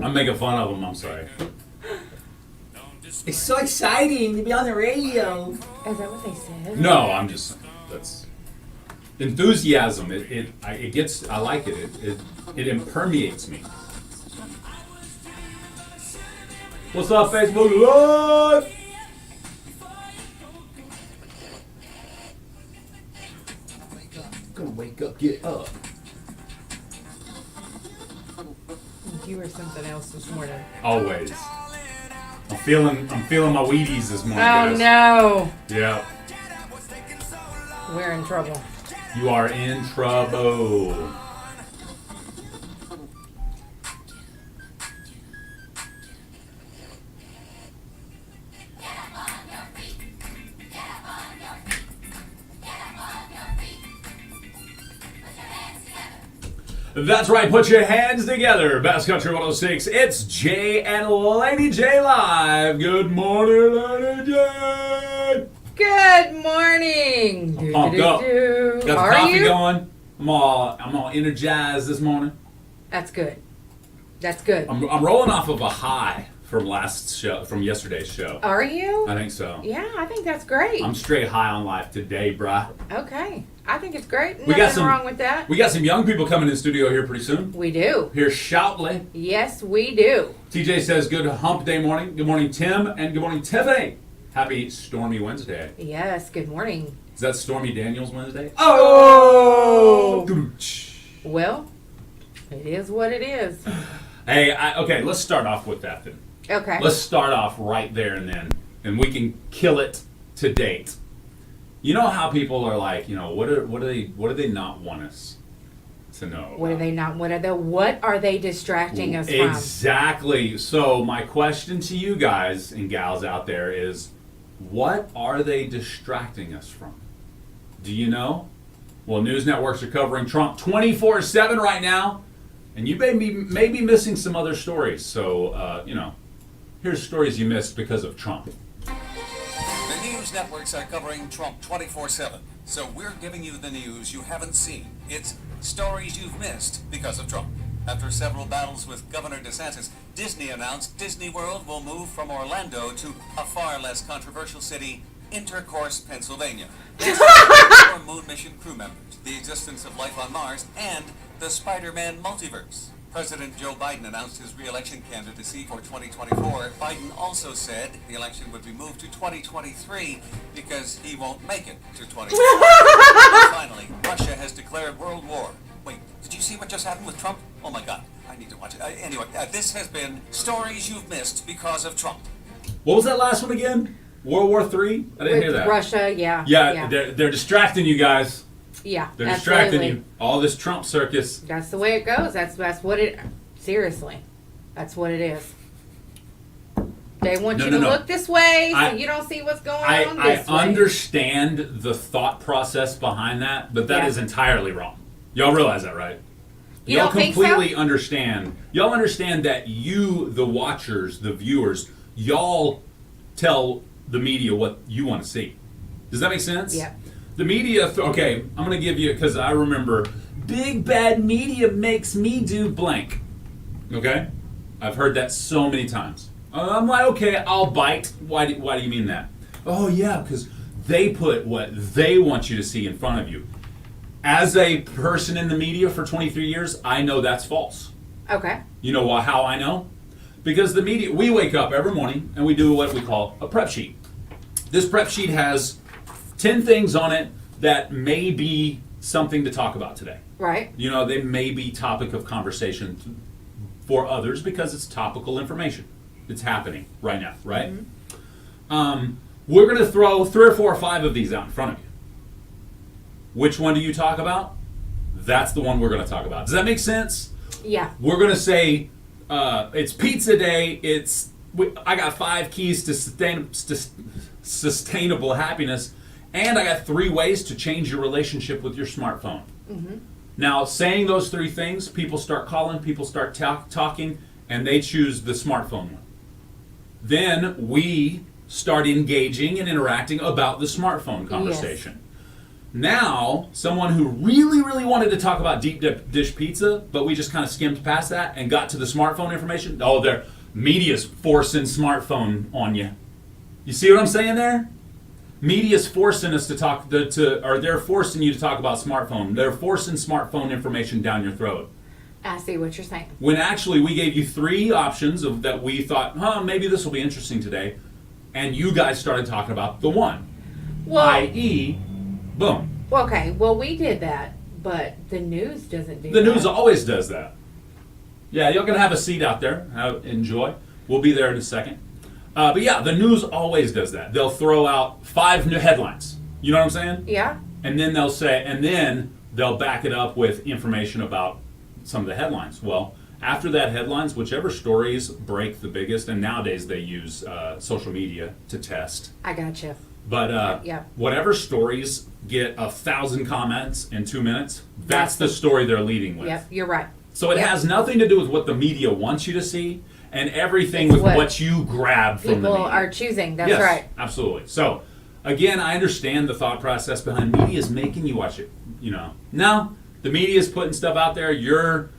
I'm making fun of them. I'm sorry. It's so exciting to be on the radio. Is that what they said? No, I'm just saying. That's enthusiasm. It gets. I like it. It impermeates me. What's up, Facebook Live? Gonna wake up, get up. You were something else this morning. Always. I'm feeling my Wheaties this morning, Oh guys. no! Yeah. We're in trouble. You are in trouble. That's right, put your hands together. Bass Country 106, it's Jay and Laney J live. Good morning, Laney J. Good morning. I'm pumped up. Got the Are coffee you? going. I'm all energized this morning. That's good. That's good. I'm rolling off of a high from yesterday's show. Are you? I think so. Yeah, I think that's great. I'm straight high on life today, bruh. Okay. I think it's great. We got Nothing wrong with that. We got some young people coming in the studio here pretty soon. We do. Here's Shoutley. Yes, we do. TJ says good hump day morning. Good morning, Tim, and good morning, Tiffany. Happy Stormy Wednesday. Yes, good morning. Is that Stormy Daniels Wednesday? Oh! Well, it is what it is. Hey, okay, let's start off with that then. Okay. Let's start off right there and then, and we can kill it to date. You know how people are like, what do they not want us to know? What are they not? What are they distracting us from? Exactly. So my question to you guys and gals out there is, what are they distracting us from? Do you know? Well, news networks are covering Trump 24/7 right now, and you may be missing some other stories. So, here's stories you missed because of Trump. The news networks are covering Trump 24/7, so we're giving you the news you haven't seen. It's stories you've missed because of Trump. After several battles with Governor DeSantis, Disney announced Disney World will move from Orlando to a far less controversial city, Intercourse, Pennsylvania. For moon mission crew members, the existence of life on Mars, and the Spider-Man multiverse. President Joe Biden announced his re-election candidacy for 2024. Biden also said the election would be moved to 2023 because he won't make it to 2023. Finally, Russia has declared world war. Wait, did you see what just happened with Trump? Oh my God, I need to watch it. Anyway, this has been stories you've missed because of Trump. What was that last one again? World War III? I didn't hear that. Russia, yeah. Yeah. They're distracting you guys. Yeah, They're absolutely. distracting you. All this Trump circus. That's the way it goes. That's what it. Seriously, that's what it is. They want you to look this way, so you don't see what's going on this way. I understand the thought process behind that, but that is entirely wrong. Y'all realize that, right? You Y'all don't think completely so? understand. Y'all understand that you, the watchers, the viewers, y'all tell the media what you want to see. Does that make sense? Yeah. The media, okay, I'm going to give you, because I remember, big bad media makes me do blank. Okay? I've heard that so many times. I'm like, okay, I'll bite. Why do you mean that? Oh, yeah, because they put what they want you to see in front of you. As a person in the media for 23 years, I know that's false. Okay. You know how I know? Because the media, we wake up every morning and we do what we call a prep sheet. This prep sheet has 10 things on it that may be something to talk about today. Right. They may be topic of conversation for others because it's topical information. It's happening right now, right? Mm-hmm. We're going to throw 3 or 4 or 5 of these out in front of you. Which one do you talk about? That's the one we're going to talk about. Does that make sense? Yeah. We're going to say, it's pizza day. I got 5 keys to sustainable happiness, and I got 3 ways to change your relationship with your smartphone. Mm-hmm. Now, saying those 3 things, people start calling, people start talking, and they choose the smartphone one. Then we start engaging and interacting about the smartphone conversation. Now, someone who really, really wanted to talk about deep dish pizza, but we just kind of skimmed past that and got to the smartphone information. Oh, their media's forcing smartphone on you. You see what I'm saying there? Media's forcing us to talk, or they're forcing you to talk about smartphone. They're forcing smartphone information down your throat. I see what you're saying. When actually we gave you 3 options that we thought, maybe this will be interesting today, and you guys started talking about the one. Well, i.e., boom. Okay, well, we did that, but the news doesn't do The that. news always does that. Yeah, you're going to have a seat out there. Enjoy. We'll be there in a second. But yeah, the news always does that. They'll throw out 5 new headlines. You know what I'm saying? Yeah. And then they'll back it up with information about some of the headlines. Well, after that headlines, whichever stories break the biggest, and nowadays they use social media to test. I got you. But Yeah. whatever stories get 1,000 comments in 2 minutes, that's the story they're leading with. Yep, you're right. So it Yep. has nothing to do with what the media wants you to see, and everything with what you grab from the People media. are choosing. That's Yes, right. absolutely. So, again, I understand the thought process behind media is making you watch it. No, the media is putting stuff out there. You're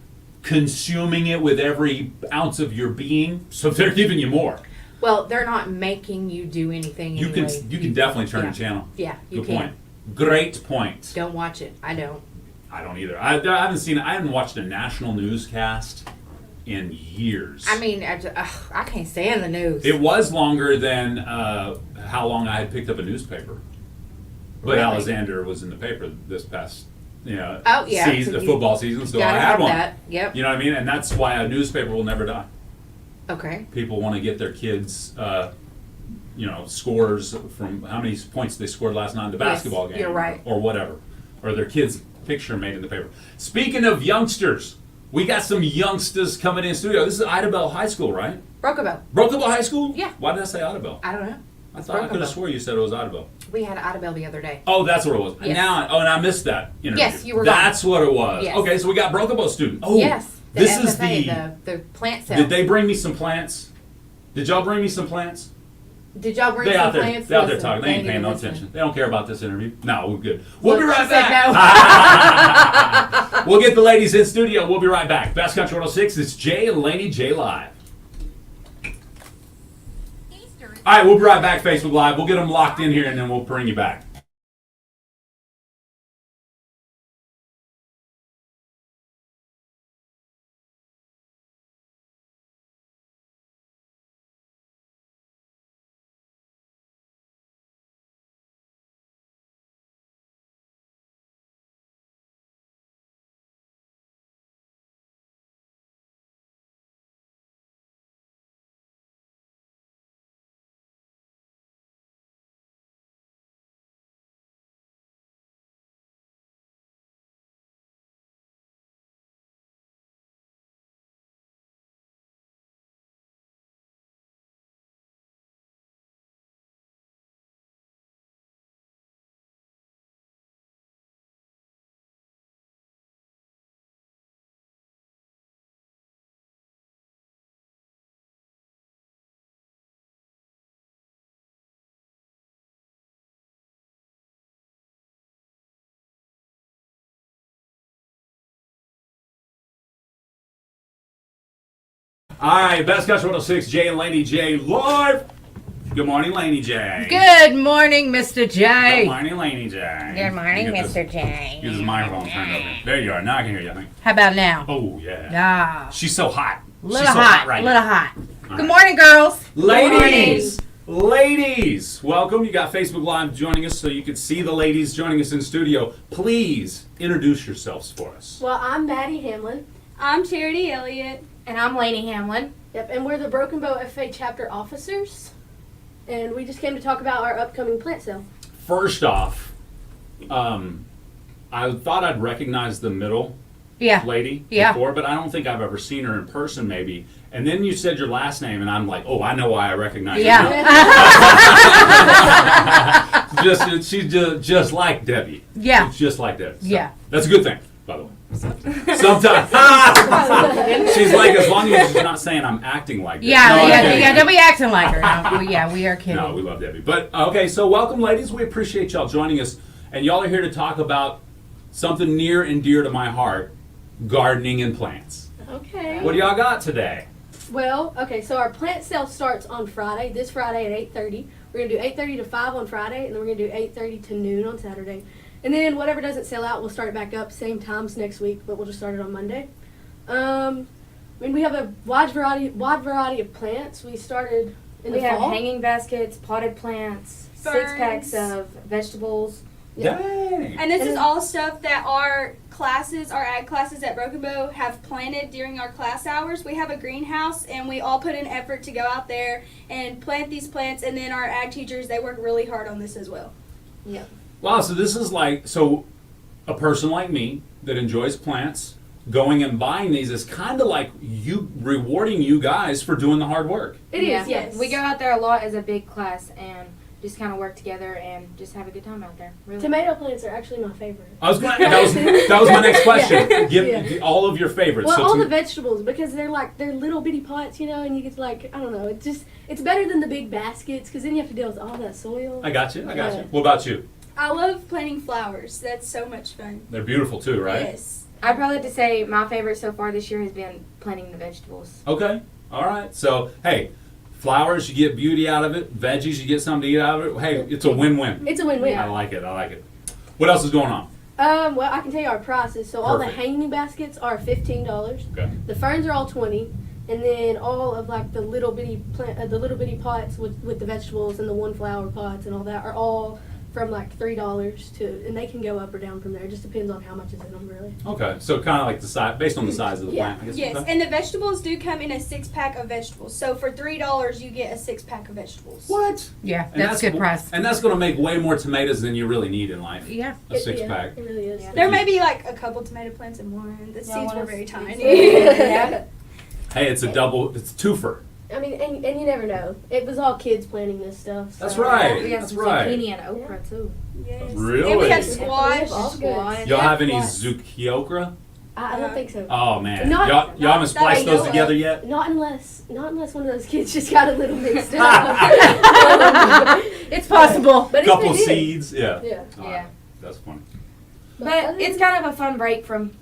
consuming it with every ounce of your being, so they're giving you more. Well, they're not making you do anything. You anyway. can definitely turn the channel. Yeah, you Good can. point. Great point. Don't watch it. I don't. I don't either. I haven't watched a national newscast in years. I mean, I can't stand the news. It was longer than how long I had picked up a newspaper. But Really? Alexander was in the paper this past, Oh, yeah, season, so the you football season, so I gotta had have one. that. Yep. You know what I mean? And that's why a newspaper will never die. Okay. People want to get their kids, scores from how many points they scored last night in the basketball game. you're right. Or whatever. Or their kid's picture made in the paper. Speaking of youngsters, we got some youngsters coming in studio. This is Idabel High School, right? Brocabo. Brocabo High School? Yeah. Why did I say Idabel? I don't know. I thought I could have swore you said it was Idabel. We had Idabel the other day. Oh, that's what it was. Yes. And I missed that interview. Yes, you were gone. That's what it was. Yes. Okay, so we got Brocabo student. Oh, Yes. The this FFA, is the plant cell. Did they bring me some plants? Did y'all bring me some plants? Did y'all bring They some out there. plants? They out there Listen, talking. They ain't ain't paying even no listening. attention. They don't care about this interview. No, we're good. We'll be Look, right she said back. no. We'll get the ladies in studio. We'll be right back. Best Country 106. It's Jay and Laney J live. All right, we'll be right back. Facebook Live. We'll get them locked in here, and then we'll bring you back. All right, Best Country 106, Jay and Laney J live. Good morning, Laney J. Good morning, Mr. J. Good morning, Laney J. Good morning, You get Mr. J. Get this microphone turned over. There you are. Now I can hear you, I think. How about now? Oh, yeah. Ah, She's so hot. little She's so hot, right little now. hot. All Good right. morning, girls. Ladies, welcome. You got Facebook Live joining us so you can see the ladies joining us in studio. Please introduce yourselves for us. Well, I'm Maddie Hamlin. I'm Charity Elliott. And I'm Laney Hamlin. Yep, and we're the Broken Bow FA chapter officers. And we just came to talk about our upcoming plant sale. First off, I thought I'd recognize the middle Yeah. lady Yeah. before, but I don't think I've ever seen her in person maybe. And then you said your last name, and I'm like, oh, I know why I recognize you. Yeah. She's just like Debbie. Yeah. She's just like Debbie. So Yeah. That's a good thing, by the way. Sometimes. She's like, as long as she's not saying I'm acting like Debbie. Yeah, No, I'm yeah, kidding. yeah, don't be acting like her. No, we are kidding. No, we love Debbie. But, okay, so welcome, ladies. We appreciate y'all joining us. and y'all are here to talk about something near and dear to my heart, gardening and plants. Okay. What do y'all got today? Well, okay, so our plant sale starts on Friday, this Friday at 8:30. We're going to do 8:30 to 5 on Friday, and then we're going to do 8:30 to noon on Saturday. And then whatever doesn't sell out, we'll start it back up, same times next week, but we'll just start it on Monday. I mean, we have a wide variety of plants. We started in We the have fall. hanging baskets, potted plants, Ferns. 6-packs of vegetables. Yeah. Dang. And this is all stuff that our ag classes at Broken Bow have planted during our class hours. We have a greenhouse, and we all put in effort to go out there and plant these plants. And then our ag teachers, they work really hard on this as well. Yep. Wow, so this is like, so a person like me that enjoys plants, going and buying these is kind of like you rewarding you guys for doing the hard work. It is, yes. We go out there a lot as a big class and just kind of work together and just have a good time out there. Really. Tomato plants are actually my favorite. I was going that was my next question. Yeah. Give Yeah. all of your favorites. Well, So all to- the vegetables, because they're little bitty pots, and you get to I don't know, it's better than the big baskets, because then you have to deal with all that soil. I got you. Yeah. What about you? I love planting flowers. That's so much fun. They're beautiful too, right? Yes. I'd probably have to say my favorite so far this year has been planting the vegetables. Okay. All right. So, hey, flowers, you get beauty out of it. Veggies, you get something to eat out of it. Hey, it's a win-win. It's a win-win. I like it. What else is going on? Well, I can tell you our prices. So all the Perfect. hanging baskets are $15. Okay. The ferns are all $20, and then all of the little bitty pots with the vegetables and the one flower pots and all that are all from $3 to, and they can go up or down from there. It just depends on how much is in them, really. Okay. So kind of like the size, based on the size of the Yeah. plant, I guess. Yes, Okay. and the vegetables do come in a 6-pack of vegetables. So for $3, you get a 6-pack of vegetables. What? Yeah, And that's good price. And that's going to make way more tomatoes than you really need in life. Yeah. A 6-pack. It really is. Yeah. There may be a couple tomato plants in one. The Yeah, seeds one were of very those tiny. Yeah. Hey, it's a twofer. I mean, and you never know. It was all kids planting this stuff. So. That's right. We got That's some right. zucchini and okra too. Yes. Really? And we have Yeah, squash. all good. Squash. Y'all have any Yes. zucchiokra? I don't think so. Oh man, Not- y'all haven't not that spliced I those know together of. yet? Not unless one of those kids just got a little mixed up. It's possible. But Couple it's been seeds, yeah. Yeah. Yeah. That's funny. But it's kind of a fun break from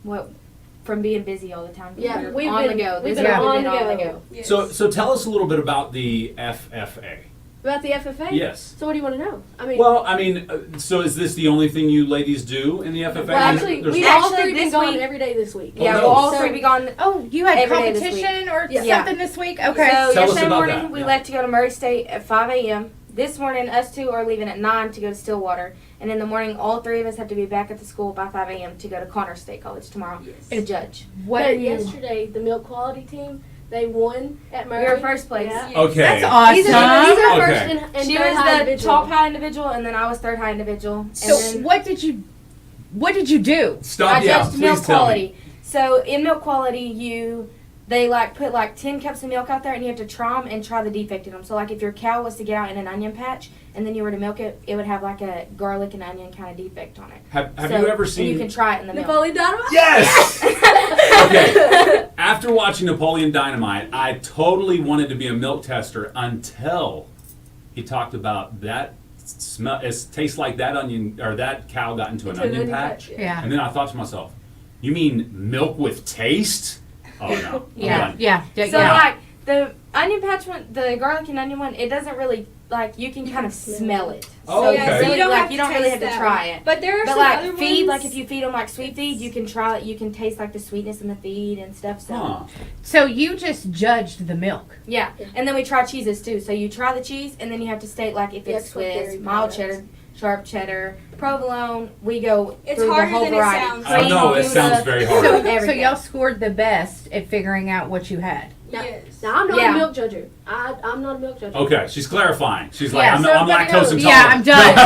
being busy all the time. Yeah, We're we've on been- the go. we've This been year on we've the been on the go. go. Yes. So tell us a little bit about the FFA. About the FFA? Yes. So what do you want to know? I mean, Well, I mean, so is this the only thing you ladies do in the FFA? well, actually, There's- we've all Actually, three been this gone week- every day this week. Yeah, no. we'll all So- three be gone. Oh, you had Every day this competition or Yeah. something this week? Okay. So Tell us yesterday about morning that. we Yeah. left to go to Murray State at 5 a.m. This morning us two are leaving at 9 to go to Stillwater. And in the morning all three of us have to be back at the school by 5 a.m. to go to Connors State College tomorrow to judge. What are But you? yesterday, the milk quality team, they won at We Murray. were first place. Yeah. Okay. That's awesome. These are Okay. first and She third was high the individual. top high individual and then I was third high individual. And So then what did you do? Stop, I yeah, judged please milk tell quality. me. So in milk quality, they put 10 cups of milk out there, and you have to try them and try the defect in them. So if your cow was to get out in an onion patch, and then you were to milk it, it would have a garlic and onion kind of defect on it. Have So- you ever And you seen? can try it in the milk. Napoleon Dynamite? Yes. Okay. After watching Napoleon Dynamite, I totally wanted to be a milk tester until he talked about that smell. It tastes like that onion or that cow got into an onion patch. Yeah. And then I thought to myself, you mean milk with taste? Oh no. I'm Yeah. done. Yeah. So Yeah. the onion patch one, the garlic and onion one, it doesn't really you can kind of smell it. Oh, So okay. it's So really, you don't have you to don't really have taste to that try one. it. But there are But some other feed, ones. if you feed them sweet feed, you can try it. You can taste the sweetness in the feed and stuff. So Huh. So you just judged the milk. yeah, and then we try cheeses too. So you try the cheese, and then you have to state if Yeah, it's it's called dairy Swiss, mild products. cheddar, sharp cheddar, provolone. We go It's through the harder whole than it variety. sounds. I know, it Gouda, sounds very hard. So, everything. y'all scored the best at figuring out what you had. Yes. Now, I'm not Yeah. a milk judger. I'm not a milk judger. Okay, she's clarifying. She's like, Yeah, I'm somebody lactose knows. intolerant. Yeah, I'm done.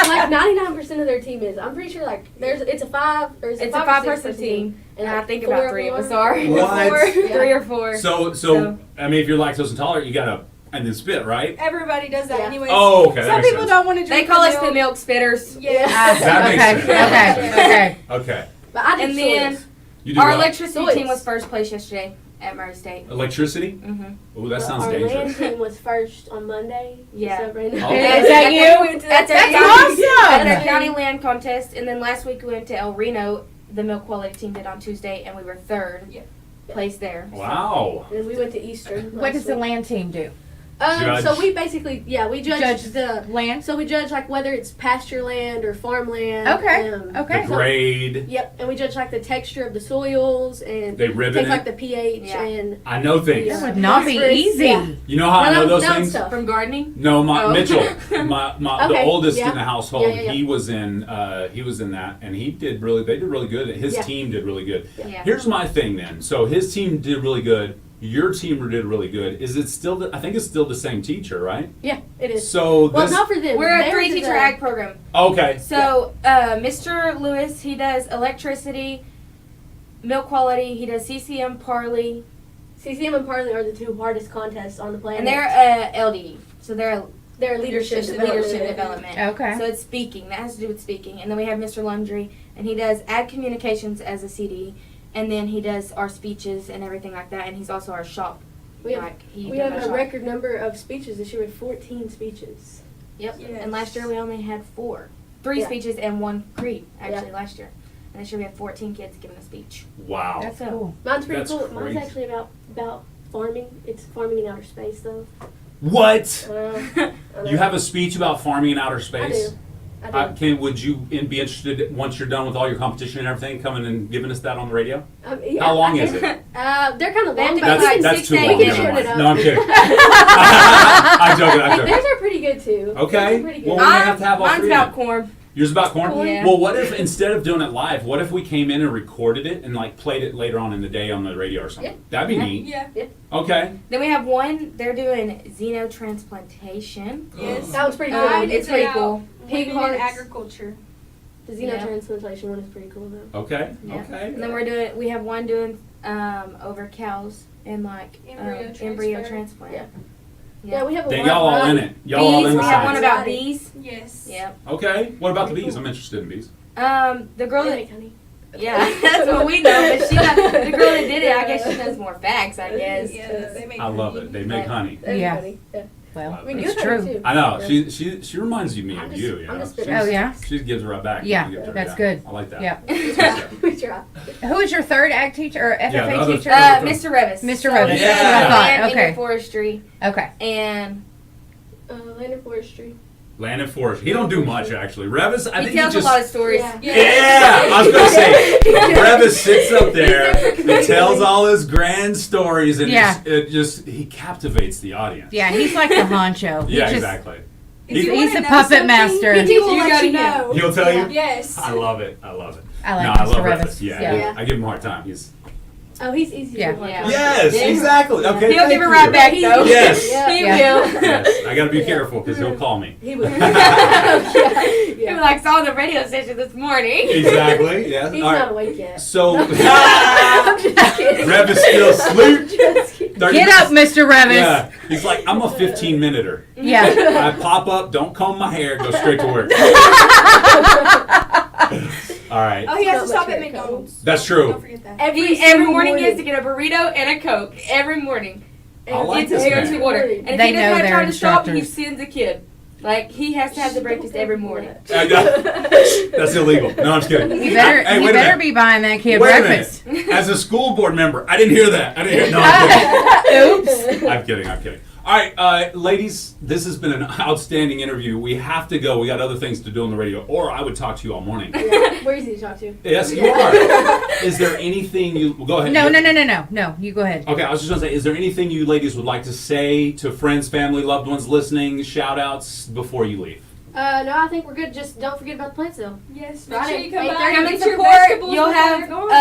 Like 99% of their team is. I'm pretty sure it's a 5 or It's a or 5-person 6 team, and I like think 4 about 3 of them us are. What? 3 or 4. So I mean, if you're lactose intolerant, you gotta and then spit, right? Everybody does that Yeah. anyway. Oh, okay. that Some makes people sense. don't want to They drink call us milk. the milk spitters. Yes. That makes okay. sense. Okay. Okay. Okay. But I did And then soils. You do our what? electricity Soils. team was first place yesterday. at Murray State. Electricity? Mm-hmm. Oh, that sounds Our dangerous. land team was first on Monday. Yeah. So right now- Okay. Is that you? We went to That's that awesome! At our county land contest, and then last week we went to El Reno. The milk quality team did on Tuesday, and we were third place there. Wow. And then we went to Eastern. What does the last week. land team do? Judge. So we basically, we judge, Judge the land? So we judge like whether it's pasture land or farmland. Okay. The Okay. grade. Yep, and we judge like the texture of the soils and They ribbon take like it. the pH Yeah. and I know things. Yeah. That would not be Phosphorus, easy. yeah. You know how I know those Now things? stuff. From gardening? No, my Oh. Mitchell, my the Okay, oldest yeah. in the household. Yeah, yeah. He was in that, and he did really. They did really good. His Yeah. team did really good. Yeah. Here's my thing then. So his team did really good. Your team did really good. Is it still? I think it's still the same teacher, right? yeah, it is. So Well, this. not for them. We're a Theirs is three-teacher ag program. Okay. So, Mr. Lewis, he does electricity, milk quality, he does CCM, Parley, CCM and Parley are the two hardest contests on the planet. and they're LD. So they're leadership development. Okay. So it's speaking. That has to do with speaking. And then we have Mr. Lundry, and he does ag communications as a CD, and then he does our speeches and everything like that, and he's also our shop. We have, he we does have our a shop. record number of speeches this year. We had 14 speeches. Yep. Yes. And last year we only had 3 Yeah. speeches and 1 creed, actually, Yeah. last year. And this year we had 14 kids giving a speech. Wow. That's cool. Mine's pretty That's cool. crazy. Mine's actually about farming. It's farming in outer space, though. What? I know. You have a speech about farming in outer I space? do. I do. Would you be interested once you're done with all your competition and everything, coming and giving us that on the radio? Yeah, How long I is can- it? They're kind of They have long, to but be That's like too 6 to 8 long. minutes. Never mind. Shorten it up. No, I'm kidding. I'm joking. I'm joking. Theirs are pretty good too. Theirs are Okay. pretty good. Well, we may have to have all Mine's three. about corn. Yours about corn? Yeah. Well, what if instead of doing it live, what if we came in and recorded it and like played it later on in the day on the radio or something? Yeah. That'd be Yeah. neat. Yeah. Okay. Then we have one, they're doing xenotransplantation. Yes. That was pretty cool. I It's did pretty out cool. Pig women in hearts. agriculture. The Yeah. xenotransplantation one is pretty cool though. Okay. Yeah. Okay. And then we have one doing over cows and like embryo Embryo transplant. Yeah. Yeah, we have a Then wide y'all all in variety. it. Y'all all Bees, in we the have one science. about Variety. bees. Yes. Yep. Okay. What about the Pretty bees? cool. I'm interested in bees. The girl They that, make honey. yeah, that's what we know. But the girl that did it, I guess she knows more facts. I guess. Yeah, they make I love honey. it. They make Right. honey. They make Yeah. honey. Yeah. Well, I mean, it's good true. honey too. I know. Yeah. She reminds me I'm of just- you. You I'm know. just She's- Oh, yeah? She gives it right back. Yeah, You give her- that's good. I like that. Yeah. We try. Who is your third ag teacher or FFA Yeah, the other- teacher? Mr. Revis. Mr. Revis, that's what I thought. And Okay. forestry Okay. and Land and forestry. Land and forest. He don't do much actually. Revis, I he think tells he just. a lot of stories. Yeah. Yeah, I was gonna say, Revis sits up there and tells all his grand stories, and Yeah. he captivates the audience. Yeah, he's like the honcho. He Yeah, just- exactly. If you He's wanna a know puppet something, master. He will You let gotta you know. He'll tell you. Yes. I love it. I love it. I like no, I Mr. love Revis. Revis. Yeah, Yeah. I give him a hard time. He's Oh, he's easy Yeah. to work Yeah. on. Yes, Yeah. exactly. Okay. He'll thank give it you. right back though. Yes. Yeah. He Yeah. will. Yes. I got to be careful because he'll call me. He would. He was like saw on the radio station this morning. Exactly. Yes. He's All not right. awake yet. So I'm just kidding. Rev is still asleep. Just kidding. 30 Get up, Mr. Revis. Yeah. He's like, I'm a 15-minuter. Yeah. I pop up, don't comb my hair, go straight to work. All right. Oh, he has to Not stop much at hair McDonald's. That's Don't true. forget that. Every single morning he has to get a burrito and a Coke every morning. I like It's a this guaranteed man. water. And if They he know doesn't have their time to stop, he instructors. sends a kid. Like he has to have the breakfast every morning. That's illegal. No, I'm just kidding. You better, Hey, you wait a better minute. be buying that kid Wait a breakfast. minute. As a school board member, I didn't hear that. I didn't hear. No, I'm kidding. Oops. I'm kidding. I'm kidding. All right, ladies, this has been an outstanding interview. We have to go. We got other things to do on the radio, or I would talk to you all morning. Yeah, we're easy to talk to. Yes, you are. Is there anything you go ahead? No, you go ahead. Okay, I was just gonna say, is there anything you ladies would like to say to friends, family, loved ones listening? Shout outs before you leave. No, I think we're good. Just don't forget about the plant sale. Yes, Friday, make sure you come 8:30. by Come and and get your support. vegetables You'll before have you're going.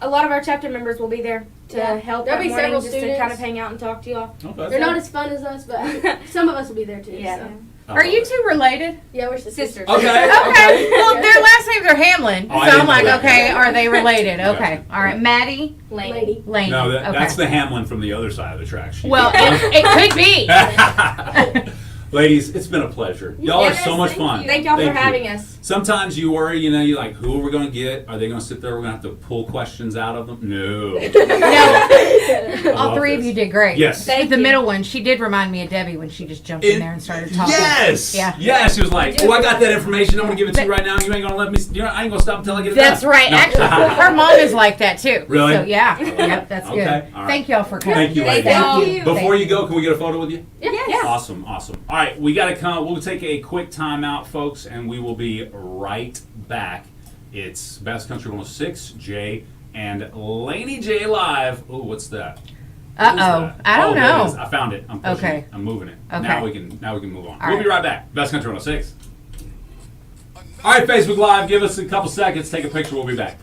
a lot of our chapter members will be there to Yeah. help There'll that be morning, several just to students. kind of hang out and talk to y'all. Okay. They're not as fun as us, but some of us will be there too. Yeah. So. Are you two related? Yeah, we're sisters. Sisters. Okay. Okay. Well, their last names are Hamlin, Oh, I so didn't I'm like, know that. okay, are they related? Okay. Yeah. All right. Maddie, Lady. Lane. No, okay. that's the Hamlin from the other side of the tracks. Well, it could be. Ladies, it's been a pleasure. Y'all Yes, are so much thank fun. you. Thank y'all for Thank you. having us. Sometimes you worry, you're like, who are we going to get? Are they going to sit there? We're going to have to pull questions out of them? No. No. three of you did great. Yes. The middle one, she did remind me of Debbie when she just jumped in there and started talking. Yes. Yeah. Yeah. She was like, "Oh, I got that information. I'm gonna give it to you right now. You ain't gonna let me. I ain't gonna stop until I get it That's done." right. No. Actually, her mom is like that too. Really? So yeah. Yep. That's good. Okay, all right. Thank y'all for coming. Thank you, ladies. Thank you. Before you go, can we get a photo with you? Yeah. Awesome. All right, we gotta come. We'll take a quick time out, folks, and we will be right back. It's Bass Country 106, Jay and Laney J live. Oh, what's that? Uh oh. I don't there it know. is. I found it. I'm pushing Okay. it. I'm moving it. Okay. Now we can move on. All We'll be right back. Bass Country 106. All right, Facebook Live. Give us a couple seconds. Take a picture. We'll be back.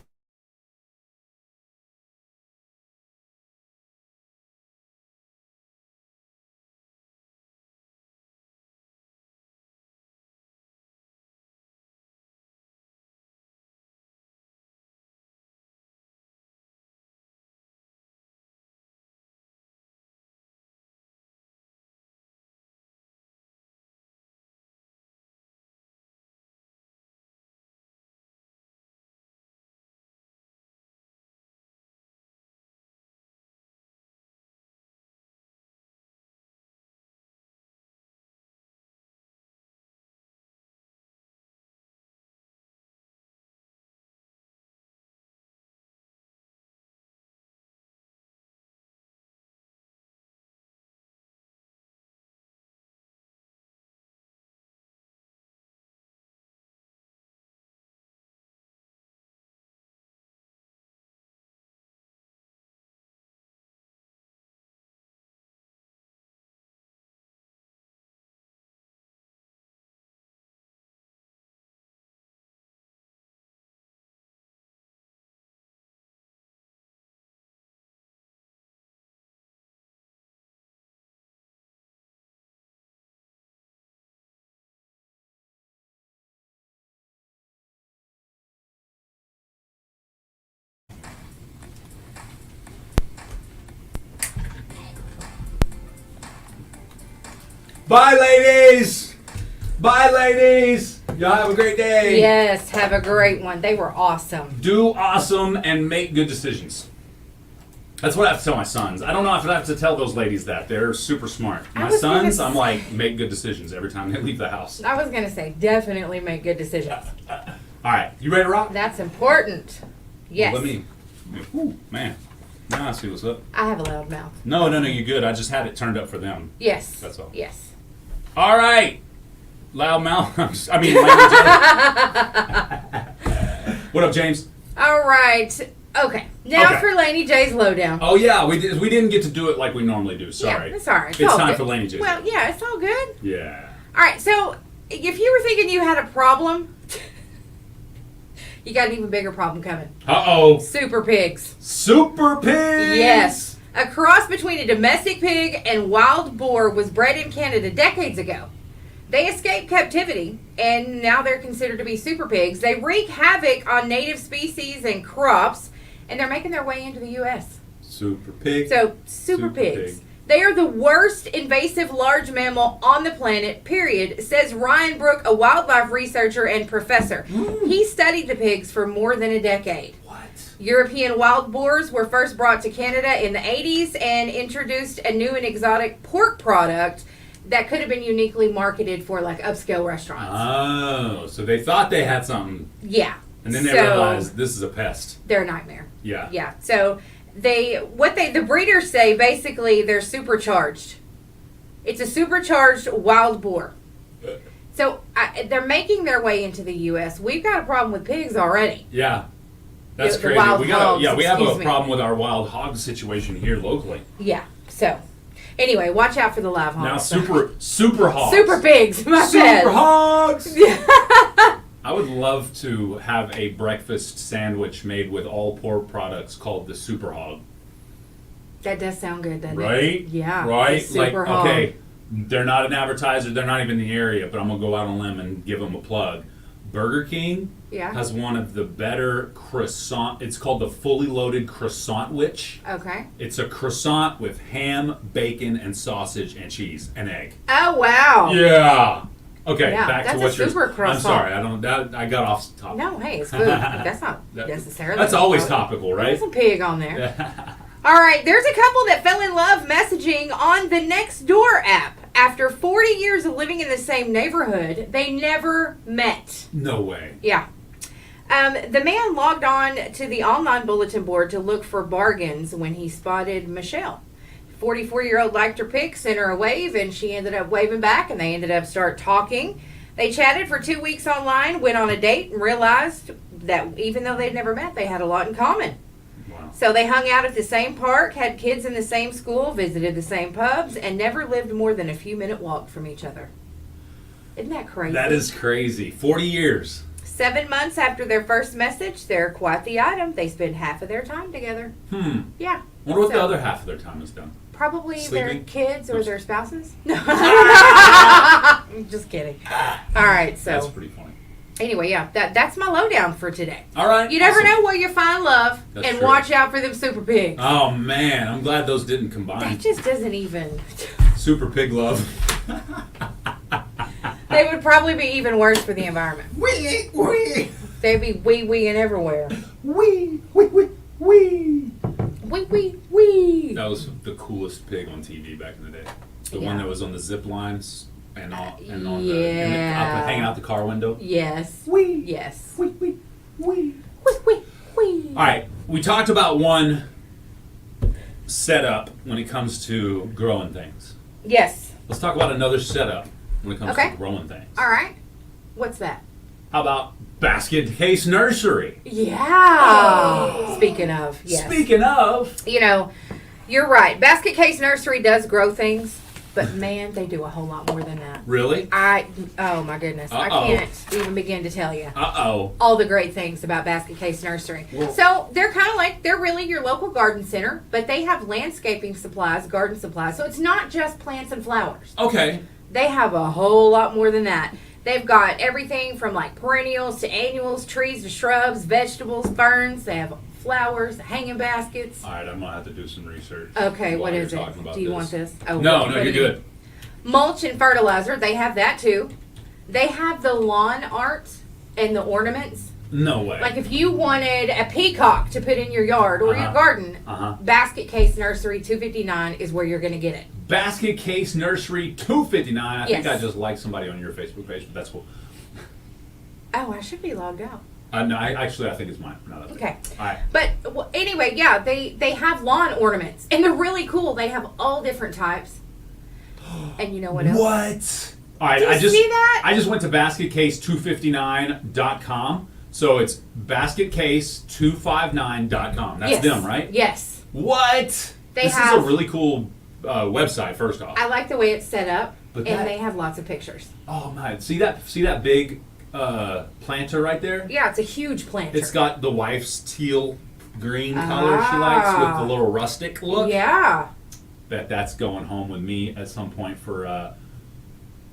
Bye, ladies. Bye, ladies. Y'all have a great day. Yes. Have a great one. They were awesome. Do awesome and make good decisions. That's what I have to tell my sons. I don't know if I have to tell those ladies that. They're super smart. My was gonna sons, I'm like, make good decisions every time they leave the house. I was gonna say definitely make good decisions. All right, you ready to rock? That's important. Yes. Well, let me. Ooh, man. Now I see what's up. I have a loud mouth. No, you're good. I just had it turned up for them. Yes. That's all. Yes. All right. Loud mouth. Laney J. What up, James? All right. Okay. Now Okay. for Laney J's lowdown. Oh, yeah. We didn't get to do it like we normally do. Sorry. Yeah, it's all right. It's all time good. for Laney J. Well, yeah, it's all good. Yeah. All right. So if you were thinking you had a problem, you got an even bigger problem coming. Uh-oh. Super pigs. Super pigs. Yes. A cross between a domestic pig and wild boar was bred in Canada decades ago. They escaped captivity, and now they're considered to be super pigs. They wreak havoc on native species and crops, and they're making their way into the U.S. Super pig. So, super pigs. They are the worst invasive large mammal on the planet, period, says Ryan Brook, a wildlife researcher and professor. He studied the pigs for more than a decade. What? European wild boars were first brought to Canada in the 80s and introduced a new and exotic pork product that could have been uniquely marketed for like upscale restaurants. Oh, so they thought they had something, Yeah. and then they realized this is a pest. They're a nightmare. Yeah. Yeah. So the breeders say basically they're supercharged. It's a supercharged wild boar. So they're making their way into the U.S. We've got a problem with pigs already. Yeah. That's The crazy. wild We hogs, have a excuse me. problem with our wild hog situation here locally. Yeah. So anyway, watch out for the live hogs. Now super hogs. Super pigs. My Super bad. hogs. I would love to have a breakfast sandwich made with all pork products called the Super Hog. That does sound good, doesn't it? Right? Yeah. Right? the Super hog. Okay, they're not an advertiser, they're not even in the area, but I'm going to go out on a limb and give them a plug. Burger King Yeah. has one of the better croissant. It's called the Fully Loaded Croissant Witch. Okay. It's a croissant with ham, bacon, and sausage and cheese and egg. Oh wow. Yeah. Okay, Yeah, back to that's what a you're. super I'm croissant. sorry, I got off topic. No, hey, it's food. That's not necessarily. That's always topical, right? There's a pig on there. All right, there's a couple that fell in love messaging on the Nextdoor app. After 40 years of living in the same neighborhood, they never met. No way. Yeah. The man logged on to the online bulletin board to look for bargains when he spotted Michelle. 44-year-old liked her pic, sent her a wave, and she ended up waving back, and they ended up start talking. They chatted for 2 weeks online, went on a date, and realized that even though they'd never met, they had a lot in common. Wow. So they hung out at the same park, had kids in the same school, visited the same pubs, and never lived more than a few-minute walk from each other. Isn't that crazy? That is crazy. 40 years. 7 months after their first message, they're quite the item. They spend half of their time together. Yeah. Wonder what the So- other half of their time is done. Probably their Sleeping? kids or their spouses. No. I'm just kidding. All right, That's so pretty funny. anyway, yeah, that's my lowdown for today. All right. You never awesome. know where you find love, That's and true. watch out for them super pigs. Oh, man. I'm glad those didn't combine. That just doesn't even. Super pig love. They would probably be even worse for the environment. Wee, wee. They'd be wee-weeing everywhere. Wee, wee, wee, wee. Wee. That was the coolest pig on TV back in the day. The one Yeah. that was on the zip lines and on Yeah. hanging out the car window. Yes. Wee. Yes. Wee, wee, wee. Wee. All right, we talked about one setup when it comes to growing things. Yes. Let's talk about another setup when it comes Okay. to growing things. All right. What's that? How about Basket Case Nursery? Yeah. Speaking of, yes. Speaking of, You know, you're right. Basket Case Nursery does grow things, but man, they do a whole lot more than that. really? Oh my goodness. I Uh-oh. can't even begin to tell you Uh-oh. all the great things about Basket Case Nursery. Well- So they're kind of like, they're really your local garden center, but they have landscaping supplies, garden supplies. So it's not just plants and flowers. Okay. They have a whole lot more than that. They've got everything from like perennials to annuals, trees to shrubs, vegetables, ferns. They have flowers, hanging baskets. All right, I'm going to have to do some research. Okay, what while is you're it? talking about Do you want this? Oh, No, what no, do you're you- good. Mulch and fertilizer, they have that too. They have the lawn art and the ornaments. No way. Like if you wanted a peacock to put in your yard or your Uh-huh. garden, Uh-huh. Basket Case Nursery 259 is where you're going to get it. Basket Case Nursery 259. I think Yes. I just liked somebody on your Facebook page, but that's cool. Oh, I should be logged out. No, I think it's mine. No, that's it. Okay. All right. But well, anyway, yeah, they have lawn ornaments and they're really cool. They have all different types. And you know what else? What? All right, Did you see that? I just went to basketcase259.com. So it's basketcase259.com. That's Yes. them, right? Yes. What? They this have- is a really cool website. First off, I like the way it's set up, But and that- they have lots of pictures. oh my! See that big planter right there? Yeah, it's a huge planter. It's got the wife's teal green color she likes with the little rustic look. Yeah. That's going home with me at some point for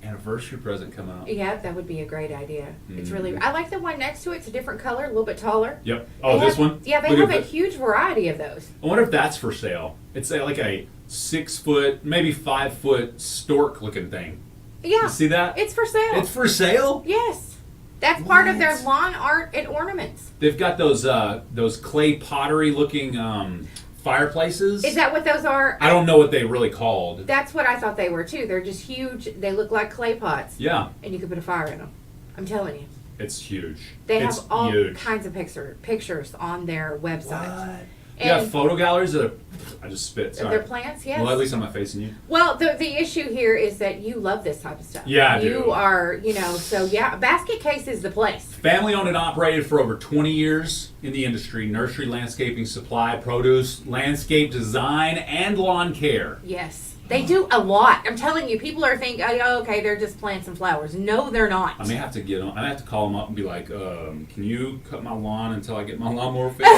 anniversary present coming up. Yeah, that would be a great idea. It's really. Mhm. I like the one next to it. It's a different color, a little bit taller. Yep. Oh, They this have- one? Yeah, they Look have at a that. huge variety of those. I wonder if that's for sale. It's like a 6 foot, maybe 5 foot stork looking thing. Yeah, You see that? it's for sale. It's for sale? Yes, that's part of their What? lawn art and ornaments. They've got those clay pottery looking fireplaces. Is that what those are? I don't know what they really called. That's what I thought they were too. They're just huge. They look like clay pots, Yeah, and you can put a fire in them. I'm telling you, it's huge. they it's have all huge. kinds of pictures on their website. What? You have And photo galleries that are, I just spit. Sorry. their plants, yes. Well, at least I'm not facing you. Well, the issue here is that you love this type of stuff. Yeah, I you do. are, so yeah, Basket Case is the place. Family owned and operated for over 20 years in the industry. Nursery, landscaping, supply, produce, landscape design, and lawn care. Yes. They do a lot. I'm telling you, people are thinking, oh, okay, they're just plants and flowers. No, they're not. I may have to get them. I may have to call them up and be like, can you cut my lawn until I get my lawnmower fixed?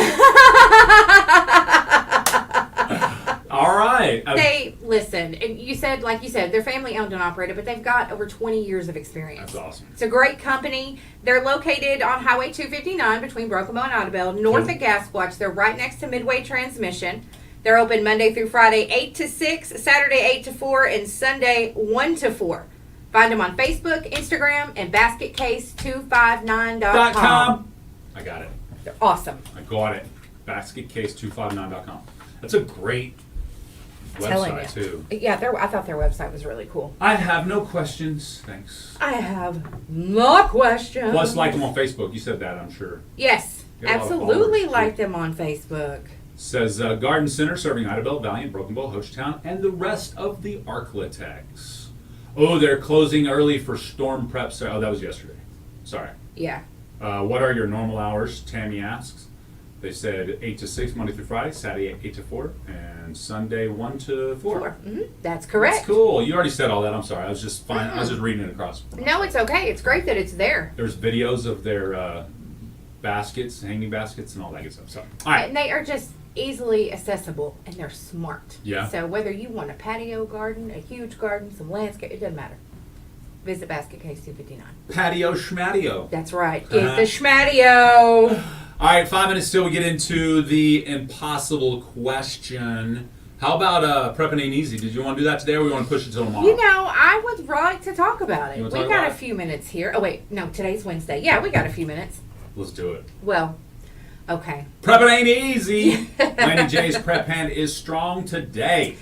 All right. They listen, and you said, they're family owned and operated, but they've got over 20 years of experience. That's awesome. It's a great company. They're located on Highway 259 between Broken Bow and Idabel, north Cool. of Gasquatch. They're right next to Midway Transmission. They're open Monday through Friday, 8 to 6, Saturday, 8 to 4, and Sunday, 1 to 4. Find them on Facebook, Instagram, and basketcase259.com. .com. I got it. They're awesome. I got it. Basketcase259.com. That's a great Telling website, you. too. Yeah, I thought their website was really cool. I have no questions. Thanks. I have no questions. Plus, like them on Facebook. You said that, I'm sure. Yes, Get a lot of absolutely followers, like too. them on Facebook. Says Garden Center serving Idabel, Valiant, Broken Bow, Hochtown, and the rest of the Arklatex. Oh, they're closing early for storm prep. Oh, that was yesterday. Sorry. Yeah. What are your normal hours? Tammy asks. They said 8 to 6 Monday through Friday, Saturday 8 to 4, and Sunday 1 to 4. Mm-hmm. That's correct. That's cool. You already said all that. I'm sorry. I was just fine. I was just reading it across. No, it's okay. It's great that it's there. There's videos of their baskets, hanging baskets, and all that good stuff. So, all right. And they are just easily accessible, and they're smart. Yeah. So whether you want a patio garden, a huge garden, some landscape, it doesn't matter. Visit Basket Case 259. Patio schmatio. That's right. Get the schmatio. All right, 5 minutes till we get into the impossible question. How about prepping ain't easy? Did you want to do that today, or we want to push it till tomorrow? You know, I would like to talk about it. You We wanna talk got about a it? few minutes here. Oh wait, no, today's Wednesday. Yeah, we got a few minutes. Let's do it. Well, okay. Prepping ain't easy. Laney J's prep hand is strong today.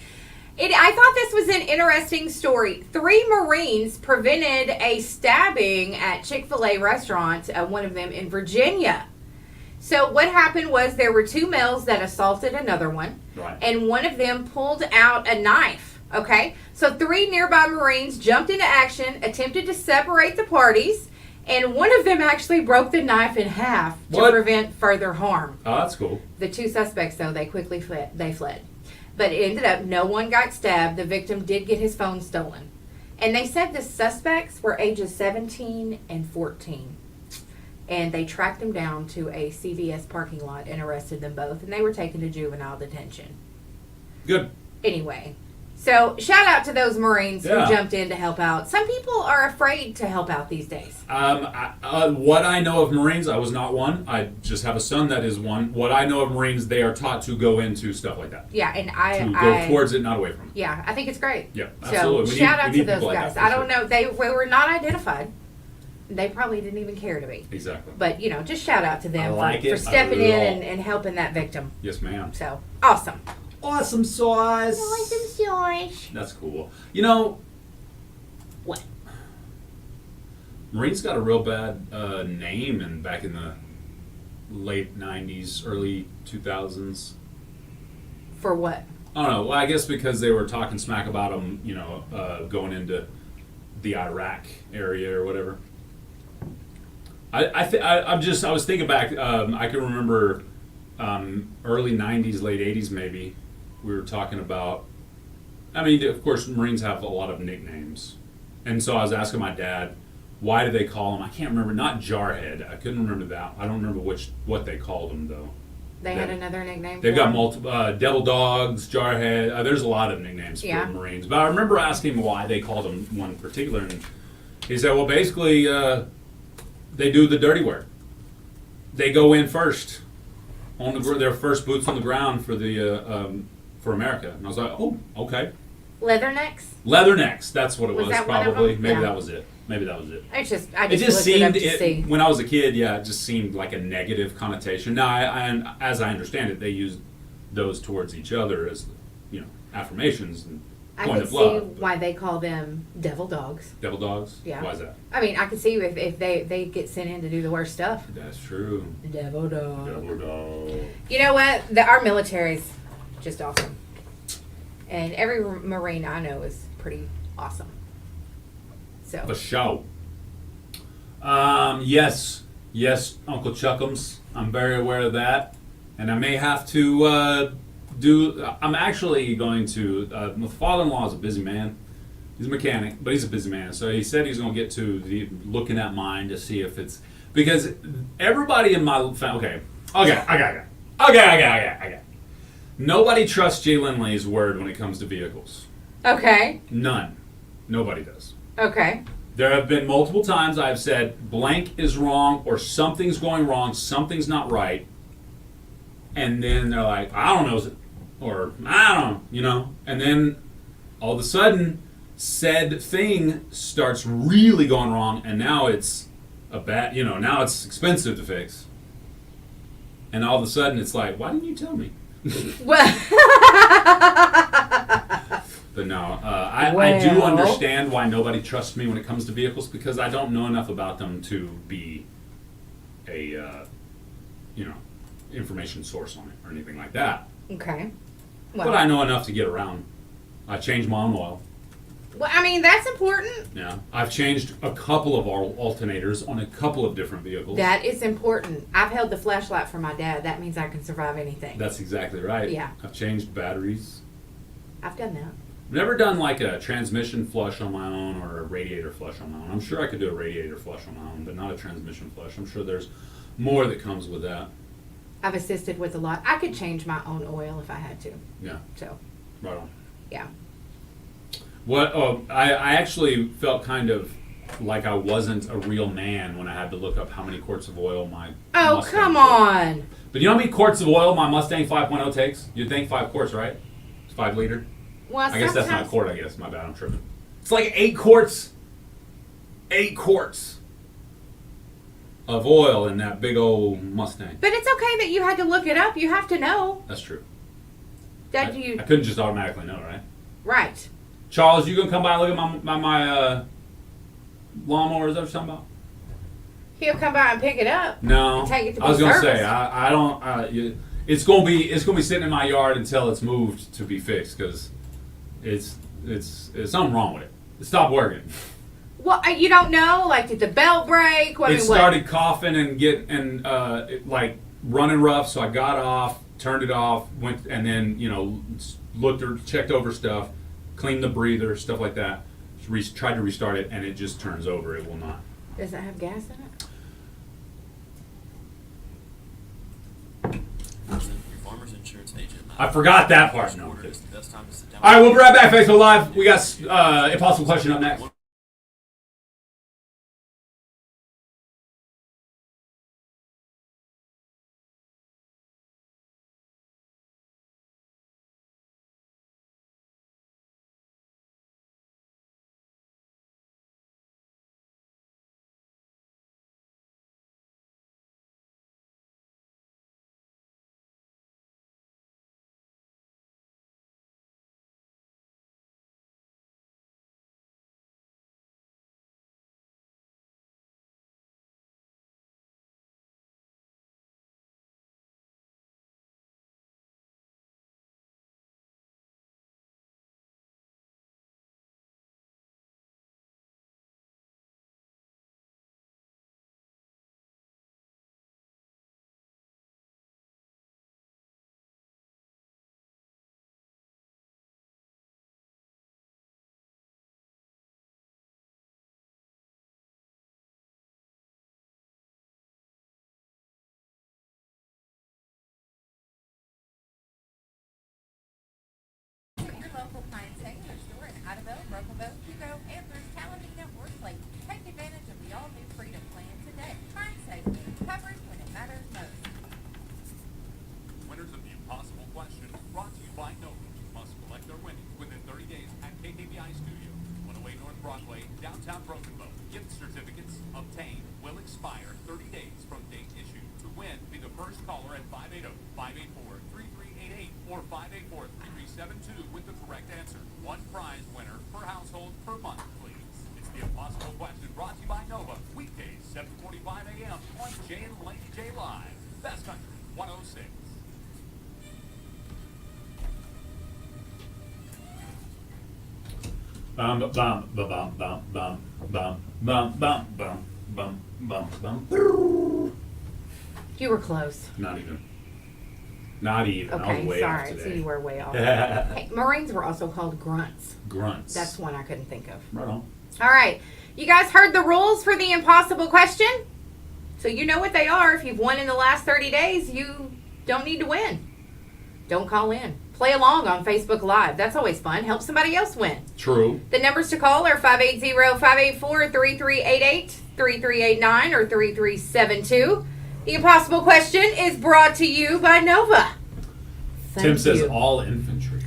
I thought this was an interesting story. 3 Marines prevented a stabbing at Chick-fil-A restaurant, one of them in Virginia. So what happened was there were 2 males that assaulted another one, Right. and one of them pulled out a knife, okay? So 3 nearby Marines jumped into action, attempted to separate the parties, and one of them actually broke the knife in half to What? prevent further harm. Oh, that's cool. The 2 suspects, though, they quickly fled. But it ended up no one got stabbed. The victim did get his phone stolen. And they said the suspects were ages 17 and 14. And they tracked them down to a CVS parking lot and arrested them both. And they were taken to juvenile detention. Good. Anyway, so shout out to those Marines Yeah. who jumped in to help out. Some people are afraid to help out these days. What I know of Marines, I was not one. I just have a son that is one. What I know of Marines, they are taught to go into stuff like that. Yeah, and To go towards it, not away from it. yeah, I think it's great. Yeah, So absolutely. We shout need- out we to need those people like guys. that, for I don't sure. know. They were not identified. They probably didn't even care to be. Exactly. But, you know, just shout out to I them like for it stepping a in lot. and helping that victim. Yes, ma'am. So, awesome. Awesome sauce. That's cool. You know, What? Marines got a real bad name back in the late 90s, early 2000s. For what? I don't know. Well, I guess because they were talking smack about them, you know, going into the Iraq area or whatever. I was thinking back. I can remember early '90s, late '80s, maybe. We were talking about. I mean, of course, Marines have a lot of nicknames, and so I was asking my dad, why do they call them? I can't remember. Not Jarhead. I couldn't remember that. I don't remember what they called them though. They had Yeah. another nickname? They've for got them? multiple Devil Dogs, Jarhead. There's a lot of nicknames for Yeah. Marines, but I remember asking him why they called them one particular, and he said, "Well, basically, they do the dirty work. They go in first, on their first boots on the ground for the for America." And I was like, "Oh, okay." Leathernecks? Leathernecks. That's what it Was was. that one of Probably. them? Maybe Yeah. that was it. Maybe that was it. I It just just looked it up seemed to see. when I was a kid. Yeah, it just seemed like a negative connotation. Now, as I understand it, they use those towards each other as, you know, affirmations and I point could of see love. why they call them devil dogs. Devil dogs. Yeah. Why is that? I mean, I could see if they get sent in to do the worst stuff. That's true. Devil dog. Devil dog. You know what? Our military's just awesome. And every Marine I know is pretty awesome. So, For show. Yes, Uncle Chuckums. I'm very aware of that, and I may have to do. I'm actually going to. My father-in-law is a busy man. He's a mechanic, but he's a busy man. So he said he's going to get to looking at mine to see if it's because everybody in my family. Okay. Nobody trusts Jay Lindley's word when it comes to vehicles. okay. None. Nobody does. Okay. There have been multiple times I've said blank is wrong or something's going wrong, something's not right. And then they're like, I don't know, or I don't know, you know. And then all of a sudden, said thing starts really going wrong, and now it's now it's expensive to fix. And all of a sudden it's like, why didn't you tell me? Well, But no, I do Well. understand why nobody trusts me when it comes to vehicles because I don't know enough about them to be a information source on it or anything like that. Okay. But Well, I know enough to get around. I change my own oil. well, I mean, that's important. Yeah, I've changed a couple of alternators on a couple of different vehicles. That is important. I've held the flashlight for my dad. That means I can survive anything. That's exactly right. Yeah. I've changed batteries. I've done that. Never done like a transmission flush on my own or a radiator flush on my own. I'm sure I could do a radiator flush on my own, but not a transmission flush. I'm sure there's more that comes with that. I've assisted with a lot. I could change my own oil if I had to. Yeah, So, right on. yeah. What? Oh, I actually felt kind of like I wasn't a real man when I had to look up how many quarts of oil my Oh, Mustang come took. on. But you know how many quarts of oil my Mustang 5.0 takes? You'd think 5 quarts, right? It's 5 liter. Well, I guess that's not a sometimes- quart. I guess my bad. I'm tripping. It's like 8 quarts. 8 quarts of oil in that big old Mustang. But it's okay that you had to look it up. You have to know That's true. that I you. couldn't just automatically know, right? Right. Charles, you gonna come by and look at my lawnmower? Is that what you're talking about? He'll come by and pick it up. No. And take it to I was be gonna serviced. say I don't. It's gonna be sitting in my yard until it's moved to be fixed because it's something wrong with it. It stopped working. Well, you don't know. Like, did the belt break? I It mean, started coughing and like running rough. So I got off, turned it off, went and then looked or checked over stuff, cleaned the breather, stuff like that. Tried to restart it and it just turns over. It will not. What? Does it have gas in it? Your farmer's insurance agent. I forgot that part. No. Order is the best time to sit down. All right, we'll be right back. Facebook Live. We got Impossible Question up next. Your local Pine Taylor store in Idabel, Brokenbow, Hugo, Andrews, Talamina, or Slate. Take advantage of the all-new Freedom Plan today. Pine safety, coverage when it matters most. Winners of the Impossible Question brought to you by Nova must collect their winnings within 30 days at KKBI Studio, 108 North Broadway, downtown Broken Bow. Gift certificates obtained will expire 30 days from date issued. To win, be the first caller at 580-584-3388 or 584-3372 with the correct answer. One prize winner per household per month, please. It's the Impossible Question brought to you by Nova, weekdays 7:45 a.m. on Jay and Laney J Live. Best Country 106. Bum bum bum bum bum bum bum bum bum bum bum bum. You were close. Not even. Not even. I was Okay, way off sorry. So today. you were way off. Hey, Marines were also called grunts. Grunts. That's one I couldn't think of. right on. All right. You guys heard the rules for the impossible question? So you know what they are. If you've won in the last 30 days, you don't need to win. Don't call in. Play along on Facebook Live. That's always fun. Help somebody else win. True. The numbers to call are 580-584-3388, 3389, or 3372. The impossible question is brought to you by Nova. Tim Thank says you. all infantry.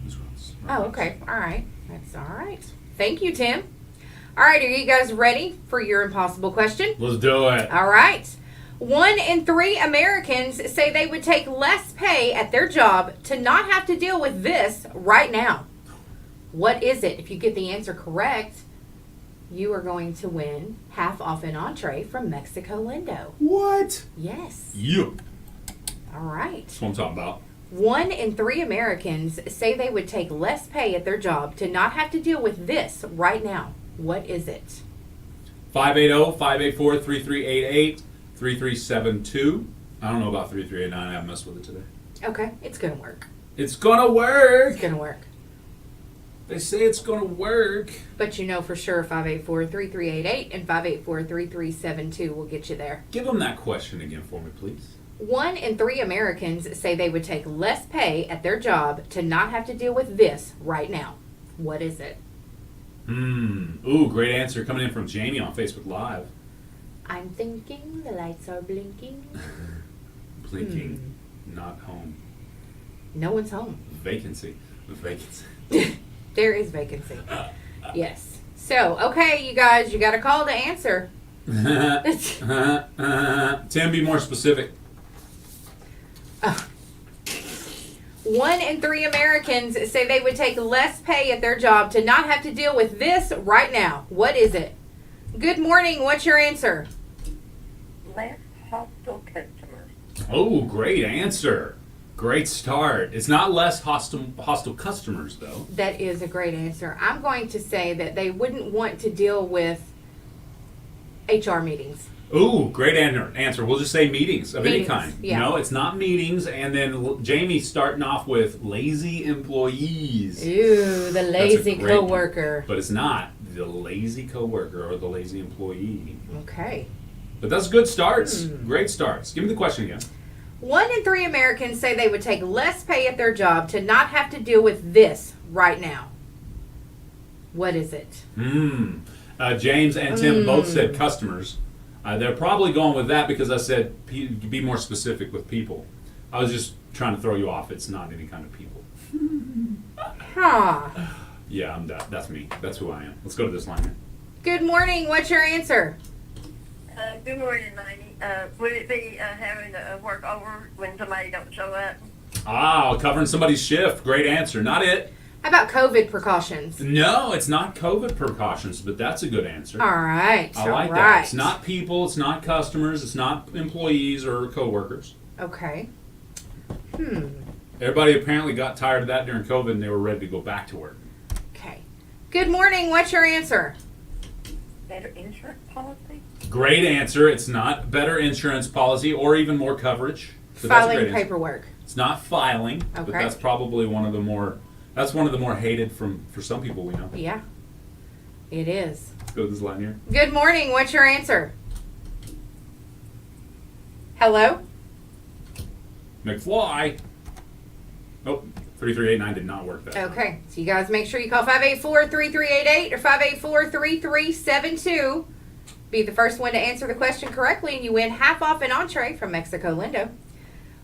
Is grunts. Oh, okay. All right. That's all right. Thank you, Tim. All right. Are you guys ready for your impossible question? Let's do it. All right. 1 in 3 Americans say they would take less pay at their job to not have to deal with this right now. What is it? If you get the answer correct, you are going to win half off an entree from Mexico Lindo. What? Yes. You. All right. That's what I'm talking about. 1 in 3 Americans say they would take less pay at their job to not have to deal with this right now. What is it? 580-584-3388, 3372. I don't know about 3389. I haven't messed with it today. Okay, it's going to work. It's gonna work. It's going to work. They say it's gonna work. But you know for sure 584-3388 and 584-3372 will get you there. Give them that question again for me, please. 1 in 3 Americans say they would take less pay at their job to not have to deal with this right now. What is it? Ooh, great answer coming in from Jamie on Facebook Live. I'm thinking the lights are blinking. Blinking, not home. No one's home. Vacancy. Vacancy. There is vacancy. Yes. So, okay, you guys, you got a call to answer. Tim, be more specific. 1 in 3 Americans say they would take less pay at their job to not have to deal with this right now. What is it? Good morning. What's your answer? Less hostile customers. Oh, great answer. Great start. It's not less hostile customers, though. That is a great answer. I'm going to say that they wouldn't want to deal with HR meetings. Ooh, great answer. We'll just say meetings of any Meetings, kind. yeah. No, it's not meetings. And then Jamie's starting off with lazy employees. Ooh, the lazy great one. coworker. But it's not the lazy coworker or the lazy employee. Okay. But that's good starts. Great starts. Give me the question again. 1 in 3 Americans say they would take less pay at their job to not have to deal with this right now. What is it? James and Tim both said customers. They're probably going with that because I said be more specific with people. I was just trying to throw you off. It's not any kind of people. Huh. Yeah, that's me. That's who I am. Let's go to this line here. Good morning. What's your answer? Good morning, Laney. Would it be having to work over when somebody don't show up? Ah, covering somebody's shift. Great answer. Not it. How about COVID precautions? No, it's not COVID precautions, but that's a good answer. All right. I like that. It's not people, it's not customers, it's not employees or coworkers. Okay. Everybody apparently got tired of that during COVID and they were ready to go back to work. Okay. Good morning. What's your answer? Better insurance policy? Great answer. It's not better insurance policy or even more coverage. But that's a Filing great answer. paperwork. It's not filing, but Okay. that's probably one of the more hated for some people we know. Yeah. It is. Let's go to this line here. Good morning. What's your answer? Hello? McFly. Oh, 3389 did not work that. Okay. So you guys make sure you call 584-3388 or 584-3372. Be the first one to answer the question correctly and you win half off an entree from Mexico Lindo.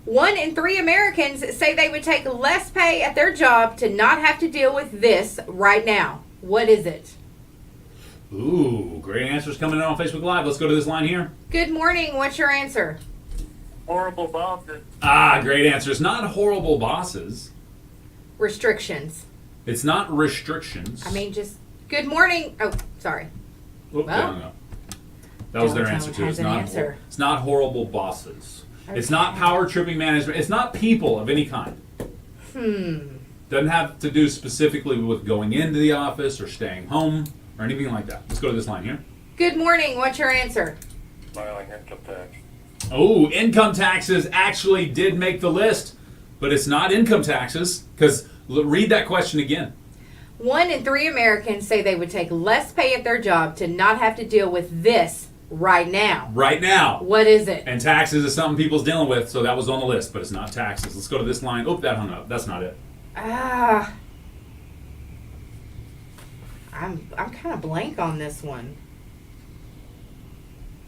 1 in 3 Americans say they would take less pay at their job to not have to deal with this right now. What is it? Ooh, great answers coming in on Facebook Live. Let's go to this line here. Good morning. What's your answer? Horrible bosses. Ah, great answer. It's not horrible bosses. Restrictions. It's not restrictions. I mean, just good morning. Oh, sorry. Oop, well, no. That was their Jonestown answer too. has an answer. It's not horrible bosses. It's not Okay. power tripping management. It's not people of any kind. Doesn't have to do specifically with going into the office or staying home or anything like that. Let's go to this line here. Good morning. What's your answer? Filing income tax. Oh, income taxes actually did make the list, but it's not income taxes because read that question again. 1 in 3 Americans say they would take less pay at their job to not have to deal with this right now. Right now. What is it? And taxes is something people's dealing with, so that was on the list, but it's not taxes. Let's go to this line. Oh, that hung up. That's not it. I'm kind of blank on this one.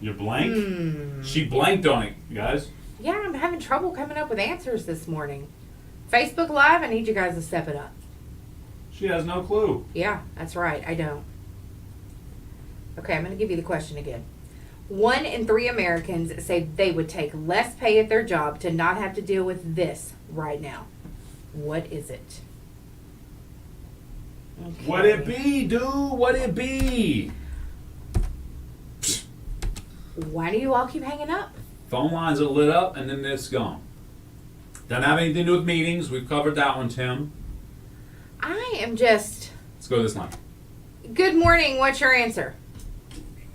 You're blank? She blanked on it, guys. Yeah, I'm having trouble coming up with answers this morning. Facebook Live, I need you guys to step it up. She has no clue. Yeah, that's right. I don't. Okay, I'm going to give you the question again. 1 in 3 Americans say they would take less pay at their job to not have to deal with this right now. What is it? What it be, dude? What it be? Why do you all keep hanging up? Phone lines are lit up and then it's gone. Doesn't have anything to do with meetings. We've covered that one, Tim. I am just. Let's go to this line. Good morning. What's your answer?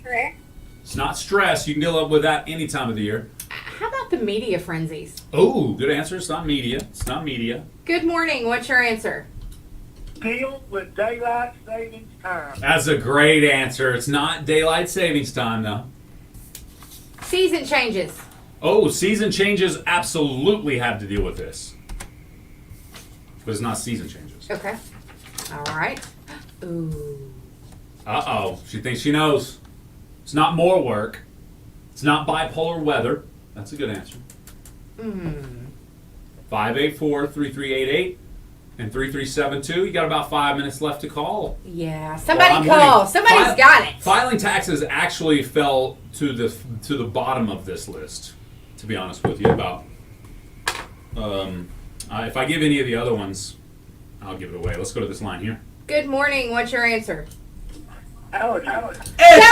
Correct. It's not stress. You can deal with that any time of the year. How about the media frenzies? Oh, good answer. It's not media. It's not media. Good morning. What's your answer? Deal with daylight savings time. That's a great answer. It's not daylight savings time, though. Season changes. Oh, season changes absolutely have to deal with this. But it's not season changes. Okay. All right. Ooh. Uh-oh. She thinks she knows. It's not more work. It's not bipolar weather. That's a good answer. 584-3388 and 3372. You got about 5 minutes left to call. Yeah. Somebody I'm call. winning. Somebody's got it. Filing taxes actually fell to the bottom of this list, to be honest with you. About if I give any of the other ones, I'll give it away. Let's go to this line here. Good morning. What's your answer? Allergies. It's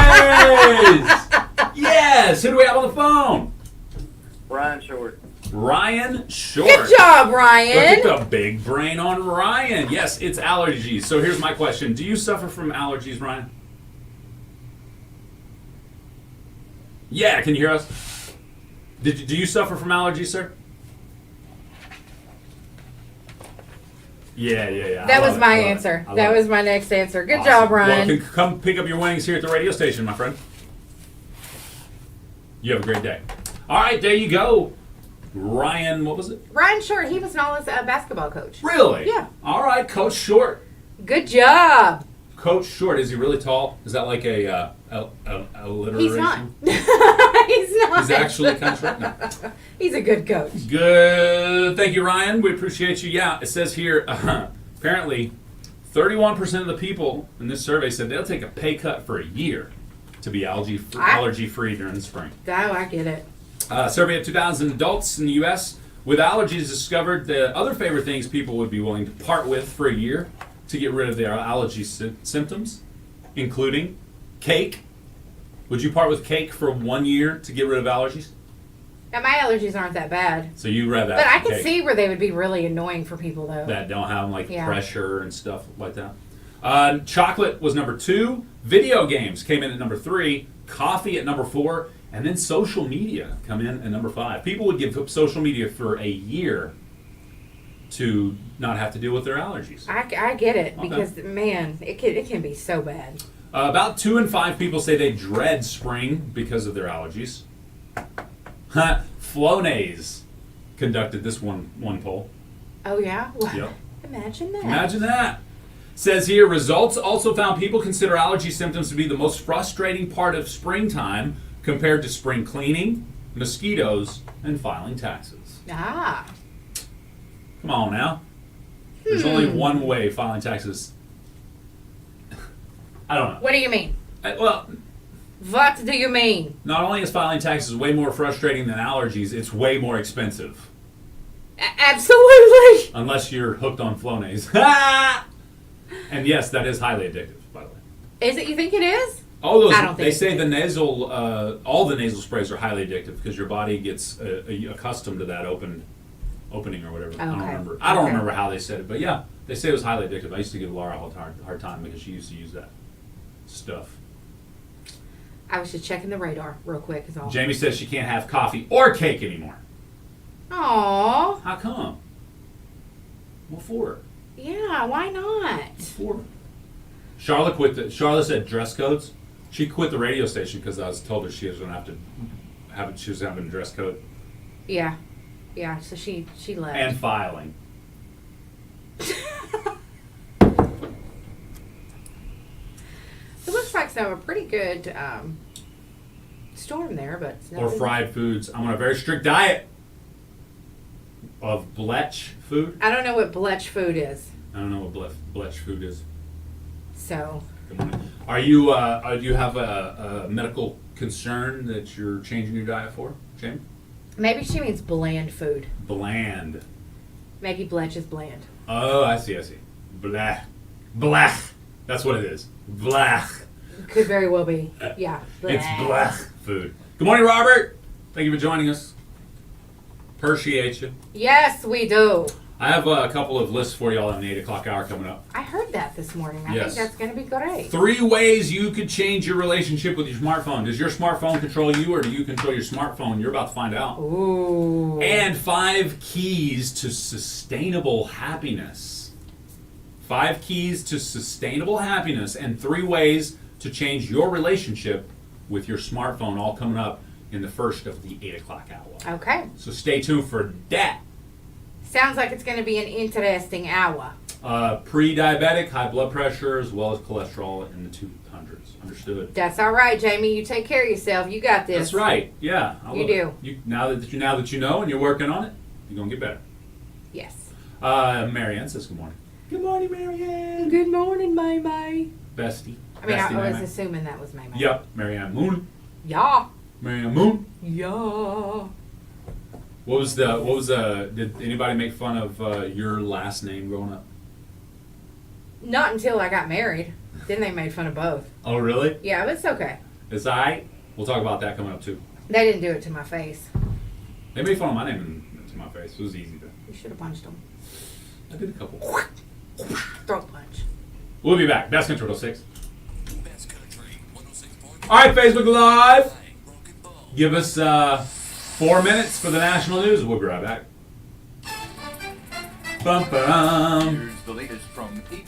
allergies! Yes! Who do we have on the phone? Ryan Short. Ryan Short. Good job, Look Ryan. at the big brain on Ryan. Yes, it's allergies. So here's my question. Do you suffer from allergies, Ryan? Yeah, can you hear us? Do you suffer from allergies, sir? Yeah. That I was love my it. I love answer. it. I That love was it. my next answer. Good Awesome. job, Ryan. Well, come pick up your winnings here at the radio station, my friend. You have a great day. All right, there you go. Ryan, what was it? Ryan Short, he was Nola's basketball coach. Really? Yeah. All right, Coach Short. Good job. Coach Short, is he really tall? Is that like a alliteration? He's not. He's not. He's actually kind of short? No. He's a good coach. Good. Thank you, Ryan. We appreciate you. Yeah, it says here, apparently 31% of the people in this survey said they'll take a pay cut for a year to be allergy-free during the spring. Oh, I get it. Survey of 2,000 adults in the U.S. with allergies discovered the other favorite things people would be willing to part with for a year to get rid of their allergy symptoms, including cake. Would you part with cake for 1 year to get rid of allergies? And my allergies aren't that bad. So you read that. But I can cake. see where they would be really annoying for people, though. That don't have like Yeah. pressure and stuff like that. Chocolate was number 2. Video games came in at number 3. Coffee at number 4. And then social media come in at number 5. People would give up social media for a year to not have to deal with their allergies. I get it Okay. because, man, it can be so bad. About 2 in 5 people say they dread spring because of their allergies. Flonase conducted this one poll. Oh, yeah? Yep. Imagine that. Imagine that. Says here, results also found people consider allergy symptoms to be the most frustrating part of springtime compared to spring cleaning, mosquitoes, and filing taxes. Ah. Come on now. There's only one way filing taxes. I don't know. What do you mean? Well, What do you mean? not only is filing taxes way more frustrating than allergies, it's way more expensive. Absolutely. Unless you're hooked on Flonase. And yes, that is highly addictive, by the way. Is it? You think it is? All those, I don't they think say the nasal, all the nasal sprays are highly addictive because your body gets accustomed to that opening or whatever. I don't Okay. remember. I don't Okay. remember how they said it, but yeah, they say it was highly addictive. I used to give Laura a hard time because she used to use that stuff. I was just checking the radar real quick. Is all. Jamie says she can't have coffee or cake anymore. Aw. How come? What for? Yeah. Why not? What for? Charlotte said dress codes. She quit the radio station because I was told her she was going to have to have it. She was having a dress code Yeah. Yeah. So she left. and filing. It looks like some a pretty good storm there, but it's Or nothing- fried foods. I'm on a very strict diet of Bletch food. I don't know what Bletch food is. I don't know what Bletch food is. So Good morning. Are you? Do you have a medical concern that you're changing your diet for, Jamie? maybe she means bland food. Bland. Maybe Bletch is bland. Oh, I see. Blah. Blah. That's what it is. Blah. Could very well be. Yeah. It's blah food. Good morning, Robert. Thank you for joining us. Appreciate you. Yes, we do. I have a couple of lists for y'all in the 8 o'clock hour coming up. I heard that this morning. I Yes. think that's going to be great. 3 ways you could change your relationship with your smartphone. Does your smartphone control you, or do you control your smartphone? You're about to find out. Ooh. And 5 keys to sustainable happiness. 5 keys to sustainable happiness, and 3 ways to change your relationship with your smartphone, all coming up in the first of the 8 o'clock hour. Okay. So stay tuned for that. Sounds like it's going to be an interesting hour. Pre-diabetic, high blood pressure, as well as cholesterol in the 200s. Understood? That's all right, Jamie. You take care of yourself. You got this. That's right. Yeah. I You love do. it. Now that you know and you're working on it, you're going to get better. Yes. Marianne says good morning. Good morning, Marianne. Good morning, May May. Bestie. I mean, Bestie I was May May. assuming that was May May. Yep. Marianne Moon. Yeah. Marianne Moon. Yeah. What was did anybody make fun of your last name growing up? Not until I got married. Then they made fun of both. Oh, really? Yeah, but it's okay. It's alright. We'll talk about that coming up too. They didn't do it to my face. They made fun of my name to my face. It was easy to. You should have punched them. I did a couple. Throat punch. We'll be back. Best Country 106. Best Country 106.5. All right, Facebook Live. Broken Bow. Give us 4 minutes for the national news. We'll be right back. Bum, bum. Here's the latest from 8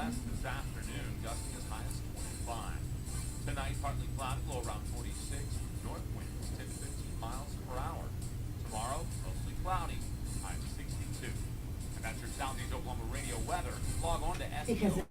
west this afternoon, gusting as high as 25. Tonight, partly cloudy, low around 46. North winds 10 to 15 miles per hour. Tomorrow, mostly cloudy, high of 62. And that's your Southeast Oklahoma radio weather. Log on to SEO.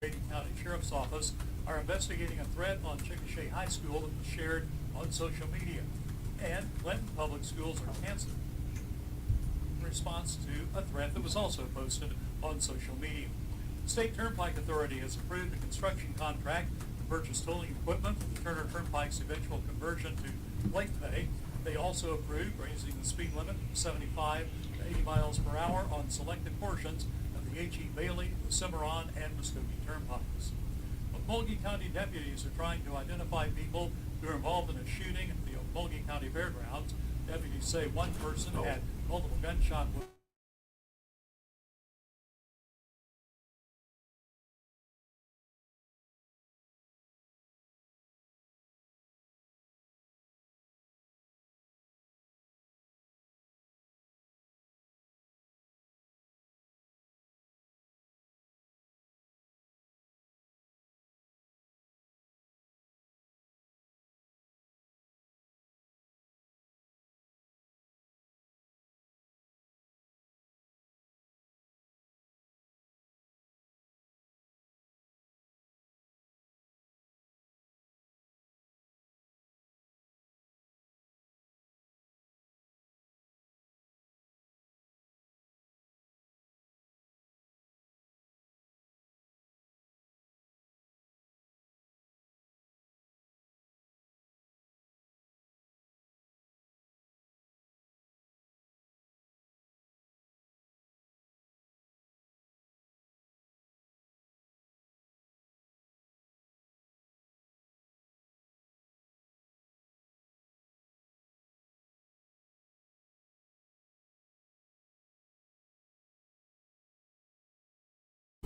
Grady County Sheriff's Office are investigating a threat on Chickasha High School that was shared on social media. And Clinton Public Schools are canceled in response to a threat that was also posted on social media. The State Turnpike Authority has approved a construction contract to purchase tolling equipment for the Turner Turnpike's eventual conversion to late pay. They also approved raising the speed limit from 75 to 80 miles per hour on selected portions of the H.E. Bailey, the Cimarron, and Muskogee turnpikes. Okmulgee County deputies are trying to identify people who are involved in a shooting at the Okmulgee County Fairgrounds. Deputies say one person had multiple gunshot wounds.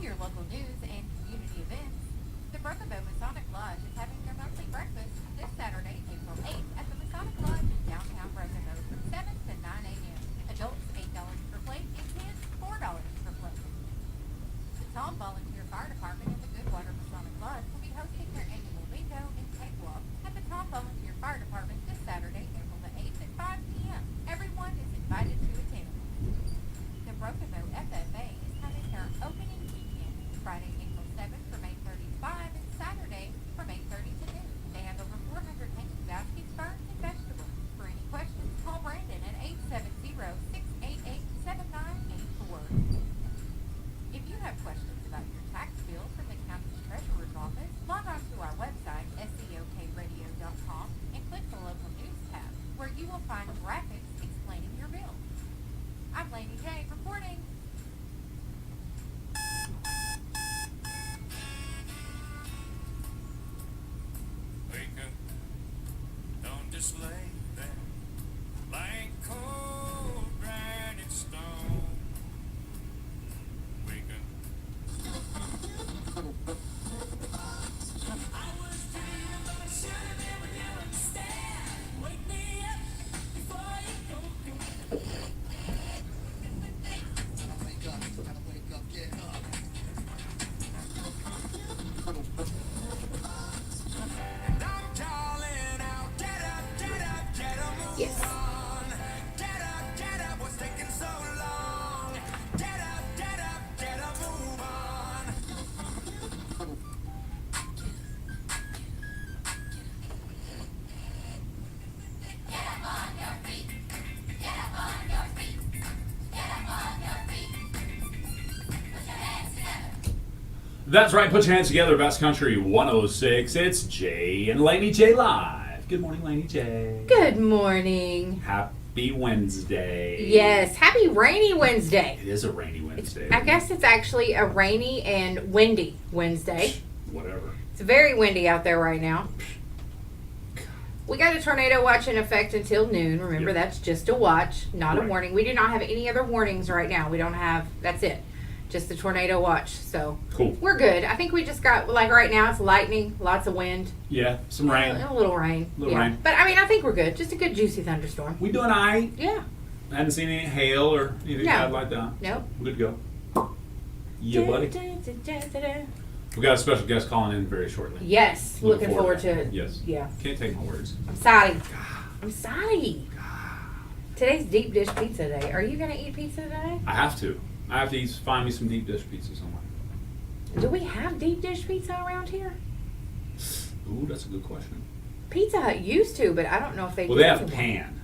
Your local news and community events. The Broken Bow Masonic Lodge is having their monthly breakfast this Saturday, April 8th at the Masonic Lodge in downtown Broken Bow from 7 to 9 a.m. Adults $8 per plate and kids $4 per plate. The Tom Volunteer Fire Department and the Goodwater Masonic Lodge will be hosting their annual bingo and cakewalk at the Tom Volunteer Fire Department this Saturday, April the 8th at 5 p.m. Everyone is invited to attend. The Broken Bow FFA is having their opening Friday, April 7th from 8:30 to 5 and Saturday from 8:30 to noon. They have over 400 hanging baskets, ferns, and vegetables. For any questions, call Brandon at 870-688-7984. If you have questions about your tax bill from the county's treasurer's office, log on to our website, SEOKradio.com, and click the local news tab, where you will find graphics explaining your bill. I'm Laney J reporting. Don't just lay there like cold granite stone. Wake up. I was dreaming, but I should have never knew instead. Wake me up before you go. That's right. Put your hands together. Best Country 106. It's Jay and Laney J live. Good morning, Laney J. Good morning. Happy Wednesday. Yes, happy rainy Wednesday. It is a rainy Wednesday. I guess it's actually a rainy and windy Wednesday. Whatever. It's very windy out there right now. We got a tornado watch in effect until noon. Remember, Yep. that's just a watch, not Right. a warning. We do not have any other warnings right now. We don't have, that's it. Just the tornado watch. So Cool. we're good. I think we just got, like right now, it's lightning, lots of wind. Yeah, some rain. A little rain. Little rain. But I mean, I think we're good. Just a good juicy thunderstorm. We doing all right. Yeah. I hadn't seen any hail or anything No. bad like that. Nope. We're good to go. Yeah, buddy. We got a special guest calling in very shortly. Yes. Looking forward to it. Yes. Yeah. Can't take my words. I'm sorry. I'm sorry. Today's deep dish pizza day. Are you going to eat pizza today? I have to. I have to find me some deep dish pizza somewhere. Do we have deep dish pizza around here? Ooh, that's a good question. Pizza Hut used to, but I don't know if they Well, do they have anymore. pan.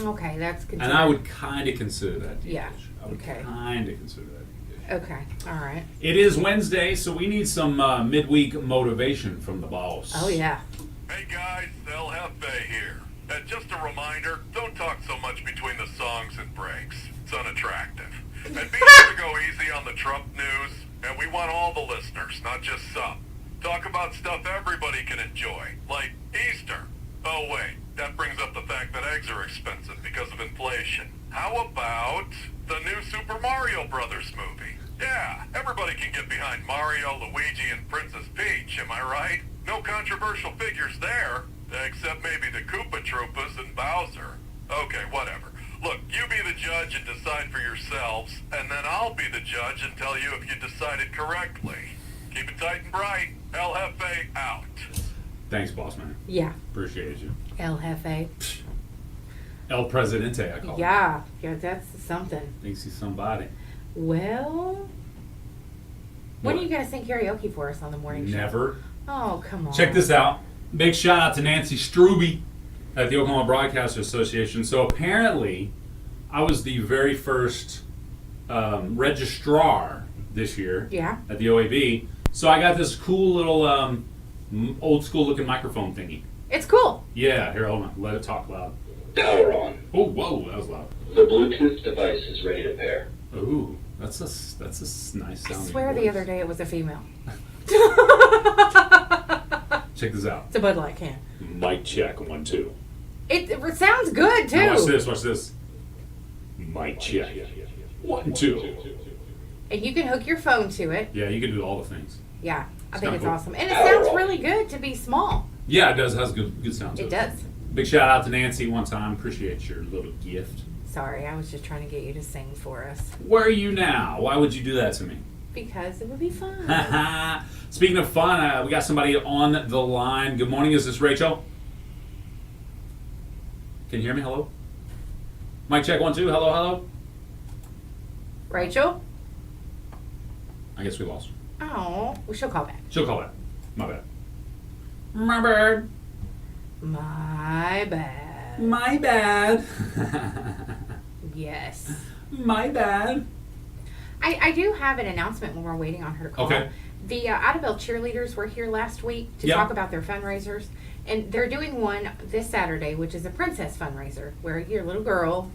Okay, that's considered. And I would kind of consider that deep Yeah, dish. I would okay. kind of consider that deep dish. Okay, all right. It is Wednesday, so we need some midweek motivation from the boss. Oh, yeah. Hey guys, El Jefe here. And just a reminder, don't talk so much between the songs and breaks. It's unattractive. And be sure to go easy on the Trump news. And we want all the listeners, not just some. Talk about stuff everybody can enjoy, like Easter. Oh wait, that brings up the fact that eggs are expensive because of inflation. How about the new Super Mario Brothers movie? Yeah, everybody can get behind Mario, Luigi, and Princess Peach, am I right? No controversial figures there, except maybe the Koopa Troopas and Bowser. Okay, whatever. Look, you be the judge and decide for yourselves, and then I'll be the judge and tell you if you decided correctly. Keep it tight and bright. El Jefe out. Thanks, boss man. Yeah. Appreciate you. El Jefe. El Presidente, I call him. Yeah, that's something. Thinks he's somebody. Well, when What? are you going to sing karaoke for us on the morning show? Never. Oh, come on. Check this out. Big shout out to Nancy Strube at the Oklahoma Broadcasters Association. So apparently, I was the very first registrar this year Yeah. at the OAB. So I got this cool little old school looking microphone thingy. It's cool. Yeah, here, hold on. Let it talk loud. Power on. Oh, whoa, that was loud. The Bluetooth device is ready to pair. Ooh, that's a nice I sounding swear the voice. other day it was a female. Check this out. It's a Bud Light can. Mic check 1 2. It sounds good, too. Now watch this. Watch this. Mic check 1 2. And you can hook your phone to it. Yeah, you can do all the things. Yeah, I It's think kinda it's cool. awesome. And it sounds really good to be small. Yeah, it does. It has good sound to it. It does. Big shout out to Nancy one time. Appreciate your little gift. Sorry, I was just trying to get you to sing for us. Where are you now? Why would you do that to me? Because it would be fun. Speaking of fun, we got somebody on the line. Good morning. Is this Rachel? Can you hear me? Hello? Mic check 1 2. Hello, hello. Rachel? I guess we lost her. Oh, well, she'll call back. She'll call back. My bad. My bad. My bad. My bad. Yes. My bad. I do have an announcement when we're waiting on her to call. Okay. The Idabel cheerleaders were here last week to Yeah. talk about their fundraisers. And they're doing one this Saturday, which is a princess fundraiser, where your little girl,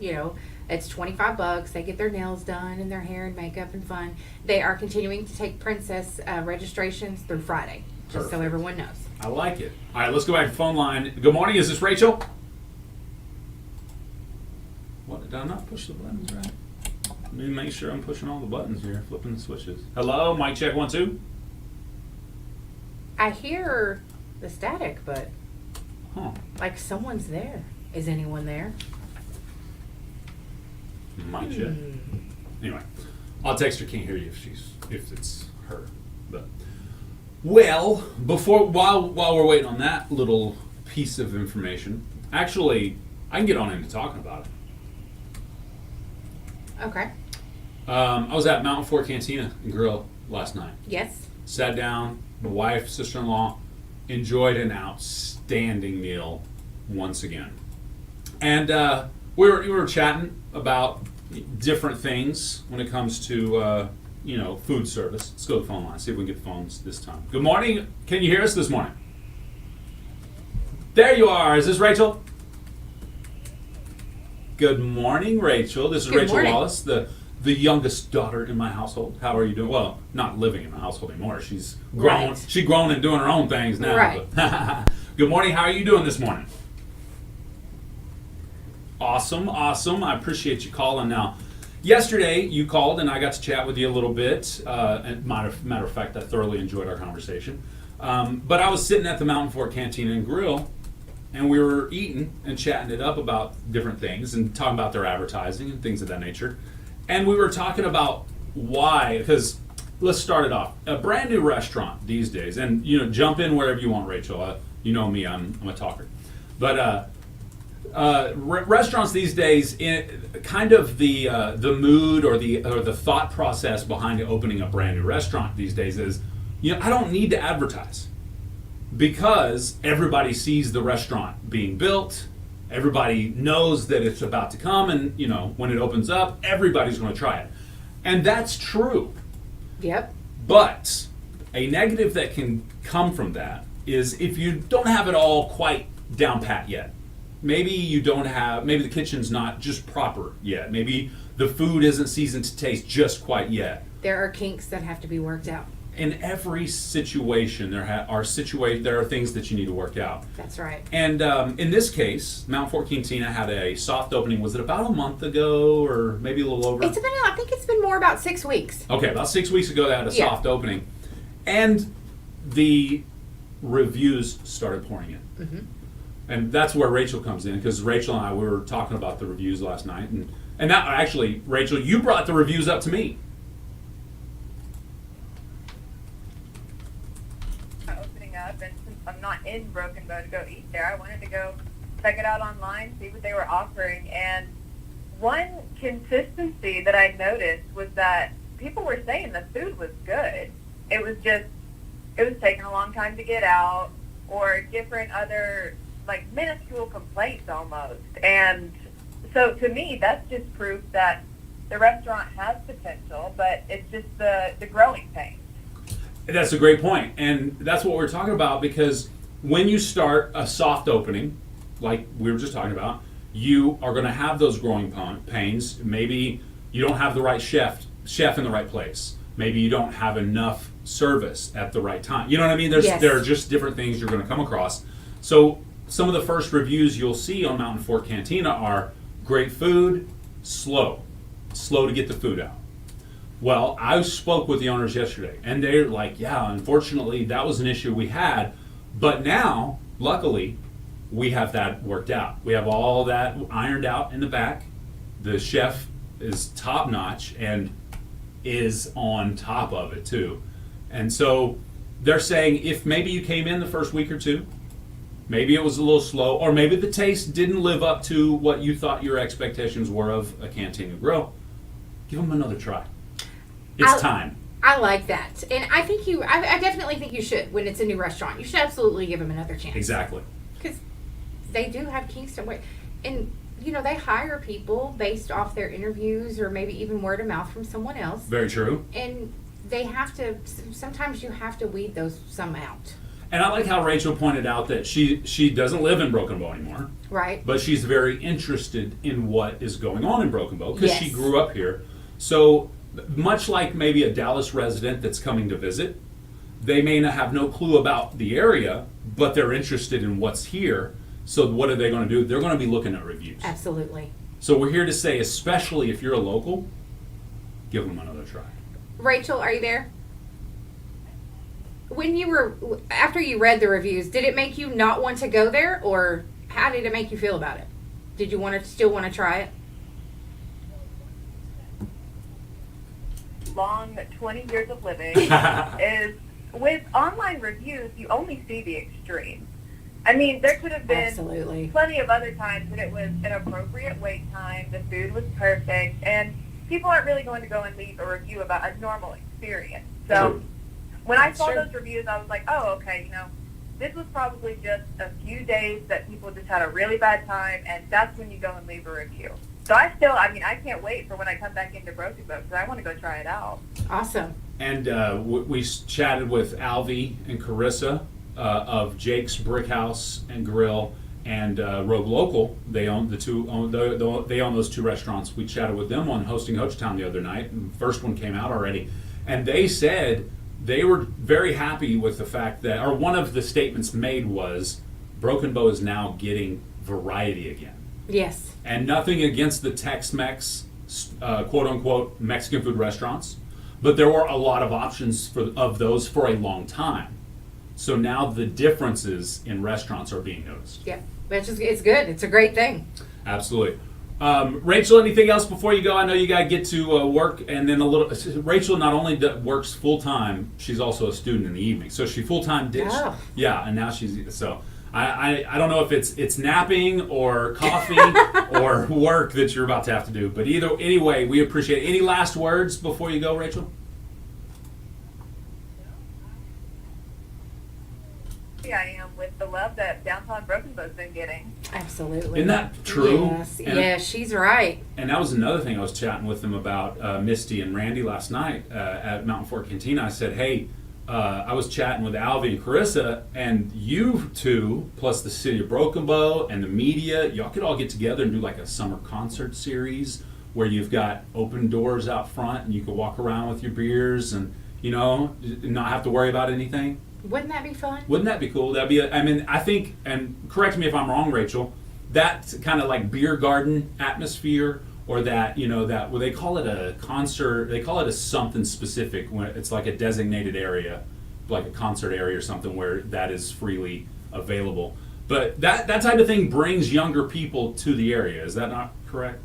it's $25. They get their nails done and their hair and makeup and fun. They are continuing to take princess registrations through Friday, just so Perfect. everyone knows. I like it. All right, let's go back to the phone line. Good morning. Is this Rachel? What, did I not push the buttons right? Let me make sure I'm pushing all the buttons here, flipping the switches. Hello, mic check 1 2. I hear the static, but Huh. like someone's there. Is anyone there? Mic check. Anyway, I'll text her. Can't hear you if it's her. But while we're waiting on that little piece of information, actually, I can get on into talking about it. Okay. I was at Mountain Fort Cantina and Grill last night. Yes. Sat down, my wife, sister-in-law, enjoyed an outstanding meal once again. And we were chatting about different things when it comes to food service. Let's go to the phone line, see if we can get phones this time. Good morning. Can you hear us this morning? There you are. Is this Rachel? Good morning, Rachel. This is Good Rachel morning. Wallace, the youngest daughter in my household. How are you doing? Well, not living in my household anymore. She's grown. Right. She's grown and doing her own things now. Right. But good morning. How are you doing this morning? Awesome. I appreciate you calling. Now, yesterday you called and I got to chat with you a little bit. And matter of fact, I thoroughly enjoyed our conversation. But I was sitting at the Mountain Fort Cantina and Grill, and we were eating and chatting it up about different things and talking about their advertising and things of that nature. And we were talking about why, because let's start it off. A brand new restaurant these days, and jump in wherever you want, Rachel. You know me, I'm a talker. But restaurants these days, kind of the mood or the thought process behind opening a brand new restaurant these days is, I don't need to advertise because everybody sees the restaurant being built. Everybody knows that it's about to come, and when it opens up, everybody's going to try it, and that's true. Yep. But a negative that can come from that is if you don't have it all quite down pat yet. Maybe the kitchen's not just proper yet. Maybe the food isn't seasoned to taste just quite yet. There are kinks that have to be worked out. In every situation, there are things that you need to work out. That's right. And in this case, Mount Fort Cantina had a soft opening. Was it about a month ago, or maybe a little over? I think it's been more about 6 weeks. Okay, about 6 weeks ago, they had a soft opening, and the reviews started pouring in. Mm-hmm. And that's where Rachel comes in, because Rachel and I, we were talking about the reviews last night, and that actually, Rachel, you brought the reviews up to me. Opening up, and since I'm not in Broken Bow to go eat there, I wanted to go check it out online, see what they were offering. And one consistency that I noticed was that people were saying the food was good. It was taking a long time to get out, or different other minuscule complaints almost. And so to me, that's just proof that the restaurant has potential, but it's just the growing pains. That's a great point, and that's what we're talking about, because when you start a soft opening, like we were just talking about, you are going to have those growing pains. Maybe you don't have the right chef in the right place. Maybe you don't have enough service at the right time. You know what I mean? There are just different things you're going to come across. So some of the first reviews you'll see on Mountain Fort Cantina are great food, slow to get the food out. Well, I spoke with the owners yesterday, and they're like, yeah, unfortunately, that was an issue we had. But now, luckily, we have that worked out. We have all that ironed out in the back. The chef is top-notch and is on top of it, too. And so they're saying if maybe you came in the first week or two, maybe it was a little slow, or maybe the taste didn't live up to what you thought your expectations were of a Cantina Grill, give them another try. It's time. I like that. And I definitely think you should. When it's a new restaurant, you should absolutely give them another chance. Exactly. Because they do have kinks to work. And, they hire people based off their interviews or maybe even word of mouth from someone else. Very true. And sometimes you have to weed some out. And I like how Rachel pointed out that she doesn't live in Broken Bow anymore. Right. But she's very interested in what is going on in Broken Bow because she Yes. grew up here. So much like maybe a Dallas resident that's coming to visit, they may not have no clue about the area, but they're interested in what's here. So what are they going to do? They're going to be looking at reviews. Absolutely. So we're here to say, especially if you're a local, give them another try. Rachel, are you there? After you read the reviews, did it make you not want to go there, or how did it make you feel about it? Did you still want to try it? Long 20 years of living is with online reviews, you only see the extremes. I mean, there could have been Absolutely. plenty of other times that it was an appropriate wait time, the food was perfect, and people aren't really going to go and leave a review about a normal experience. So when I saw those reviews, I was like, oh, okay, this was probably just a few days that people just had a really bad time, and that's when you go and leave a review. So I can't wait for when I come back into Broken Bow because I want to go try it out. Awesome. And we chatted with Alvy and Carissa of Jake's Brick House and Grill and Rogue Local. They own they own those two restaurants. We chatted with them on Hosting Hochtown the other night. And the first one came out already, and they said they were very happy with the fact that, or one of the statements made was, Broken Bow is now getting variety again. Yes. And nothing against the Tex-Mex, quote unquote, Mexican food restaurants, but there were a lot of options of those for a long time. So now the differences in restaurants are being noticed. Yeah, it's good. It's a great thing. Absolutely. Rachel, anything else before you go? I know you got to get to work, and then Rachel not only works full time, she's also a student in the evening. So she full time did. Oh. Yeah, and now she's so. I don't know if it's napping or coffee or work that you're about to have to do, but anyway, we appreciate it. Any last words before you go, Rachel? I am with the love that downtown Broken Bow's been getting. Absolutely. Isn't that true? Yes, yes, she's right. And that was another thing I was chatting with them about, Misty and Randy last night at Mountain Fort Cantina. I said, hey, I was chatting with Alvy and Carissa, and you two, plus the city of Broken Bow and the media, y'all could all get together and do like a summer concert series where you've got open doors out front and you can walk around with your beers and, not have to worry about anything. Wouldn't that be fun? Wouldn't that be cool? That'd be. I think, and correct me if I'm wrong, Rachel. That kind of like beer garden atmosphere, or that well, they call it a concert. They call it a something specific when it's like a designated area, like a concert area or something where that is freely available. But that type of thing brings younger people to the area. Is that not correct?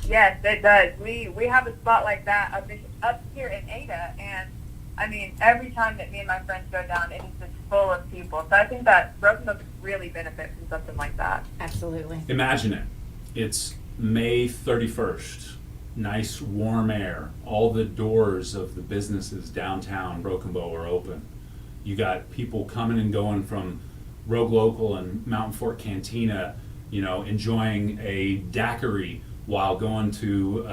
Yes, it does. We have a spot like that up here in Ada, and I mean, every time that me and my friends go down, it is just full of people. So I think that Broken Bow could really benefit from something like that. Absolutely. Imagine it. It's May 31st. Nice warm air. All the doors of the businesses downtown Broken Bow are open. You got people coming and going from Rogue Local and Mountain Fort Cantina, enjoying a daiquiri while going to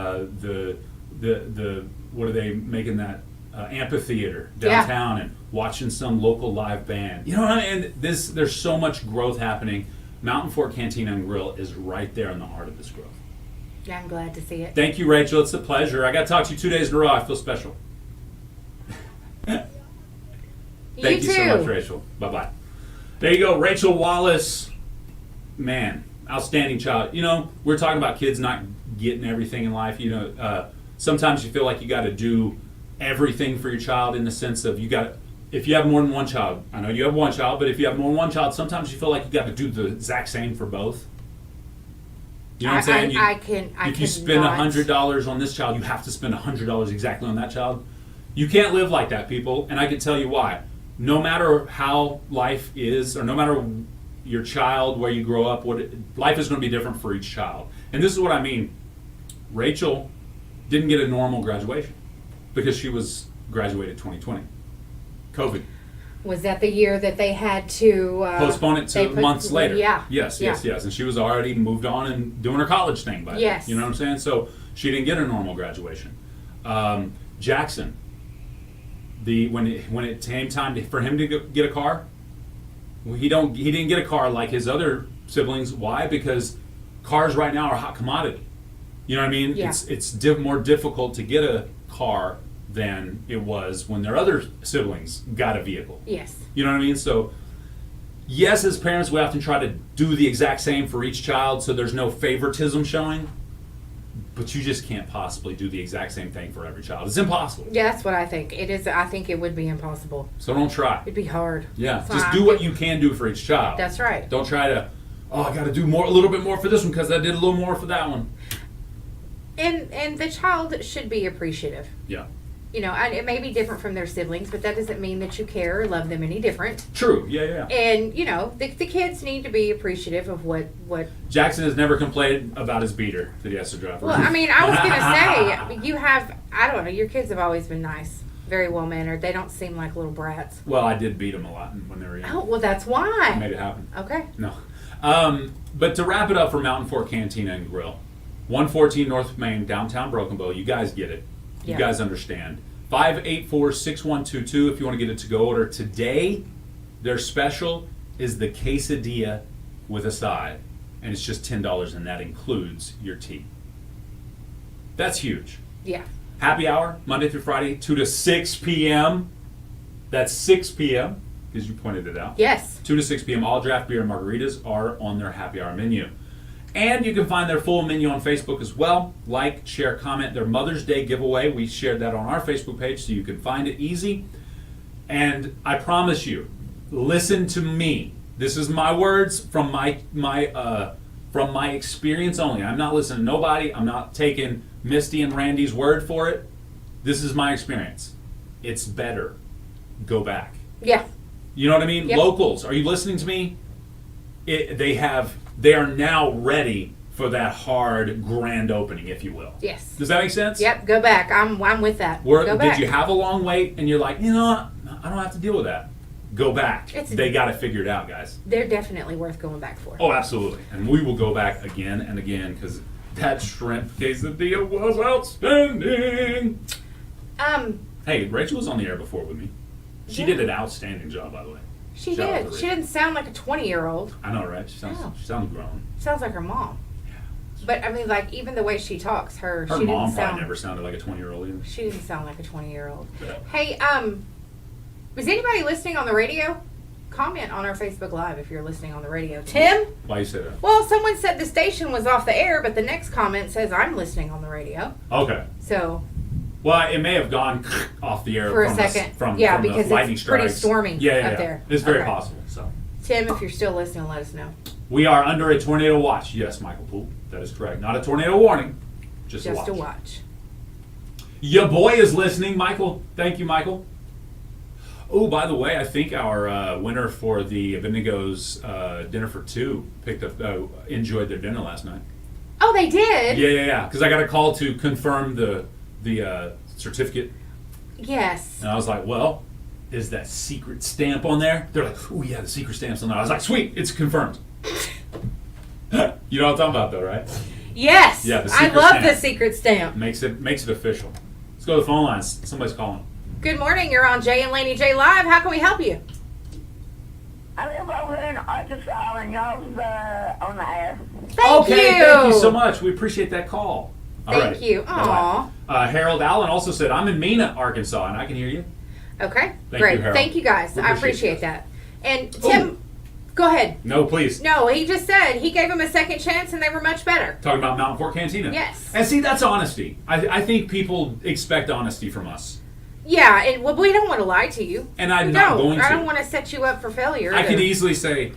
the what are they making that? Amphitheater downtown, and watching some local live band. And there's so much growth happening. Mountain Fort Cantina and Grill is right there in the heart of this growth. Yeah, I'm glad to see it. Thank you, Rachel. It's a pleasure. I got to talk to you 2 days in a row. I feel special. Thank you so much, Rachel. Bye-bye. There you go, Rachel Wallace. Man, outstanding child. We're talking about kids not getting everything in life. Sometimes you feel like you got to do everything for your child, in the sense of if you have more than one child. I know you have one child, but if you have more than one child, sometimes you feel like you got to do the exact same for both. You know what I'm saying? If you spend $100 on this child, you have to spend $100 exactly on that child. You can't live like that, people, and I can tell you why. No matter how life is, or no matter your child, where you grow up, life is going to be different for each child. And this is what I mean. Rachel didn't get a normal graduation because she was graduated 2020. COVID. Was that the year that they had to postpone it to months later? Yeah. Yes. And she was already moved on and doing her college thing by then. You know what I'm saying? So she didn't get a normal graduation. Jackson, when it came time for him to get a car, he didn't get a car like his other siblings. Why? Because cars right now are a hot commodity. You know what I mean? Yeah. It's more difficult to get a car than it was when their other siblings got a vehicle. Yes. You know what I mean? So, yes, as parents, we often try to do the exact same for each child so there's no favoritism showing, but you just can't possibly do the exact same thing for every child. It's impossible. Yeah, that's what I think. It is. I think it would be impossible. So don't try. It'd be hard. Yeah, just do what you can do for each child. That's right. Don't try to, I got to do a little bit more for this one because I did a little more for that one. And the child should be appreciative. Yeah. And it may be different from their siblings, but that doesn't mean that you care or love them any different. True. Yeah. And the kids need to be appreciative of what. Jackson has never complained about his beater that he has to drive. Well, I mean, I was gonna say I don't know. Your kids have always been nice, very well mannered. They don't seem like little brats. Well, I did beat them a lot when they were young. Oh, well, that's why. I made it happen. Okay. No. But to wrap it up for Mountain Fort Cantina and Grill, 114 North Main, downtown Broken Bow. You guys get it. You Yeah. guys understand. 584-6122 if you want to get a to-go order. Today, their special is the quesadilla with a side. And it's just $10, and that includes your tea. That's huge. Yeah. Happy hour, Monday through Friday, 2 to 6 p.m. That's 6 p.m., because you pointed it out. Yes. 2 to 6 p.m. All draft beer and margaritas are on their happy hour menu. And you can find their full menu on Facebook as well. Like, share, comment. Their Mother's Day giveaway, we shared that on our Facebook page, so you can find it easy. And I promise you, listen to me. This is my words from my experience only. I'm not listening to nobody. I'm not taking Misty and Randy's word for it. This is my experience. It's better. Go back. Yeah. You know what I mean? Yep. Locals, are you listening to me? They are now ready for that hard grand opening, if you will. Yes. Does that make sense? Yep. Go back. I'm with that. Go back. Did you have a long wait and you're like, you know what? I don't have to deal with that. Go back. They got it figured out, guys. They're definitely worth going back for. Oh, absolutely. And we will go back again and again because that shrimp quesadilla was outstanding. Hey, Rachel was on the air before with me. She Yeah. did an outstanding job, by the way. She Shout out did. to She Rachel. didn't sound like a 20-year-old. I know, right? She sounds grown. Sounds like her mom. But I mean, like even the way she talks, Her she mom didn't probably sound. never sounded like a 20-year-old either. She didn't sound like a 20-year-old. Yeah. Hey, was anybody listening on the radio? Comment on our Facebook Live if you're listening on the radio. Tim? Why you say that? Well, someone said the station was off the air, but the next comment says I'm listening on the radio. Okay. So Well, it may have gone off the air For a from second. from Yeah, the because lightning it's pretty strikes. stormy Yeah, up there. It's very Okay. possible. So Tim, if you're still listening, let us know. we are under a tornado watch. Yes, Michael Poole. That is correct. Not a tornado warning. Just a watch. A watch. Your boy is listening, Michael. Thank you, Michael. Oh, by the way, I think our winner for the Abednego's dinner for two enjoyed their dinner last night. Oh, they did? Yeah. Because I got a call to confirm the certificate, Yes. and I was like, "Well, is that secret stamp on there?" They're like, "Oh yeah, the secret stamp's on there." I was like, "Sweet, it's confirmed." You know what I'm talking about, though, right? Yes. Yeah, the I secret love stamp. the secret stamp. Makes it official. Let's go to the phone lines. Somebody's calling. Good morning. You're on Jay and Laney J Live. How can we help you? I live over in Arkansas, and y'all's on the air. Thank you. Thank you so much. We appreciate that call. All Thank right. you. Bye-bye. Harold Allen also said, "I'm in Mena, Arkansas, and I can hear you." Okay. Thank Great. you, Harold. Thank you, guys. We I appreciate appreciate that. And Tim, go ahead. No, please. No, he just said he gave them a second chance and they were much better. Talking about Mountain Fort Cantina. Yes. And see, that's honesty. I think people expect honesty from us. Yeah, and well, we don't want to lie to you. And I'm We not don't. going to. I don't want to set you up for failure. I could easily say,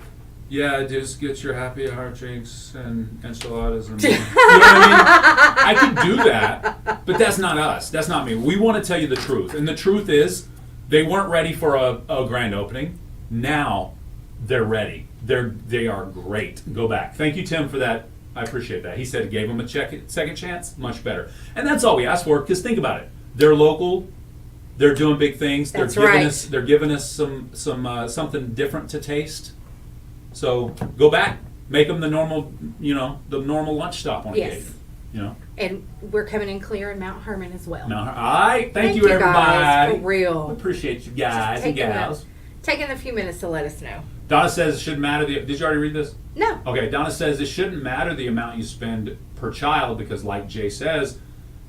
yeah, just get your happy hour drinks and enchiladas. And, you know what I mean? I could do that, but that's not us. That's not me. We want to tell you the truth. And the truth is, they weren't ready for a grand opening. Now, they're ready. They are great. Go back. Thank you, Tim, for that. I appreciate that. He said it gave them a second chance. Much better. And that's all we asked for, because think about it. They're local. They're doing big things. That's they're giving right. us. They're giving us some something different to taste. So go back, make them the normal lunch stop on Yes. occasion. You know. And we're coming in clear in Mount Herman as well. Now, all right. Thank you, guys, everybody. for real. Appreciate you guys and taking gals. Taking a few minutes to let us know. Donna says it shouldn't matter. Did you already read this? No. Okay. Donna says it shouldn't matter the amount you spend per child because, like Jay says,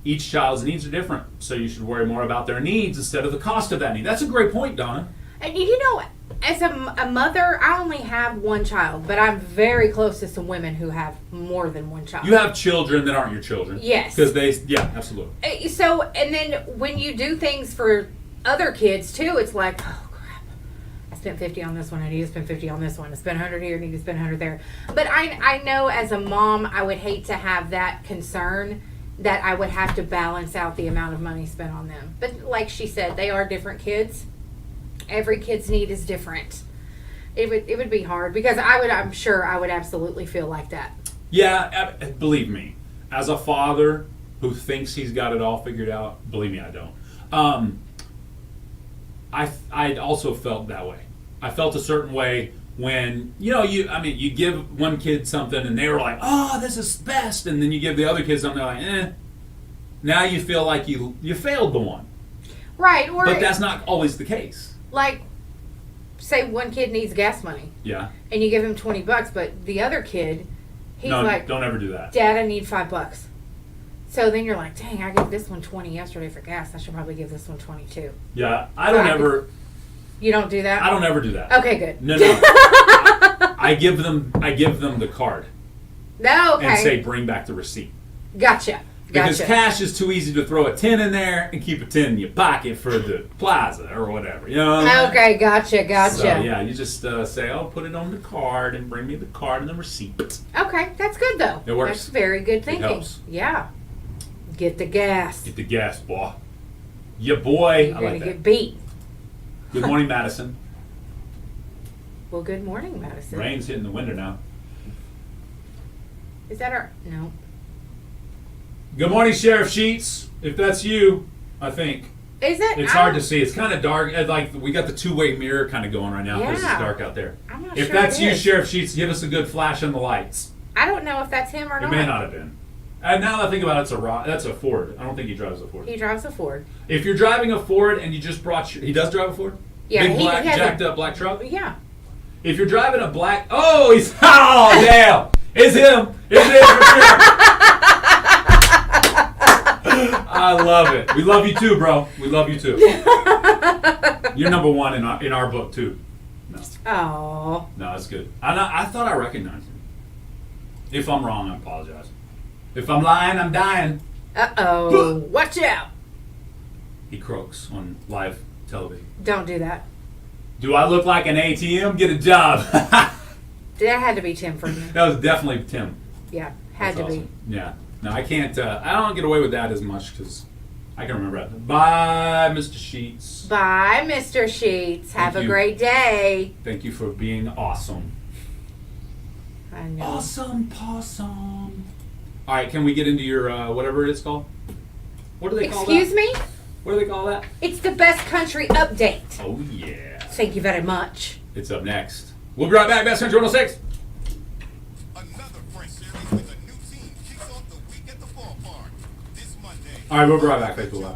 each child's needs are different. So you should worry more about their needs instead of the cost of that need. That's a great point, Donna. And you know, as a mother, I only have one child, but I'm very close to some women who have more than one child. You have children that aren't your children. Yes. Because absolutely. So, and then when you do things for other kids too, it's like, oh crap, I spent 50 on this one, I need to spend 50 on this one, I spent 100 here, I need to spend 100 there. But I know as a mom, I would hate to have that concern that I would have to balance out the amount of money spent on them. But like she said, they are different kids. Every kid's need is different. It would be hard because I'm sure I would absolutely feel like that. Yeah, believe me, as a father who thinks he's got it all figured out, believe me, I don't. I also felt that way. I felt a certain way when you give one kid something and they were like, "Oh, this is best," and then you give the other kid something like, "Eh." Now you feel like you failed the one. Right, or But that's not always the case. like, say one kid needs gas money, Yeah. and you give him $20, but the other kid, he's No, like, don't ever do that. "Dad, I need $5." So then you're like, "Dang, I gave this one 20 yesterday for gas. I should probably give this one 22." Yeah, I don't ever. You don't do that? I don't ever do that. Okay, good. No. I give them the card No, okay. and say, "Bring back the receipt." Gotcha. Because cash is too easy to throw a 10 in there and keep a 10 in your pocket for the plaza or whatever. You know what I mean? Okay, gotcha. So, yeah, you just say, "Oh, put it on the card and bring me the card and the receipt." Okay, that's good though. It works. That's very good thinking. helps. Yeah. Get the gas. Get the gas, boy. Yeah, boy. You're I gonna like get that. beat. Good morning, Madison. Well, good morning, Madison. Rain's hitting the window now. Is that our no? Good morning, Sheriff Sheets. If that's you, I think. Is it? It's hard to see. It's kind of dark. Like we got the two-way mirror kind of going right now because Yeah. it's dark out there. I'm not If sure that's it you, is. Sheriff Sheets, give us a good flash on the lights. I don't know if that's him or It not. may not have been. And now that I think about it, that's a Ford. I don't think he drives a Ford. He drives a Ford. If you're driving a Ford and you just brought he does drive a Ford? Yeah, Big he black, has jacked up black truck? Yeah. If you're driving a black, oh, damn. It's him. It's him for sure. I love it. We love you too, bro. We love you too. You're number one in our book too. No, Oh. no, that's good. I thought I recognized him. If I'm wrong, I apologize. If I'm lying, I'm dying. Uh-oh. Watch out. He croaks on live television. Don't do that. Do I look like an ATM? Get a job. That had to be Tim for you. That was definitely Tim. Yeah, had That's to awesome. Yeah. No, I can't. I don't get away with that as much because I can remember it. Bye, Mr. Sheets. be. Bye, Mr. Sheets. Have Thank a you. great day. Thank you for being awesome. I know. Awesome possum. All right, can we get into your whatever it's called? What do they call that? Excuse me? What do they call that? It's the best country update. Oh yeah. Thank you very much. It's up next. We'll be right back. Best Country 106. Another fresh series with a new team kicks off the week at the ballpark this Monday. All right, we'll be right back. Thank you.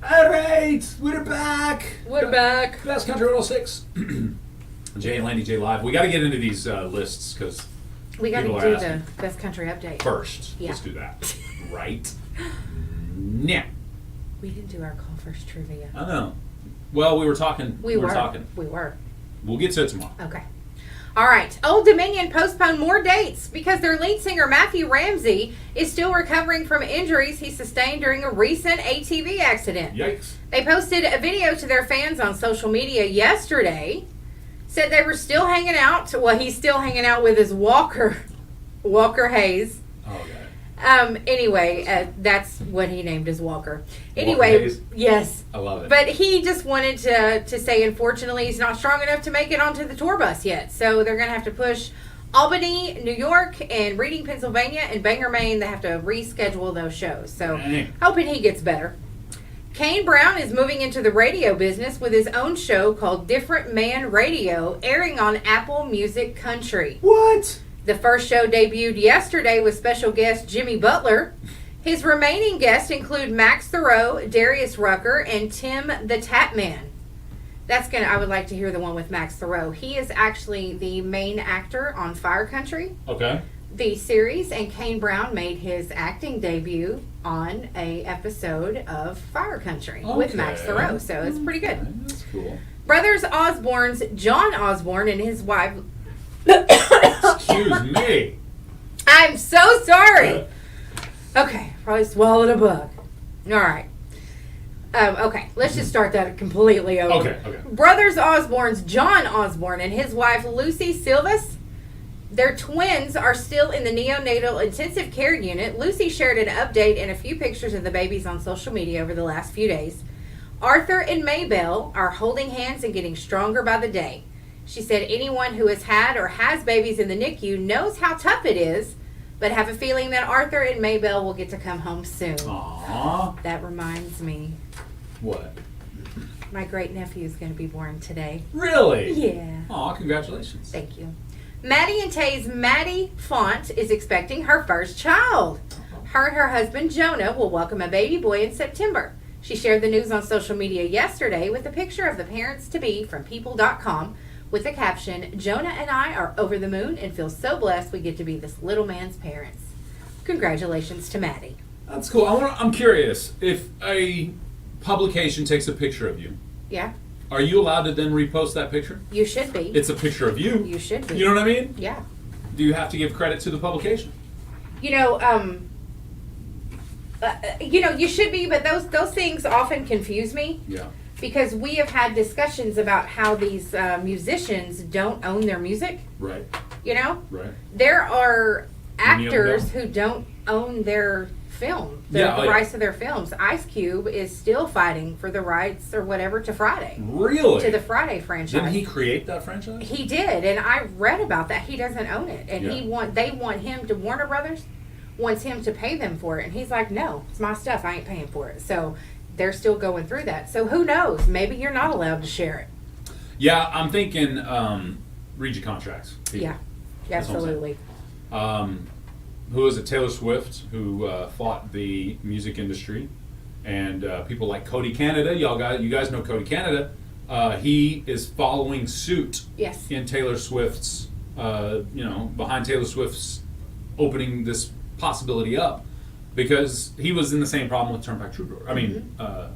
All right, we're back. We're back. Best Country 106. Jay and Laney J live. We got to get into these lists because We got to people are do asking. the best country update. First, Yeah. let's do that. Right now. We didn't do our call first trivia. I know. Well, we were talking. We were talking. We were. We'll get to it tomorrow. Okay. All right. Old Dominion postponed more dates because their lead singer Matthew Ramsey is still recovering from injuries he sustained during a recent ATV accident. Yikes. They posted a video to their fans on social media yesterday. Said they were still hanging out. Well, he's still hanging out with his Walker Hayes. Oh, God. Anyway, that's what he named his Walker. Walker Anyway, Hayes? yes. I love it. But he just wanted to say, unfortunately, he's not strong enough to make it onto the tour bus yet. So they're going to have to push Albany, New York, and Reading, Pennsylvania, and Bangor, Maine. They have to reschedule those shows. So hoping he gets better. Kane Brown is moving into the radio business with his own show called Different Man Radio, airing on Apple Music Country. What? The first show debuted yesterday with special guest Jimmy Butler. His remaining guests include Max Thoreau, Darius Rucker, and Tim the Tapman. I would like to hear the one with Max Thoreau. He is actually the main actor on Fire Country, Okay. the series, and Kane Brown made his acting debut on a episode of Fire Country with Max Okay. Thoreau. So it's pretty good. That's cool. Brothers Osborne's John Osborne and his wife. Excuse me. I'm so sorry. Okay, probably swallowed a bug. All right. Okay, let's just start that completely over. Okay. Brothers Osborne's John Osborne and his wife Lucy Silvas. Their twins are still in the neonatal intensive care unit. Lucy shared an update and a few pictures of the babies on social media over the last few days. Arthur and Maybelle are holding hands and getting stronger by the day. She said anyone who has had or has babies in the NICU knows how tough it is, but have a feeling that Arthur and Maybelle will get to come home soon. Aww. That reminds me, What? my great nephew is going to be born today. Really? Yeah. Aw, congratulations. Thank you. Maddie and Tay's Maddie Font is expecting her first child. Her and her husband Jonah will welcome a baby boy in September. She shared the news on social media yesterday with a picture of the parents-to-be from people.com with the caption, "Jonah and I are over the moon and feel so blessed we get to be this little man's parents." Congratulations to Maddie. That's cool. I'm curious. If a publication takes a picture of you, Yeah, are you allowed to then repost that picture? you should be. It's a picture of you. You should be. You know what I mean? Yeah. Do you have to give credit to the publication? You know, you should be, but those things often confuse me. Yeah. Because we have had discussions about how these musicians don't own their music. Right. You know? Right. There are Many of them actors don't. who don't own their film, the Yeah, oh, yeah. rights of their films. Ice Cube is still fighting for the rights or whatever to Friday. Really? To the Friday franchise. Didn't he create that franchise? He did, and I read about that. He doesn't own it, and Yeah. they want him to Warner Brothers wants him to pay them for it, and he's like, "No, it's my stuff. I ain't paying for it." So they're still going through that. So who knows? Maybe you're not allowed to share it. Yeah, I'm thinking read your contracts. people. Yeah, That's what I'm saying. absolutely. Who is it? Taylor Swift, who fought the music industry, and people like Cody Canada. You guys know Cody Canada. He is following suit. Yes. In Taylor Swift's, behind Taylor Swift's opening this possibility up, because he was in the same problem with Turnpike Troubadour. I mean, I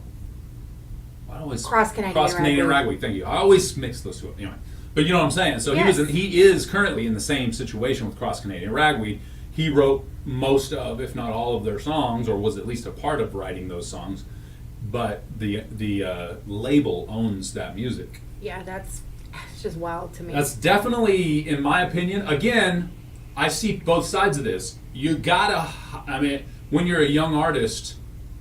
always Cross Canadian Ragweed. Thank you. I always mix those two up. Anyway, but you know what I'm saying. So Yes. he is currently in the same situation with Cross Canadian Ragweed. He wrote most of, if not all of their songs, or was at least a part of writing those songs. But the label owns that music. Yeah, that's just wild to me. That's definitely, in my opinion, again, I see both sides of this. You gotta, I mean, when you're a young artist,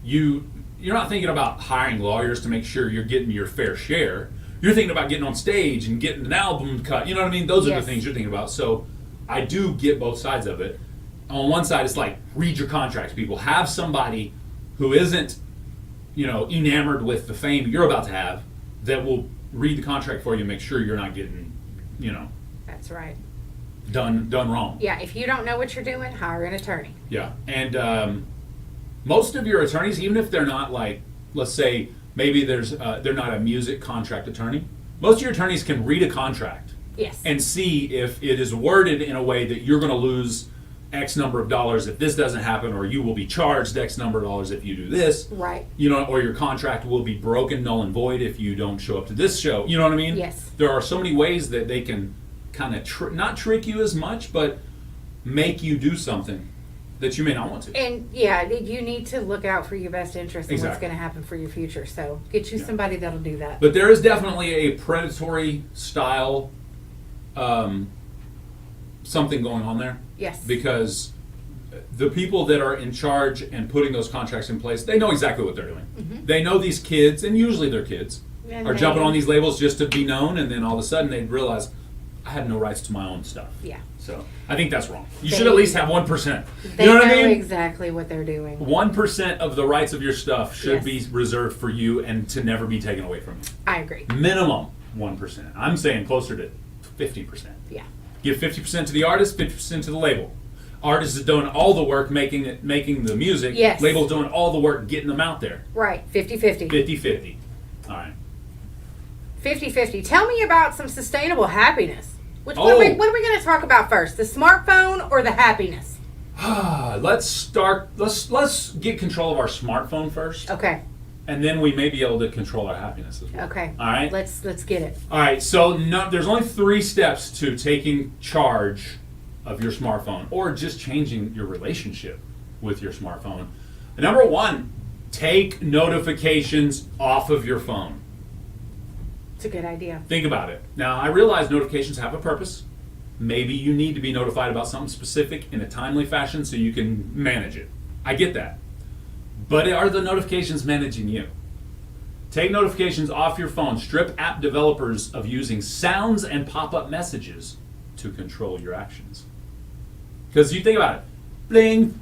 you're not thinking about hiring lawyers to make sure you're getting your fair share. You're thinking about getting on stage and getting an album cut. You know what I mean? Those are Yes. the things you're thinking about. So I do get both sides of it. On one side, it's like, read your contracts, people. Have somebody who isn't, enamored with the fame you're about to have, that will read the contract for you and make sure you're not getting, That's right. done wrong. Yeah, if you don't know what you're doing, hire an attorney. Yeah, and most of your attorneys, even if they're not like, let's say, maybe they're not a music contract attorney, most of your attorneys can read a contract Yes. and see if it is worded in a way that you're going to lose X number of dollars if this doesn't happen, or you will be charged X number of dollars if you do this. Right. Or your contract will be broken, null and void if you don't show up to this show. You know what I mean? Yes. There are so many ways that they can kind of not trick you as much, but make you do something that you may not want to. And yeah, you need to look out for your best interest and what's Exactly. going to happen for your future. So get you somebody that'll do that. But there is definitely a predatory style something going on there. Yes. Because the people that are in charge and putting those contracts in place, they know exactly what they're doing. Mhm. They know these kids, and usually they're kids, And are they- jumping on these labels just to be known, and then all of a sudden they realize, I have no rights to my own stuff. Yeah. So I think that's wrong. You They- should at least have 1%. They You know what I mean? exactly what they're doing. 1% of the rights of your stuff should Yes. be reserved for you and to never be taken away from you. I agree. Minimum 1%. I'm saying closer to 50%. Yeah. Give 50% to the artist, 50% to the label. Artist is doing all the work making the music. Yes. Label's doing all the work getting them out there. Right. 50-50. 50-50. All right. 50-50. Tell me about some sustainable happiness. What are Oh. we going to talk about first? The smartphone or the happiness? Let's get control of our smartphone first. Okay. And then we may be able to control our happiness as well. Okay. All right. Let's get it. All right, so there's only 3 steps to taking charge of your smartphone or just changing your relationship with your smartphone. Number 1, take notifications off of your phone. It's a good idea. Think about it. Now, I realize notifications have a purpose. Maybe you need to be notified about something specific in a timely fashion so you can manage it. I get that. But are the notifications managing you? Take notifications off your phone. Strip app developers of using sounds and pop-up messages to control your actions. Because you think about it. Bling.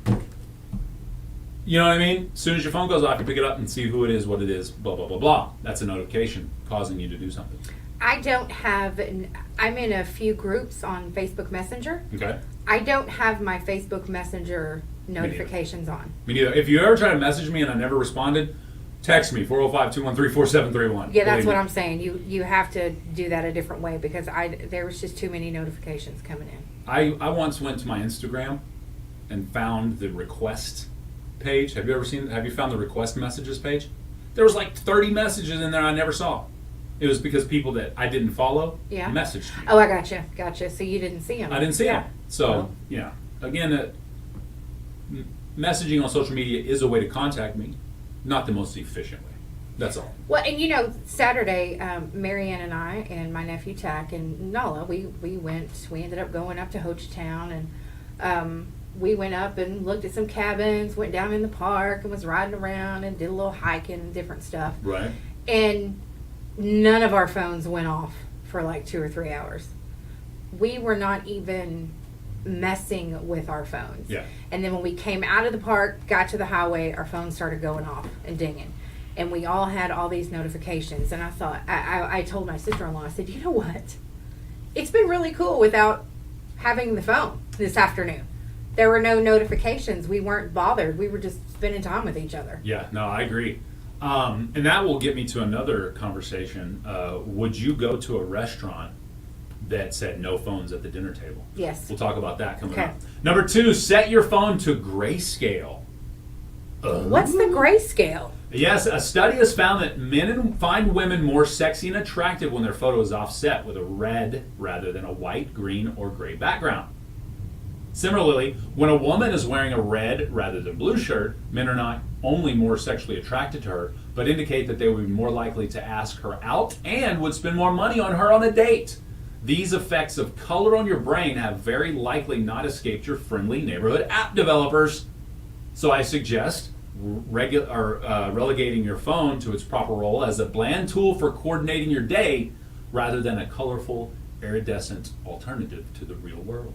You know what I mean? As soon as your phone goes off, you pick it up and see who it is, what it is, blah, blah, blah, blah. That's a notification causing you to do something. I don't have, I'm in a few groups on Facebook Messenger. Okay? I don't have my Facebook Messenger notifications on. Me neither. If you ever try to message me and I never responded, text me, 405-213-4731. Yeah, that's Believe what me. I'm saying. You have to do that a different way because there was just too many notifications coming in. I once went to my Instagram and found the request page. Have you found the request messages page? There was like 30 messages in there I never saw. It was because people that I didn't follow messaged me. Oh, I gotcha. So you didn't see them. I didn't see Yeah. them. So, Well. yeah. Again, messaging on social media is a way to contact me, not the most efficient way. That's all. Well, and Saturday, Marianne and I and my nephew Tack and Nala, we ended up going up to Hochtown and we went up and looked at some cabins, went down in the park and was riding around and did a little hiking and different stuff. Right. And none of our phones went off for like 2 or 3 hours. We were not even messing with our phones. Yeah. And then when we came out of the park, got to the highway, our phones started going off and dinging. And we all had all these notifications. And I thought, I told my sister-in-law, I said, you know what? It's been really cool without having the phone this afternoon. There were no notifications. We weren't bothered. We were just spending time with each other. Yeah, no, I agree. And that will get me to another conversation. Would you go to a restaurant that said no phones at the dinner table? Yes. We'll talk about that coming Okay. up. Number 2, set your phone to grayscale. What's the grayscale? Yes, a study has found that men find women more sexy and attractive when their photo is offset with a red rather than a white, green, or gray background. Similarly, when a woman is wearing a red rather than blue shirt, men are not only more sexually attracted to her, but indicate that they would be more likely to ask her out and would spend more money on her on a date. These effects of color on your brain have very likely not escaped your friendly neighborhood app developers. So I suggest relegating your phone to its proper role as a bland tool for coordinating your day rather than a colorful, iridescent alternative to the real world.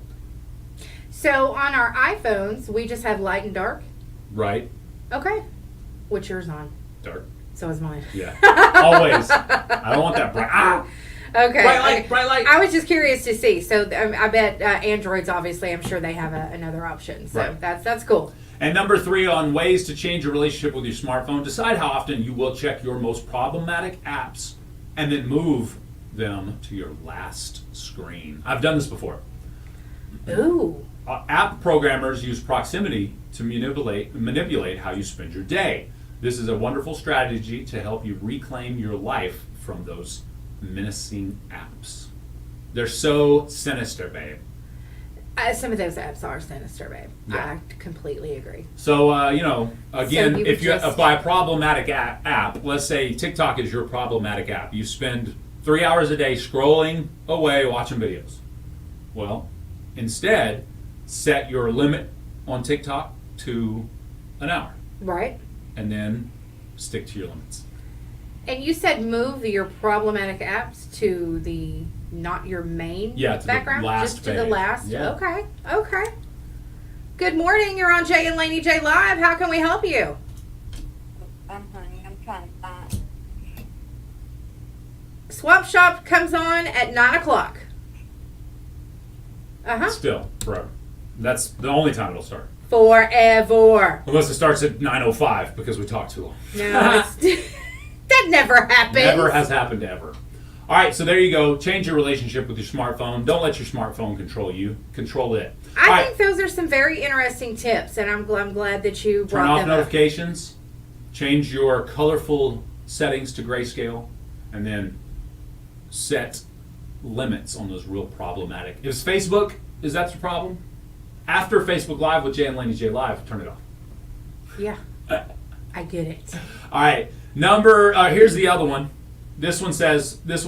So on our iPhones, we just have light and dark. Right? Okay. What's yours on? Dark. So is mine. Yeah. Always. I don't want that bright. Ah! Okay. Bright light, bright light. I was just curious to see. So I bet Androids, obviously, I'm sure they have another option. So Right. that's cool. And number 3, on ways to change your relationship with your smartphone, decide how often you will check your most problematic apps and then move them to your last screen. I've done this before. Ooh. App programmers use proximity to manipulate how you spend your day. This is a wonderful strategy to help you reclaim your life from those menacing apps. They're so sinister, babe. Some of those apps are sinister, babe. Yeah. I completely agree. So, again, So you if would you just- by a problematic app, let's say TikTok is your problematic app. You spend 3 hours a day scrolling away watching videos. Well, instead, set your limit on TikTok to an hour. Right. And then stick to your limits. And you said move your problematic apps to the not your main Yeah, to the background? last Just to the page. last? Yeah. Okay. Good morning. You're on Jay and Laney J Live. How can we help you? Honey, I'm trying to find. Swap Shop comes on at 9 o'clock. Uh-huh. Still, forever. That's the only time it'll start. Forever. Unless it starts at 9:05 because we talk too long. No, it's, that never happens. Never has happened ever. All right, so there you go. Change your relationship with your smartphone. Don't let your smartphone control you. Control it. All I right, think those are some very interesting tips, and I'm glad that you turn brought off them up. notifications. Change your colorful settings to grayscale, and then set limits on those real problematic. Is Facebook, is that the problem? After Facebook Live with Jay and Laney J Live, turn it off. Yeah, I get it. All right, here's the other one. This one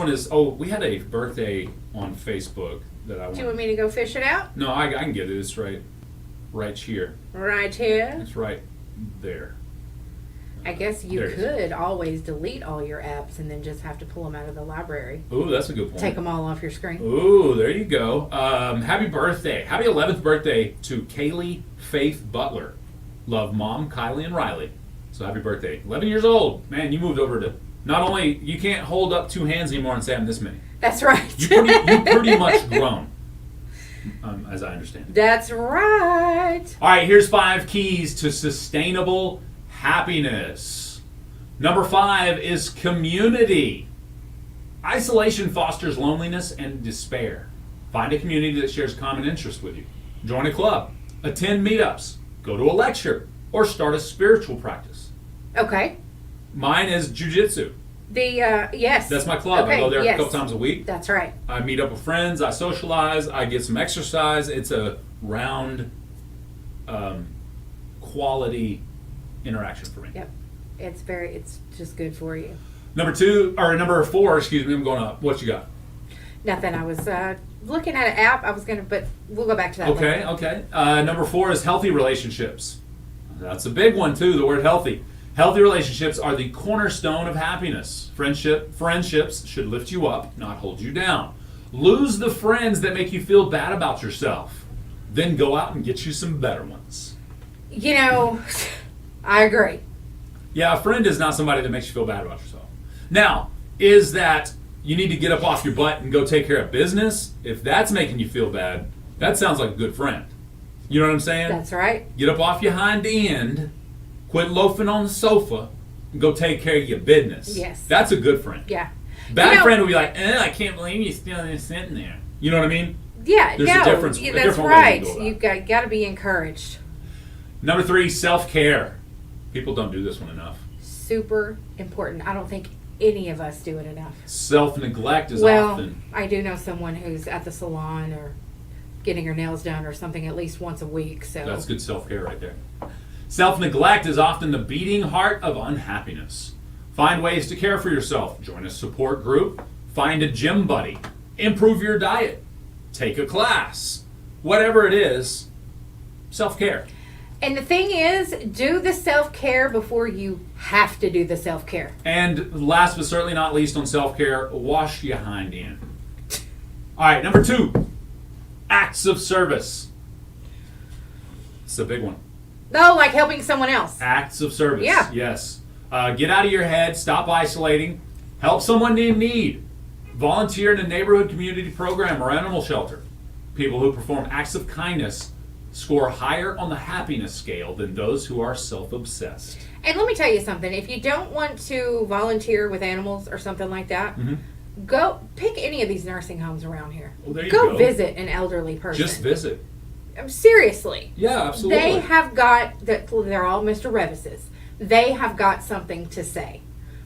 is, we had a birthday on Facebook that I Do you want. want me to go fish it out? No, I can get it. It's right here. Right here. It's right there. I guess you There it is. could always delete all your apps and then just have to pull them out of the library. Ooh, that's a good point. Take them all off your screen. Ooh, there you go. Happy birthday. Happy 11th birthday to Kaylee Faith Butler. Love Mom, Kylie, and Riley. So happy birthday. 11 years old. Man, you moved over to, not only, you can't hold up two hands anymore and say I'm this many. That's right. You pretty much grown, as I understand. That's right. All right, here's 5 keys to sustainable happiness. Number 5 is community. Isolation fosters loneliness and despair. Find a community that shares common interests with you. Join a club, attend meetups, go to a lecture, or start a spiritual practice. Okay. Mine is jujitsu. Yes. That's my club. I Okay, go there yes. a couple times a week. That's right. I meet up with friends. I socialize. I get some exercise. It's a round, quality interaction for me. Yep. It's just good for you. Number 4, excuse me, I'm going up. What you got? Nothing. I was looking at an app. but we'll go back to that later. Okay. Number 4 is healthy relationships. That's a big one too, the word healthy. Healthy relationships are the cornerstone of happiness. Friendships should lift you up, not hold you down. Lose the friends that make you feel bad about yourself. Then go out and get you some better ones. You know, I agree. Yeah, a friend is not somebody that makes you feel bad about yourself. Now, is that you need to get up off your butt and go take care of business? If that's making you feel bad, that sounds like a good friend. You know what I'm saying? That's right. Get up off your hind end, quit loafing on the sofa, and go take care of your business. Yes. That's a good friend. Yeah. Bad friend will be like, I can't believe you're still sitting there. You know what I mean? Yeah. There's no, a difference. yeah, a that's different way to right. go about You've it. got to be encouraged. Number 3, self-care. People don't do this one enough. Super important. I don't think any of us do it enough. Self-neglect is Well, often. I do know someone who's at the salon or getting her nails done or something at least once a week. So That's good self-care right there. Self-neglect is often the beating heart of unhappiness. Find ways to care for yourself. Join a support group. Find a gym buddy. Improve your diet. Take a class. Whatever it is, self-care. And the thing is, do the self-care before you have to do the self-care. And last but certainly not least on self-care, wash your hind end. All right, number 2, acts of service. It's a big one. No, like helping someone else. Acts of service. Yeah. Yes. Get out of your head. Stop isolating. Help someone in need. Volunteer in a neighborhood community program or animal shelter. People who perform acts of kindness score higher on the happiness scale than those who are self-obsessed. And let me tell you something. If you don't want to volunteer with animals or something like that, go pick any of these nursing homes around here. Well, there you go go. visit an elderly person. Just visit. Seriously. Yeah, absolutely. They have got, they're all Mr. Revises. They have got something to say.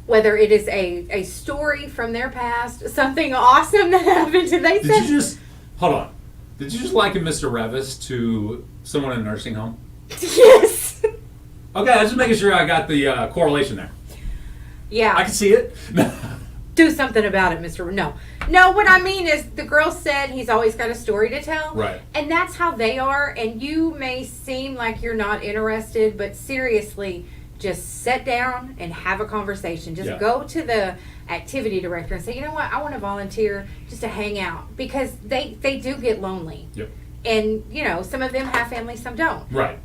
Whether it is a story from their past, something awesome that happened to they Did said. you just hold on? Did you just liken Mr. Revis to someone in a nursing home? Yes. Okay, I'm just making sure I got the correlation there. Yeah. I can see it. Do something about it, Mr. No. No, what I mean is the girl said he's always got a story to tell. Right. And that's how they are. And you may seem like you're not interested, but seriously, just sit down and have a conversation. Just go to the activity director and say, you know what, I want to volunteer just to hang out. Because they do get lonely. Yep. And, you know, some of them have families, some don't. Right.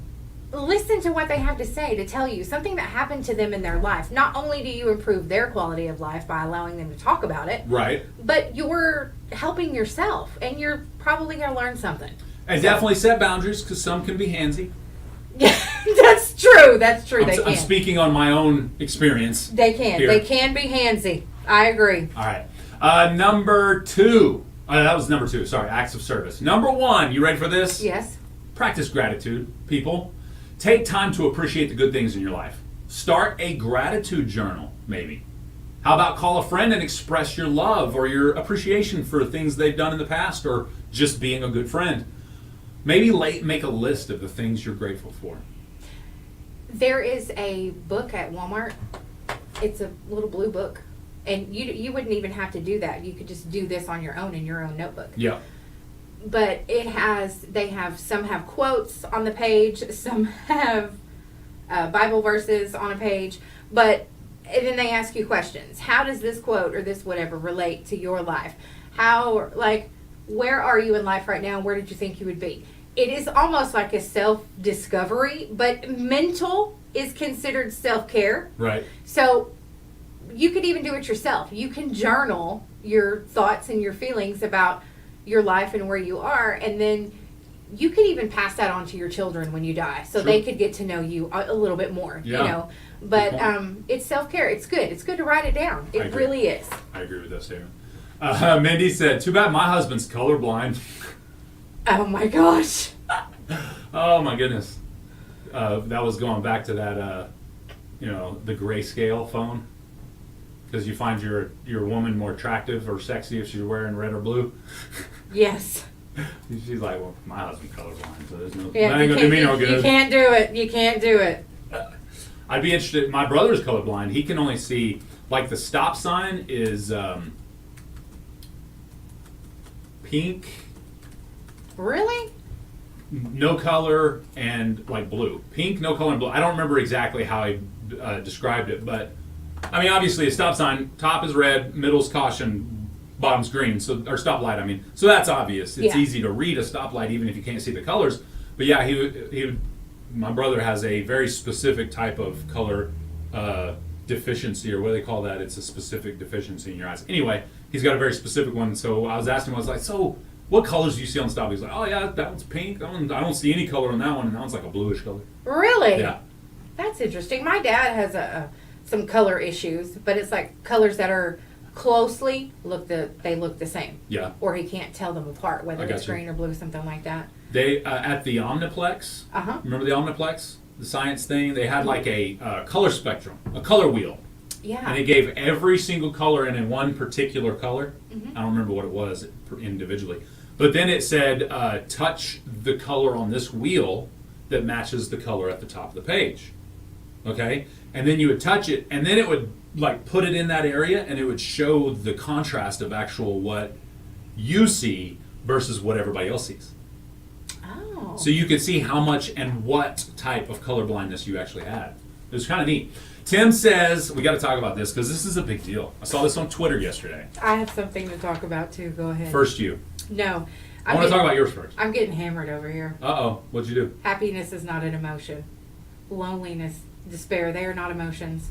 Listen to what they have to say to tell you something that happened to them in their life. Not only do you improve their quality of life by allowing them to talk about it, Right. but you're helping yourself, and you're probably going to learn something. And definitely set boundaries, because some can be handsy. Yeah, that's true. That's true. They I'm can. speaking on my own experience. They can. here. They can be handsy. I agree. All right. Number 2. That was number 2. Sorry, acts of service. Number 1. You ready for this? Yes. Practice gratitude, people. Take time to appreciate the good things in your life. Start a gratitude journal, maybe. How about call a friend and express your love or your appreciation for things they've done in the past, or just being a good friend. Maybe make a list of the things you're grateful for. There is a book at Walmart. It's a little blue book. And you wouldn't even have to do that. You could just do this on your own in your own notebook. Yeah. But some have quotes on the page, some have Bible verses on a page, and then they ask you questions. How does this quote or this whatever relate to your life? Where are you in life right now? Where did you think you would be? It is almost like a self-discovery, but mental is considered self-care. Right. So you could even do it yourself. You can journal your thoughts and your feelings about your life and where you are, and then you could even pass that on to your children when you die, so they could get to know you a little bit more. Yeah. You know, but it's self-care. It's good. It's good to write it down. It really is. I agree with that statement. Mindy said, "Too bad my husband's colorblind." Oh my gosh. Oh my goodness. That was going back to that, the grayscale phone. Because you find your woman more attractive or sexy if she's wearing red or blue. Yes. She's like, well, my husband's colorblind, so there's no. Yeah, that ain't gonna do me no good. You can't do it. You can't do it. I'd be interested. My brother's colorblind. He can only see, like, the stop sign is pink. Really? No color and like blue. Pink, no color, and blue. I don't remember exactly how I described it, but I mean, obviously a stop sign, top is red, middle's caution, bottom's green, or stoplight, I mean. So that's obvious. It's easy to read a stoplight even if you can't see the colors. But yeah, my brother has a very specific type of color deficiency, or what do they call that? It's a specific deficiency in your eyes. Anyway, he's got a very specific one. So I was asking him, I was like, so what colors do you see on the stop? He's like, oh yeah, that one's pink. That one, I don't see any color on that one, and that one's like a bluish color. Really? Yeah. That's interesting. My dad has some color issues, but it's like colors that are closely look the same. Yeah. Or he can't tell them apart, whether it's green or blue, something like that. They at the Omniplex. Remember the Omniplex, the science thing? They had like a color spectrum, a color wheel. Yeah. And they gave every single color in one particular color. I don't remember what it was individually, but then it said, touch the color on this wheel that matches the color at the top of the page. Okay, and then you would touch it, and then it would like put it in that area, and it would show the contrast of actual what you see versus what everybody else sees. Oh. So you could see how much and what type of color blindness you actually had. It was kind of neat. Tim says, we got to talk about this because this is a big deal. I saw this on Twitter yesterday. I have something to talk about too. Go ahead. First you. No. I want to talk about yours first. I'm getting hammered over here. Uh-oh. What'd you do? Happiness is not an emotion. Loneliness, despair, they are not emotions.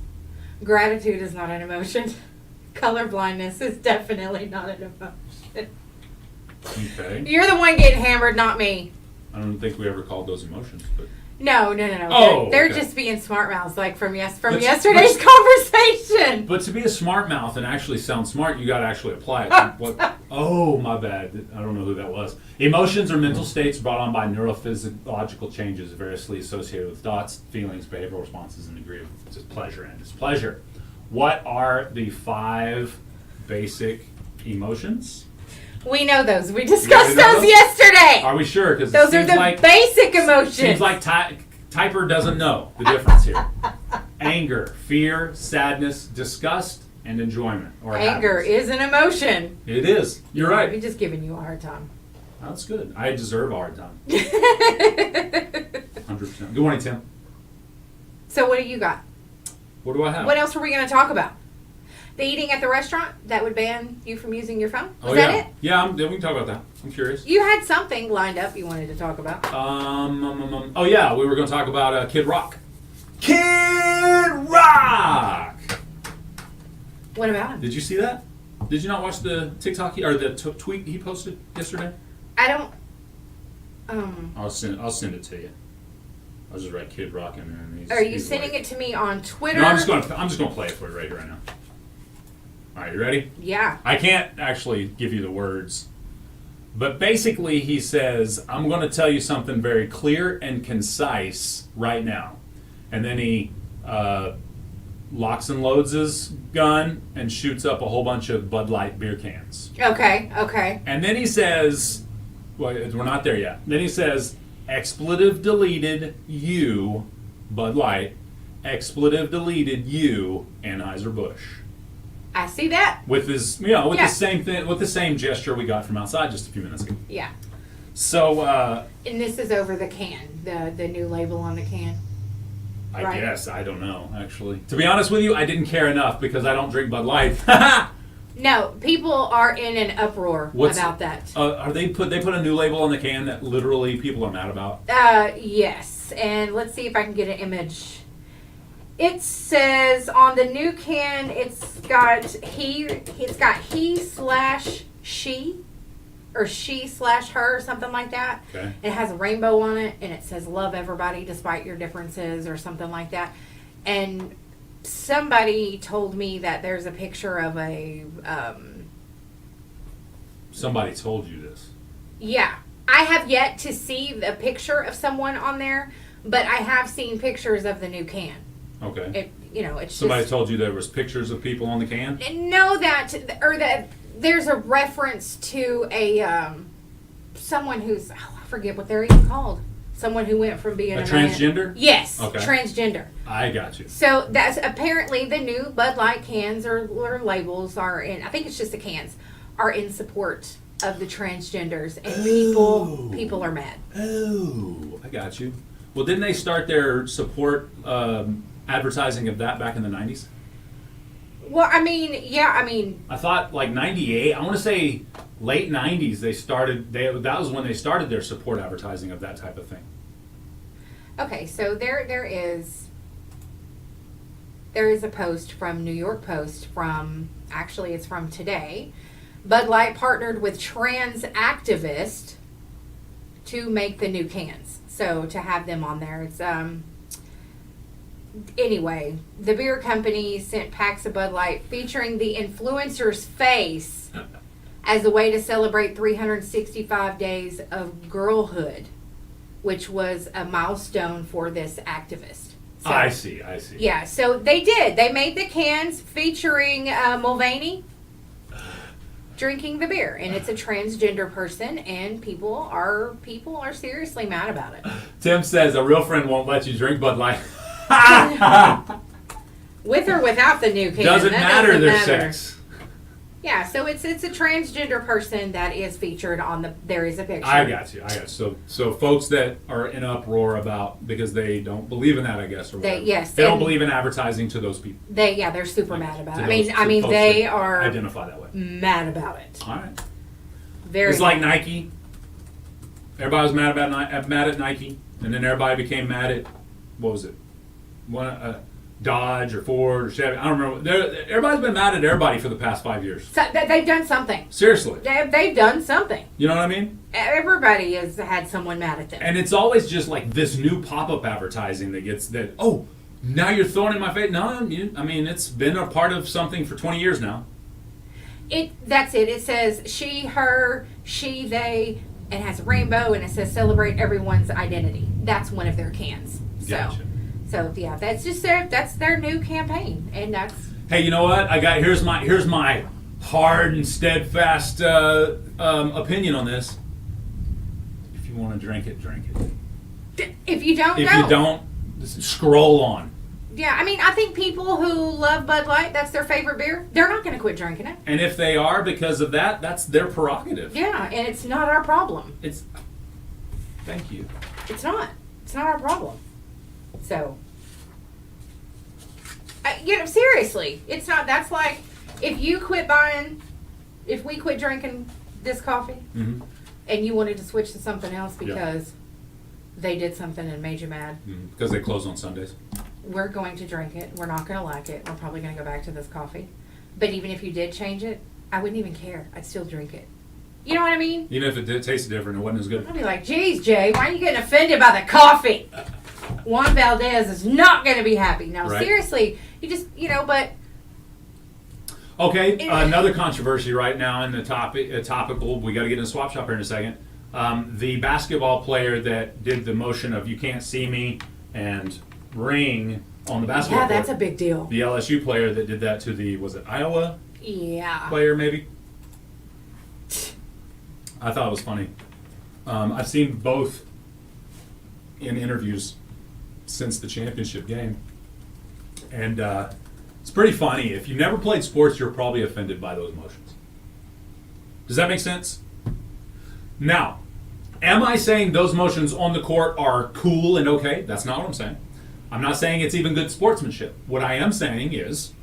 Gratitude is not an emotion. Colorblindness is definitely not an emotion. Okay. You're the one getting hammered, not me. I don't think we ever called those emotions, but... No. Oh, they're okay. just being smart mouths, like from yesterday's conversation. But to be a smart mouth and actually sound smart, you got to actually apply it. Oh, my bad. I don't know who that was. Emotions are mental states brought on by neurophysiological changes variously associated with thoughts, feelings, behavioral responses, and degree of pleasure and displeasure. What are the 5 basic emotions? We know those. We discussed You know those those? yesterday. Are we sure? Because Those are the basic emotions. Seems like Typer doesn't know the difference here. Anger, fear, sadness, disgust, and enjoyment. Or Anger happiness. is an emotion. It is. You're right. We're just giving you a hard time. That's good. I deserve a hard time. 100%. Good morning, Tim. So what do you got? What do I have? What else were we going to talk about? The eating at the restaurant that would ban you from using your phone? Was Oh, that yeah. it? Yeah, we can talk about that. I'm curious. You had something lined up you wanted to talk about. Oh, yeah. We were going to talk about Kid Rock. Kid Rock! What about him? Did you see that? Did you not watch the TikTok or the tweet he posted yesterday? I don't. I'll send it to you. I'll just write Kid Rock in there. And Are you sending it to me on Twitter? No, I'm just gonna play it for you right now. All right, you ready? Yeah. I can't actually give you the words, but basically he says, "I'm going to tell you something very clear and concise right now," and then he locks and loads his gun and shoots up a whole bunch of Bud Light beer cans. Okay. And then he says, well, we're not there yet. Then he says, expletive deleted, you, Bud Light. Expletive deleted, you, Anheuser-Busch. I see that. With his, with the same thing, with the same gesture we got from outside just a few minutes ago. Yeah. So, And this is over the can, the new label on the can. I Right. guess, I don't know, actually. To be honest with you, I didn't care enough because I don't drink Bud Light. No, people are in an uproar about that. They put a new label on the can that literally people are mad about? Yes, and let's see if I can get an image. It says on the new can, it's got he/she, or she/her, or something like that. Okay. It has a rainbow on it, and it says "Love everybody despite your differences" or something like that. And somebody told me that there's a picture of a. Somebody told you this. Yeah, I have yet to see the picture of someone on there, but I have seen pictures of the new can. Okay. It's Somebody just, told you there was pictures of people on the can? know that there's a reference to a someone who's I forget what they're even called. Someone who went from being A a transgender? man. Yes, Okay. transgender. I got you. So that's apparently the new Bud Light cans or labels are in. I think it's just the cans are in support of the transgenders, and people are mad. Oh, I got you. Well, didn't they start their support advertising of that back in the 90s? Well, yeah, I thought like 98. I want to say late 90s they started. That was when they started their support advertising of that type of thing. Okay, so there is a post from New York Post it's from today. Bud Light partnered with trans activists to make the new cans. So to have them on there, it's anyway, the beer company sent packs of Bud Light featuring the influencer's face as a way to celebrate 365 days of girlhood, which was a milestone for this activist. So, I see. Yeah, so they did. They made the cans featuring Mulvaney drinking the beer, and it's a transgender person, and people are seriously mad about it. Tim says a real friend won't let you drink Bud Light. With or without the new can. Doesn't that matter doesn't their matter. sex. Yeah, so it's a transgender person that is featured on there is a picture. I got you. So folks that are in uproar about because they don't believe in that, I guess, or whatever. They don't believe in advertising to those people. They're super mad about it. To I mean folks they that are identify that way. mad about it. All right. Very. It's like Nike. Everybody was mad at Nike, and then everybody became mad at what was it? Dodge or Ford or Chevy. I don't remember. Everybody's been mad at everybody for the past 5 years. So they've done something. Seriously. They've done something. You know what I mean? Everybody has had someone mad at them. And it's always just like this new pop-up advertising that gets that. Oh, now you're throwing in my face. No, I mean it's been a part of something for 20 years now. That's it. It says she, her, she, they, and has a rainbow, and it says celebrate everyone's identity. That's one of their cans. Gotcha. So yeah, that's just their new campaign, and that's Hey, you know what? Here's my hard and steadfast opinion on this. If you want to drink it, drink it. If you don't, If you don't, just scroll on. Yeah, I mean, I think people who love Bud Light, that's their favorite beer, they're not going to quit drinking it. And if they are because of that, that's their prerogative. Yeah, and it's not our problem. Thank you. It's not. It's not our problem. So, seriously, it's not. That's like if you quit buying, if we quit drinking this coffee, Mm-hmm. and you wanted to switch to something else because they did something and made you mad. Because they close on Sundays. We're going to drink it. We're not going to like it. We're probably going to go back to this coffee. But even if you did change it, I wouldn't even care. I'd still drink it. You know what I mean? Even if it did taste different, it wasn't as good. I'd be like, geez, Jay, why are you getting offended by the coffee? Juan Valdez is not going to be happy. Now, Right. seriously, you just, but... Okay, another controversy right now in the topical. We got to get in the swap shop here in a second. The basketball player that did the motion of "you can't see me" and ring on the basketball Yeah, court. that's a big deal. The LSU player that did that to the, was it Iowa Yeah. player maybe? I thought it was funny. I've seen both in interviews since the championship game. And it's pretty funny. If you never played sports, you're probably offended by those motions. Does that make sense? Now, am I saying those motions on the court are cool and okay? That's not what I'm saying. I'm not saying it's even good sportsmanship. What I am saying is,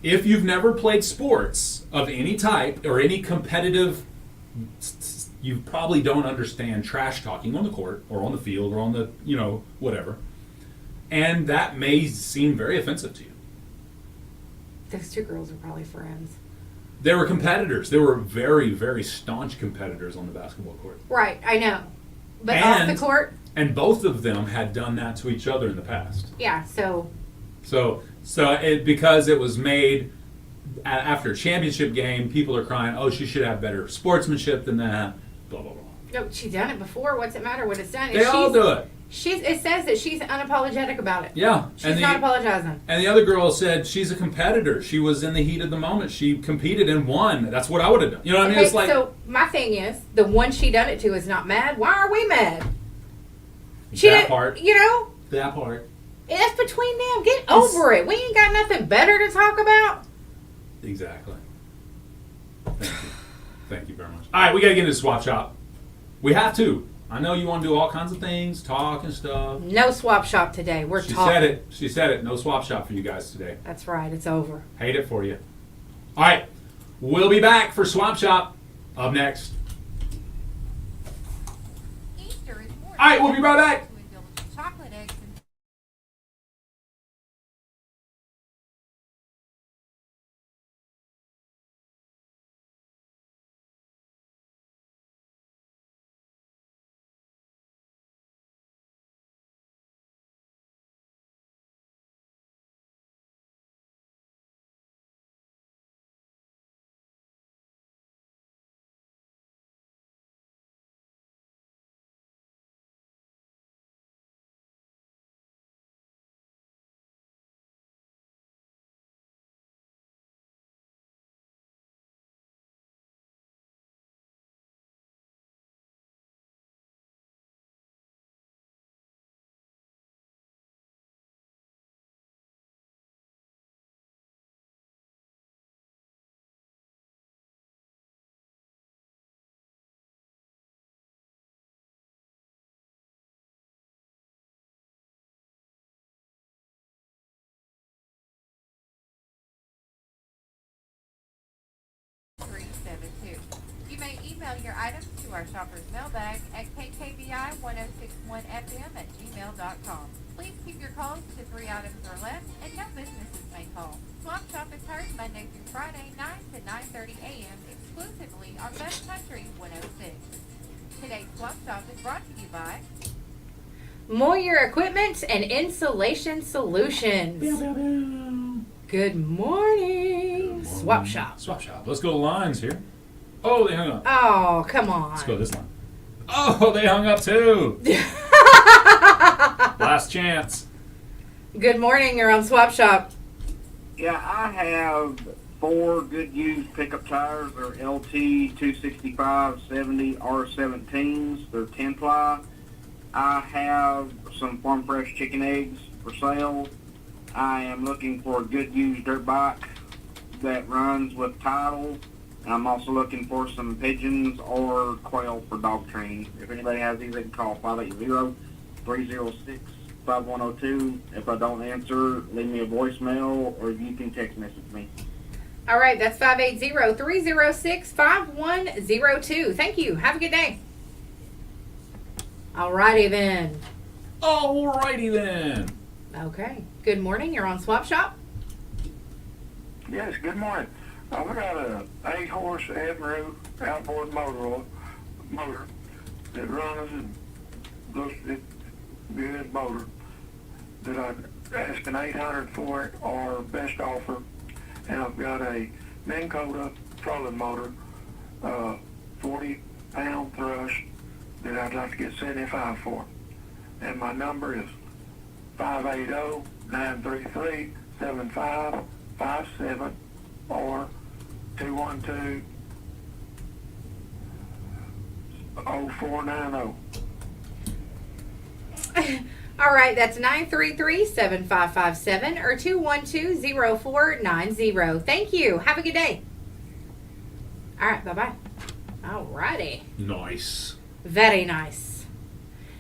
if you've never played sports of any type or any competitive, you probably don't understand trash talking on the court or on the field or on the, whatever. And that may seem very offensive to you. Those two girls are probably friends. They were competitors. They were very, very staunch competitors on the basketball court. Right, I know. But off the court? And both of them had done that to each other in the past. Yeah, so... So because it was made after a championship game, people are crying, oh, she should have better sportsmanship than that, blah, blah, blah. No, she's done it before. What's it matter what it's done? They all do it. It says that she's unapologetic about it. Yeah. She's not apologizing. And the other girl said she's a competitor. She was in the heat of the moment. She competed and won. That's what I would have done. You know what I mean? It's like, so my thing is, the one she done it to is not mad. Why are we mad? that part. That part. That's between them. Get over it. We ain't got nothing better to talk about. Exactly. Thank you. Thank you very much. All right, we got to get into the swap shop. We have to. I know you want to do all kinds of things, talk and stuff. No swap shop today. We're She talking. said it. She said it. No swap shop for you guys today. That's right. It's over. Hate it for you. All right. We'll be back for swap shop up next. Easter is more. All right, we'll be right back. Chocolate eggs and You may email your items to our shopper's mailbag at kkbi1061fm@gmail.com. Please keep your calls to 3 items or less, and no businesses may call. Swap Shop is heard Monday through Friday, 9 to 9:30 a.m. exclusively on Best Country 106. Today's Swap Shop is brought to you by Moyer Equipment and Insulation Solutions. Good morning. Swap shop. Swap shop. Let's go to lines here. Oh, they hung up. Oh, come on. Let's go this line. Oh, they hung up too. Last chance. Good morning. You're on Swap Shop. Yeah, I have 4 good used pickup tires. They're LT 265 70 R17s. They're 10 ply. I have some farm fresh chicken eggs for sale. I am looking for a good used dirt bike that runs with title. I'm also looking for some pigeons or quail for dog training. If anybody has these, they can call 580-306-5102. If I don't answer, leave me a voicemail or you can text message me. All right, that's 580-306-5102. Thank you. Have a good day. All righty then. Alrighty then. Okay. Good morning. You're on Swap Shop. Yes, good morning. I got a 8-horse Evinrude outboard motor that runs and looks good motor that I'm asking $800 for it or best offer. And I've got a Minn Kota trolling motor, 40-pound thrust that I'd like to get $75 for. And my number is 580-933-7557 or 212-0490. All right, that's 933-7557 or 212-0490. Thank you. Have a good day. All right, bye-bye. All righty. Nice. Very nice.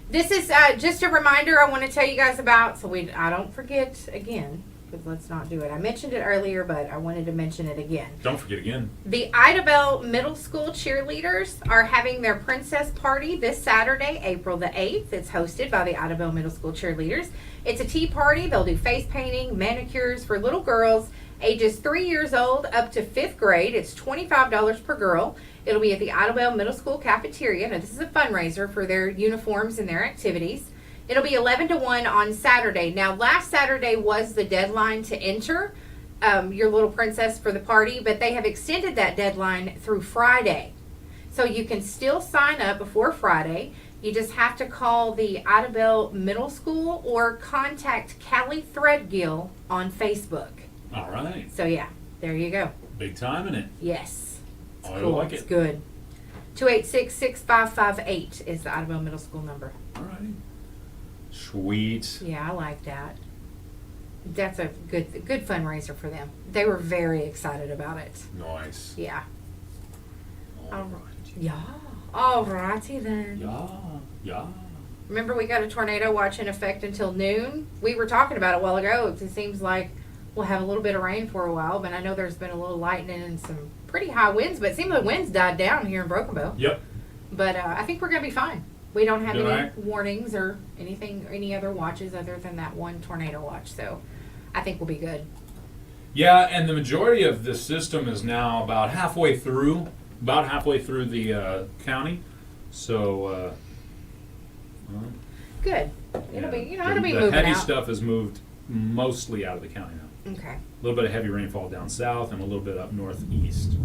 This is just a reminder I want to tell you guys about, so I don't forget again, because let's not do it. I mentioned it earlier, but I wanted to mention it again. Don't forget again. The Idabel Middle School cheerleaders are having their princess party this Saturday, April the 8th. It's hosted by the Idabel Middle School cheerleaders. It's a tea party. They'll do face painting, manicures for little girls ages 3 years old up to 5th grade. It's $25 per girl. It'll be at the Idabel Middle School cafeteria. Now, this is a fundraiser for their uniforms and their activities. It'll be 11 to 1 on Saturday. Now, last Saturday was the deadline to enter your little princess for the party, but they have extended that deadline through Friday. So you can still sign up before Friday. You just have to call the Idabel Middle School or contact Callie Threadgill on Facebook. All right. So, yeah, there you go. Big time in it. Yes. It's I cool. like It's it. good. 286-6558 is the Idabel Middle School number. All right. Sweet. Yeah, I like that. That's a good fundraiser for them. They were very excited about it. Nice. Yeah. All right. Yeah. All righty then. Yeah. Yeah. Remember we got a tornado watch in effect until noon? We were talking about it a while ago. It seems like we'll have a little bit of rain for a while, but I know there's been a little lightning and some pretty high winds, but it seems like the winds died down here in Broken Bow. Yep. But I think we're going to be fine. We don't have All any right. warnings or anything, or any other watches other than that one tornado watch. So I think we'll be good. Yeah, and the majority of this system is now about halfway through the county. So, Good. It'll be, it'll be the moving heavy out. stuff has moved mostly out of the county now. Okay. A little bit of heavy rainfall down south and a little bit up northeast.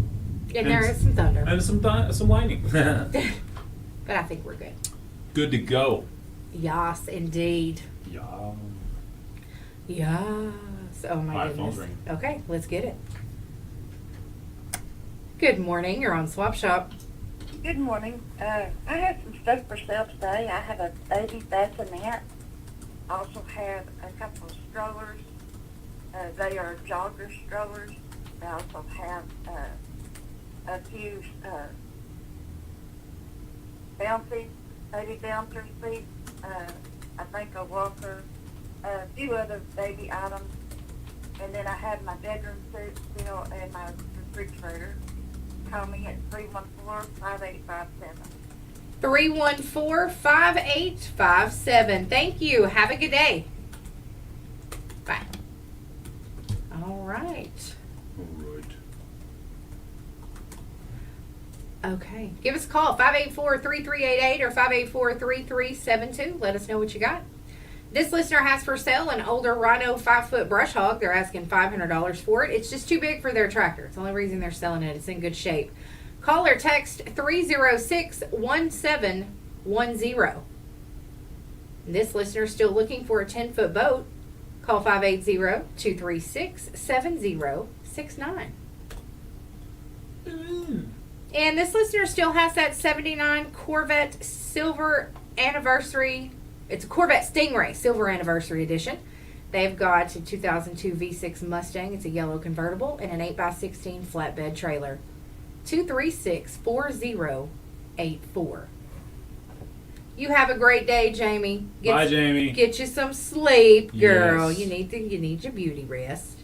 And there is some thunder. And some lightning. But I think we're good. Good to go. Yes, indeed. Yeah. Yes. Oh my Phone's goodness. ringing. Okay, let's get it. Good morning. You're on Swap Shop. Good morning. I have some stuff for sale today. I have a baby bassinet. I also have a couple of strollers. They are jogger strollers. I also have a few bouncy, baby bouncer seats. I think a walker, a few other baby items. And then I have my bedroom suit still and my refrigerator. Call me at 314-5857. 314-5857. Thank you. Have a good day. Bye. All right. All right. Okay. Give us a call, 584-3388 or 584-3372. Let us know what you got. This listener has for sale an older Rhino 5-foot brush hog. They're asking $500 for it. It's just too big for their tractor. It's the only reason they're selling it. It's in good shape. Call or text 306-1710. This listener is still looking for a 10-foot boat. Call 580-236-7069. And this listener still has that 79 Corvette Silver Anniversary. It's a Corvette Stingray Silver Anniversary Edition. They've got a 2002 V6 Mustang. It's a yellow convertible and an 8x16 flatbed trailer. 236-4084. You have a great day, Jamie. Bye, Jamie. Get you some sleep, girl. Yes. You need your beauty rest.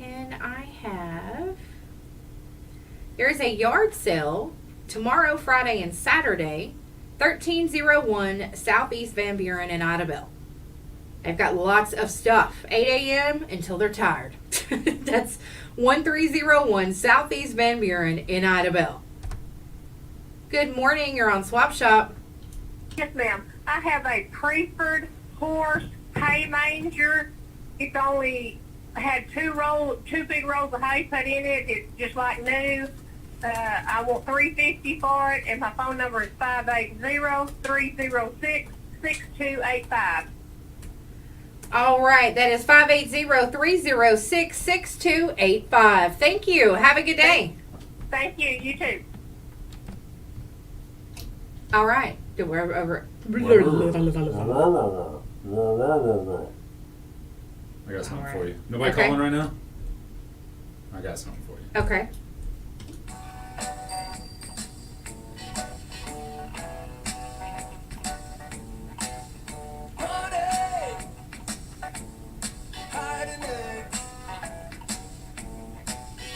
And I have... There is a yard sale tomorrow, Friday, and Saturday, 1301 Southeast Van Buren in Idabel. They've got lots of stuff. 8 a.m. until they're tired. That's 1301 Southeast Van Buren in Idabel. Good morning. You're on Swap Shop. Yes, ma'am. I have a Preferred horse hay manger. It's only had two big rolls of hay put in it. It's just like new. I want $350 for it, and my phone number is 580-306-6285. All right. That is 580-306-6285. Thank you. Have a good day. Thank you. You too. All right. We're over. I got something for you. Nobody Okay. calling right now? I got something for you. Okay.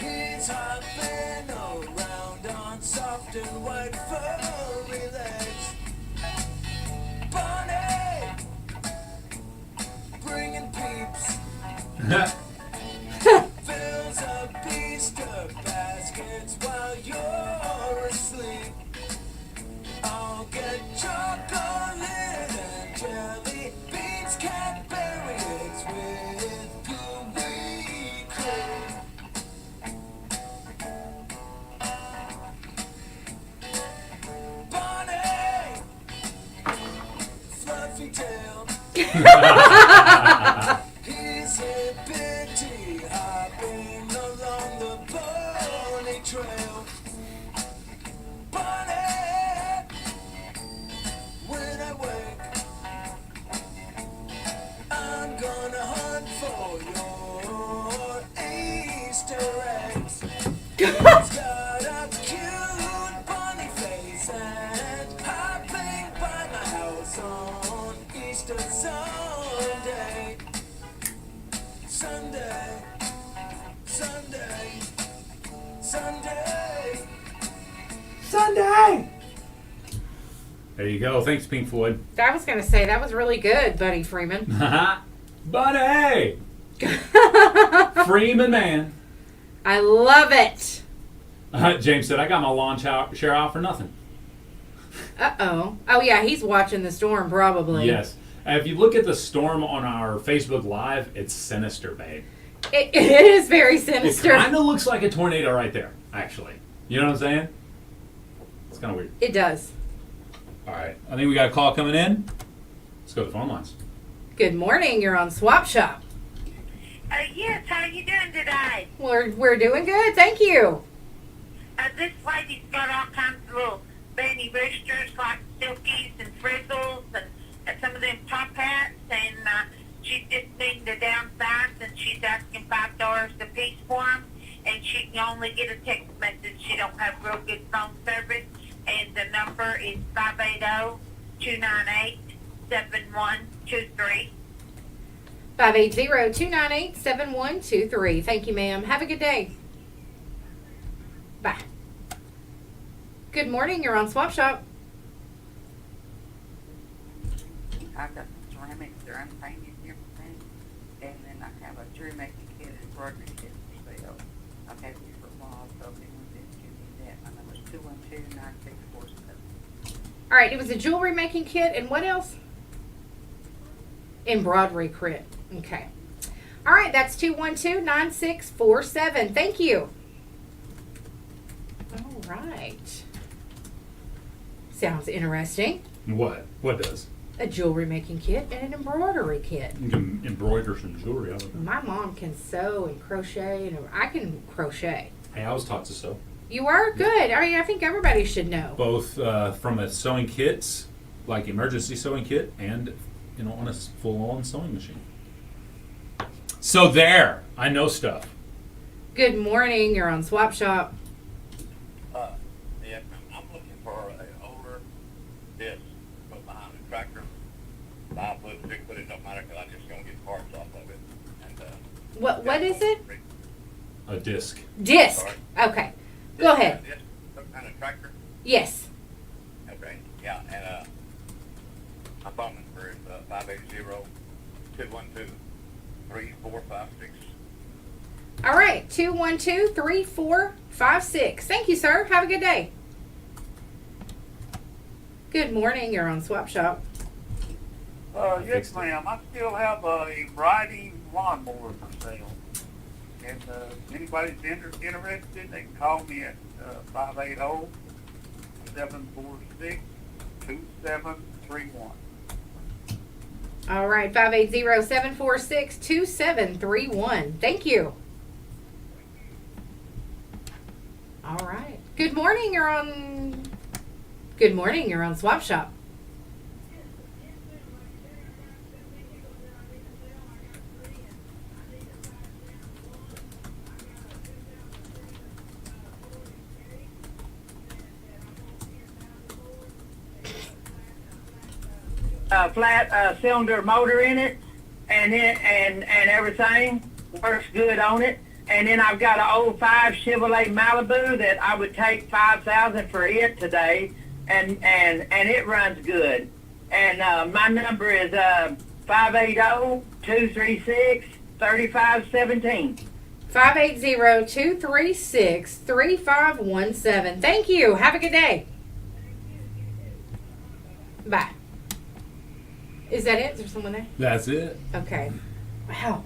He's hopping around on soft and white furry legs. Bonnie, bringing peeps. Fills up Easter baskets while you're asleep. I'll get chocolate and jelly beans, Cadbury eggs with gooey cream. Bonnie, fluffy tail. He's hippity hopping along the pony trail. Bonnie, when I wake, I'm gonna hunt for your Easter eggs. He's got a cute bunny face and hopping by my house on Easter Sunday. Sunday, Sunday, Sunday. Sunday! There you go. Thanks, Pink Floyd. I was going to say, that was really good, Buddy Freeman. Buddy! Freeman, man. I love it. James said, I got my lawn share out for nothing. Uh-oh. Oh, yeah, he's watching the storm, probably. Yes. If you look at the storm on our Facebook Live, it's sinister, babe. It is very sinister. It kind of looks like a tornado right there, actually. You know what I'm saying? It's kind of weird. It does. All right. I think we got a call coming in. Let's go to the phone lines. Good morning. You're on Swap Shop. Yes, how are you doing today? We're doing good. Thank you. This lady's got all kinds of little baby boosters like silkies and frizzles and some of them top hats, and she's just seen the downsides, and she's asking $5 a piece for them, and she can only get a text message. She don't have real good phone service, and the number is 580-298-7123. 580-298-7123. Thank you, ma'am. Have a good day. Bye. Good morning. You're on Swap Shop. I've got some ceramics, they're unpainted and everything. And then I have a jewelry making kit and embroidery kit for sale. I've had these for a while, so if anyone did give me that, my number is 212-9647. All right. It was a jewelry making kit, and what else? Embroidery kit. Okay. All right. That's 212-9647. Thank you. All right. Sounds interesting. What? What does? a jewelry making kit, and an embroidery kit. You can embroider some jewelry. I don't know. My mom can sew and crochet, and I can crochet. Hey, I was taught to sew. You are good. I mean, I think everybody should know. Both from a sewing kit, like emergency sewing kit, and on a full-on sewing machine. So there, I know stuff. Good morning. You're on Swap Shop. Yeah, I'm looking for an older disc put behind a tractor. 5 foot, 6 foot, it don't matter because I'm just gonna get parts off of it. And What is it? A disc. Disc. Okay. Go ahead. Disc put behind a tractor. Yes. Okay. Yeah, and my phone number is 580-212-3456. All right. 212-3456. Thank you, sir. Have a good day. Good morning. You're on Swap Shop. Yes, ma'am. I still have a riding lawnmower for sale. And anybody's interested, they can call me at 580-746-2731. All right. 580-746-2731. Thank you. All right. Good morning. You're on Swap Shop. Flat cylinder motor in it, and everything works good on it. And then I've got an 05 Chevrolet Malibu that I would take $5,000 for it today, and it runs good. And my number is 580-236-3517. 580-236-3517. Thank you. Have a good day. Bye. Is that it? Is there someone there? That's it. Okay. Wow.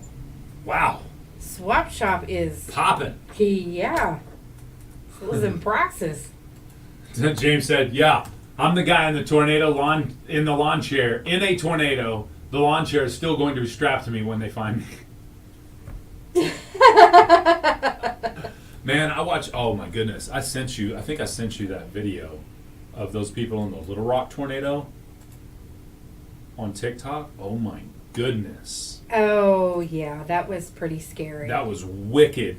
Wow. Swap Shop is Popping. Yeah. It was in praxis. James said, "Yeah, I'm the guy in the tornado in the lawn chair. In a tornado, the lawn chair is still going to be strapped to me when they find me." Man, oh my goodness. I think I sent you that video of those people in the Little Rock tornado on TikTok. Oh my goodness. Oh, yeah. That was pretty scary. That was wicked.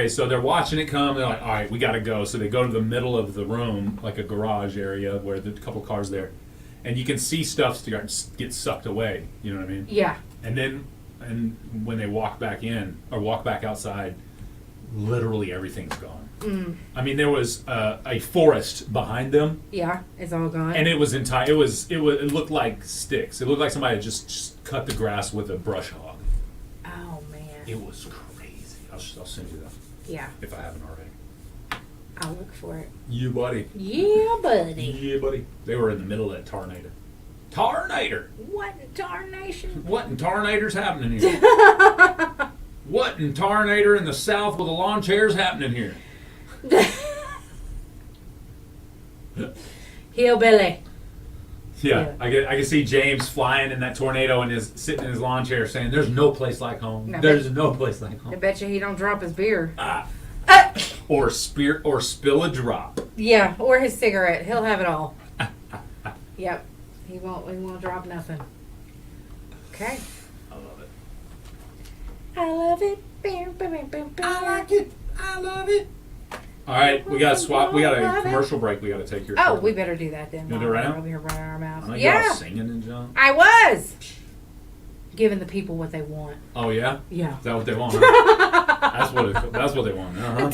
So they're watching it come. They're like, all right, we got to go. So they go to the middle of the room, like a garage area where there's a couple cars there. And you can see stuff get sucked away. You know what I mean? Yeah. And when they walk back in or walk back outside, literally everything's gone. Mm. I mean, there was a forest behind them. Yeah, it's all gone. And it was entire. It looked like sticks. It looked like somebody had just cut the grass with a brush hog. Oh man. It was crazy. I'll send you that. Yeah. If I haven't already. I'll look for it. You buddy. Yeah, buddy. Yeah, buddy. They were in the middle of that tornado. Tornado. What in tarnation? What in tarnator's happening here? What in tarnator in the south with a lawn chair's happening here? Hillbilly. Yeah, I can see James flying in that tornado and is sitting in his lawn chair saying, "There's no place like home. There's no place like home." I bet you he don't drop his beer. Or spill a drop. Yeah, or his cigarette. He'll have it all. Yep. He won't drop nothing. Okay. I love it. I love it. I like it. I love it. All right, we got to swap. We got a commercial break. We got to take here. Oh, we better do that then. You do it right now? Over here running our mouth. You're Yeah. all singing and John. I was giving the people what they want. Oh yeah. Yeah. Is that what they want? Huh? That's what they want. Uh-huh.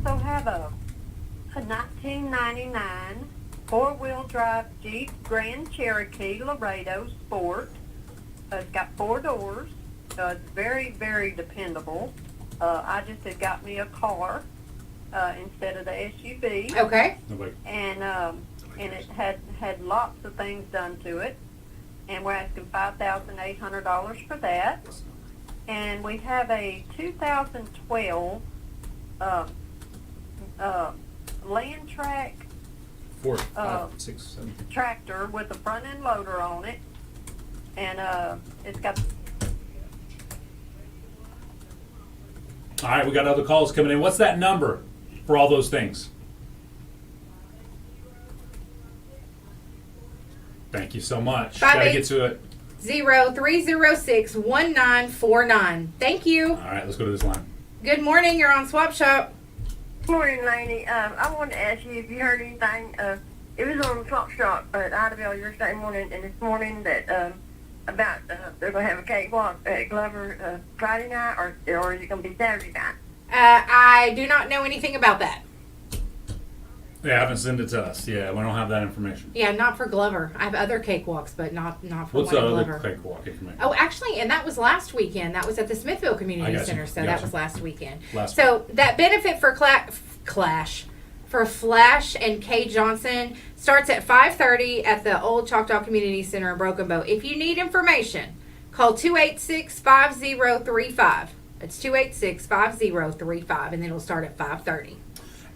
also have a 1999 four-wheel drive Jeep Grand Cherokee Laredo Sport. It's got 4 doors. It's very, very dependable. I just had got me a car instead of the SUV. Okay. And it had lots of things done to it. And we're asking $5,800 for that. And we have a 2012 Land Track 4, 5, 6, 7. tractor with a front end loader on it. And it's got. All right, we got other calls coming in. What's that number for all those things? Thank you so much. Got to get to it. 0306-1949. Thank you. All right, let's go to this line. Good morning. You're on Swap Shop. Good morning, Laney. I wanted to ask you if you heard anything. It was on Swap Shop at Idaville yesterday morning, and this morning that about they're going to have a cakewalk at Glover Friday night, or is it going to be Saturday night? I do not know anything about that. They haven't sent it to us. Yeah, we don't have that information. Yeah, not for Glover. I have other cakewalks, but not for What's one the at other Glover. cakewalk information? Oh, actually, and that was last weekend. That was at the Smithville I Community got you. Center, so Got that you. was last weekend. So that benefit for for Flash and Kay Johnson starts at 5:30 at the Old Choctaw Community Center in Broken Bow. If you need information, call 286-5035. It's 286-5035, and then it'll start at 5:30.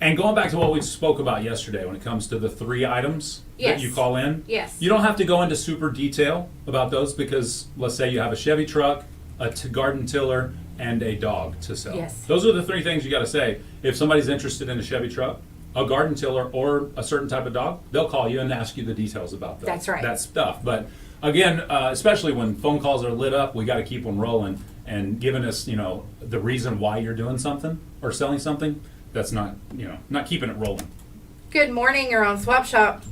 And going back to what we spoke about yesterday when it comes to the 3 items Yes. that you call in, Yes. you don't have to go into super detail about those because let's say you have a Chevy truck, a garden tiller, and a dog to sell. Yes. Those are the 3 things you got to say. If somebody's interested in a Chevy truck, a garden tiller, or a certain type of dog, they'll call you and ask you the details about That's right. that stuff. But again, especially when phone calls are lit up, we got to keep them rolling and giving us, the reason why you're doing something or selling something. That's not keeping it rolling. Good morning. You're on Swap Shop.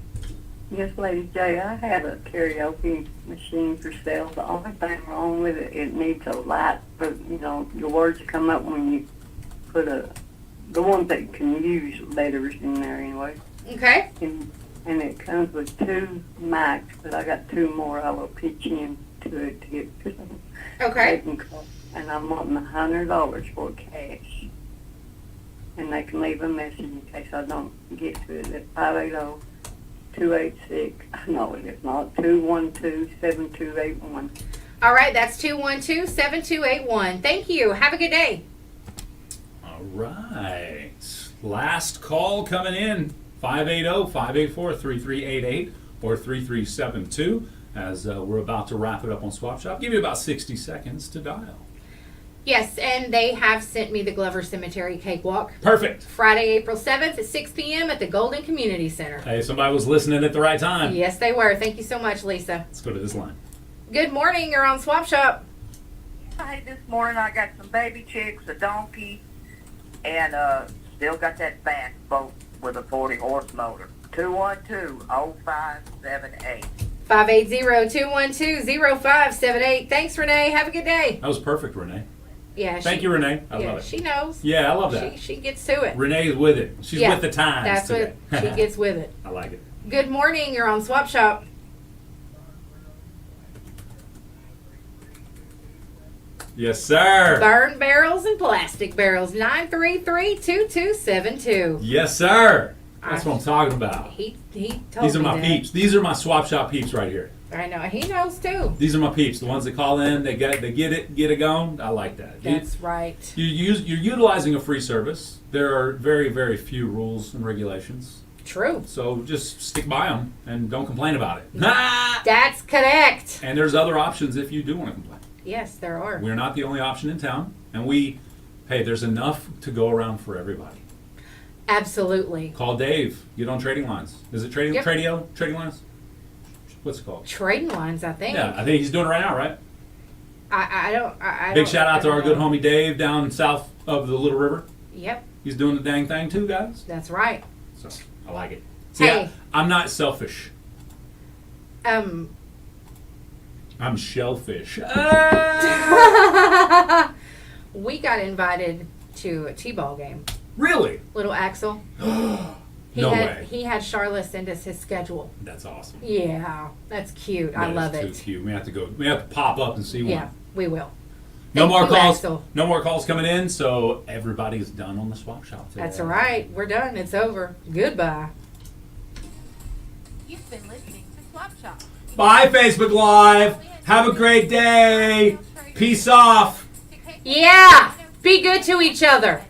Yes, Lady J, I have a karaoke machine for sale. The only thing wrong with it, it needs a light, but your words come up when you put the ones that can use letters in there anyway. Okay. And it comes with 2 mics, but I got 2 more I will pitch in to it to get. Okay. And I'm wanting $100 for cash. And they can leave a message in case I don't get to it at 580-286. No, it's not 212-7281. All right, that's 212-7281. Thank you. Have a good day. All right. Last call coming in, 580-584-3388 or 3372. As we're about to wrap it up on Swap Shop. Give you about 60 seconds to dial. Yes, and they have sent me the Glover Cemetery Cakewalk. Perfect. Friday, April 7th at 6 p.m. at the Golden Community Center. Hey, somebody was listening at the right time. Yes, they were. Thank you so much, Lisa. Let's go to this line. Good morning. You're on Swap Shop. Hey, this morning I got some baby chicks, a donkey, and still got that bass boat with a 40-horse motor. 212-0578. 580-212-0578. Thanks, Renee. Have a good day. That was perfect, Renee. Yeah. Thank you, Renee. I love it. She knows. Yeah, I love that. She gets to it. Renee's with it. She's Yeah, with the times That's today. what she gets with it. I like it. Good morning. You're on Swap Shop. Yes, sir. Burn barrels and plastic barrels. 933-2272. Yes, sir. That's what I'm talking about. He told These are me my that. peeps. These are my Swap Shop peeps right here. I know. He knows too. These are my peeps. The ones that call in, they get it going. I like that. That's right. You're utilizing a free service. There are very, very few rules and regulations. True. So just stick by them and don't complain about it. That's correct. And there's other options if you do want to complain. Yes, there are. We're not the only option in town. And there's enough to go around for everybody. Absolutely. Call Dave. Get on trading lines. Is it trading Yep. trading lines? What's it called? Trading lines, I think. Yeah, I think he's doing it right now, right? I don't. Big shout out to our good homie Dave down south of the Little River. Yep. He's doing the dang thing too, guys. That's right. So I like it. See, Hey. I'm not selfish. Um. I'm shellfish. We got invited to a T-ball game. Really? Little Axel. No way. He had Charlotte send us his schedule. That's awesome. Yeah, that's cute. I That love is it. Too cute. We have to go. We have to pop up and see one. Yeah, we will. No Thank more you, calls. Axel. No more calls coming in. So everybody's done on the swap shop today. That's all right. We're done. It's over. Goodbye. You've been listening to Swap Shop. Bye, Facebook Live. Have a great day. Peace off. Yeah. Be good to each other.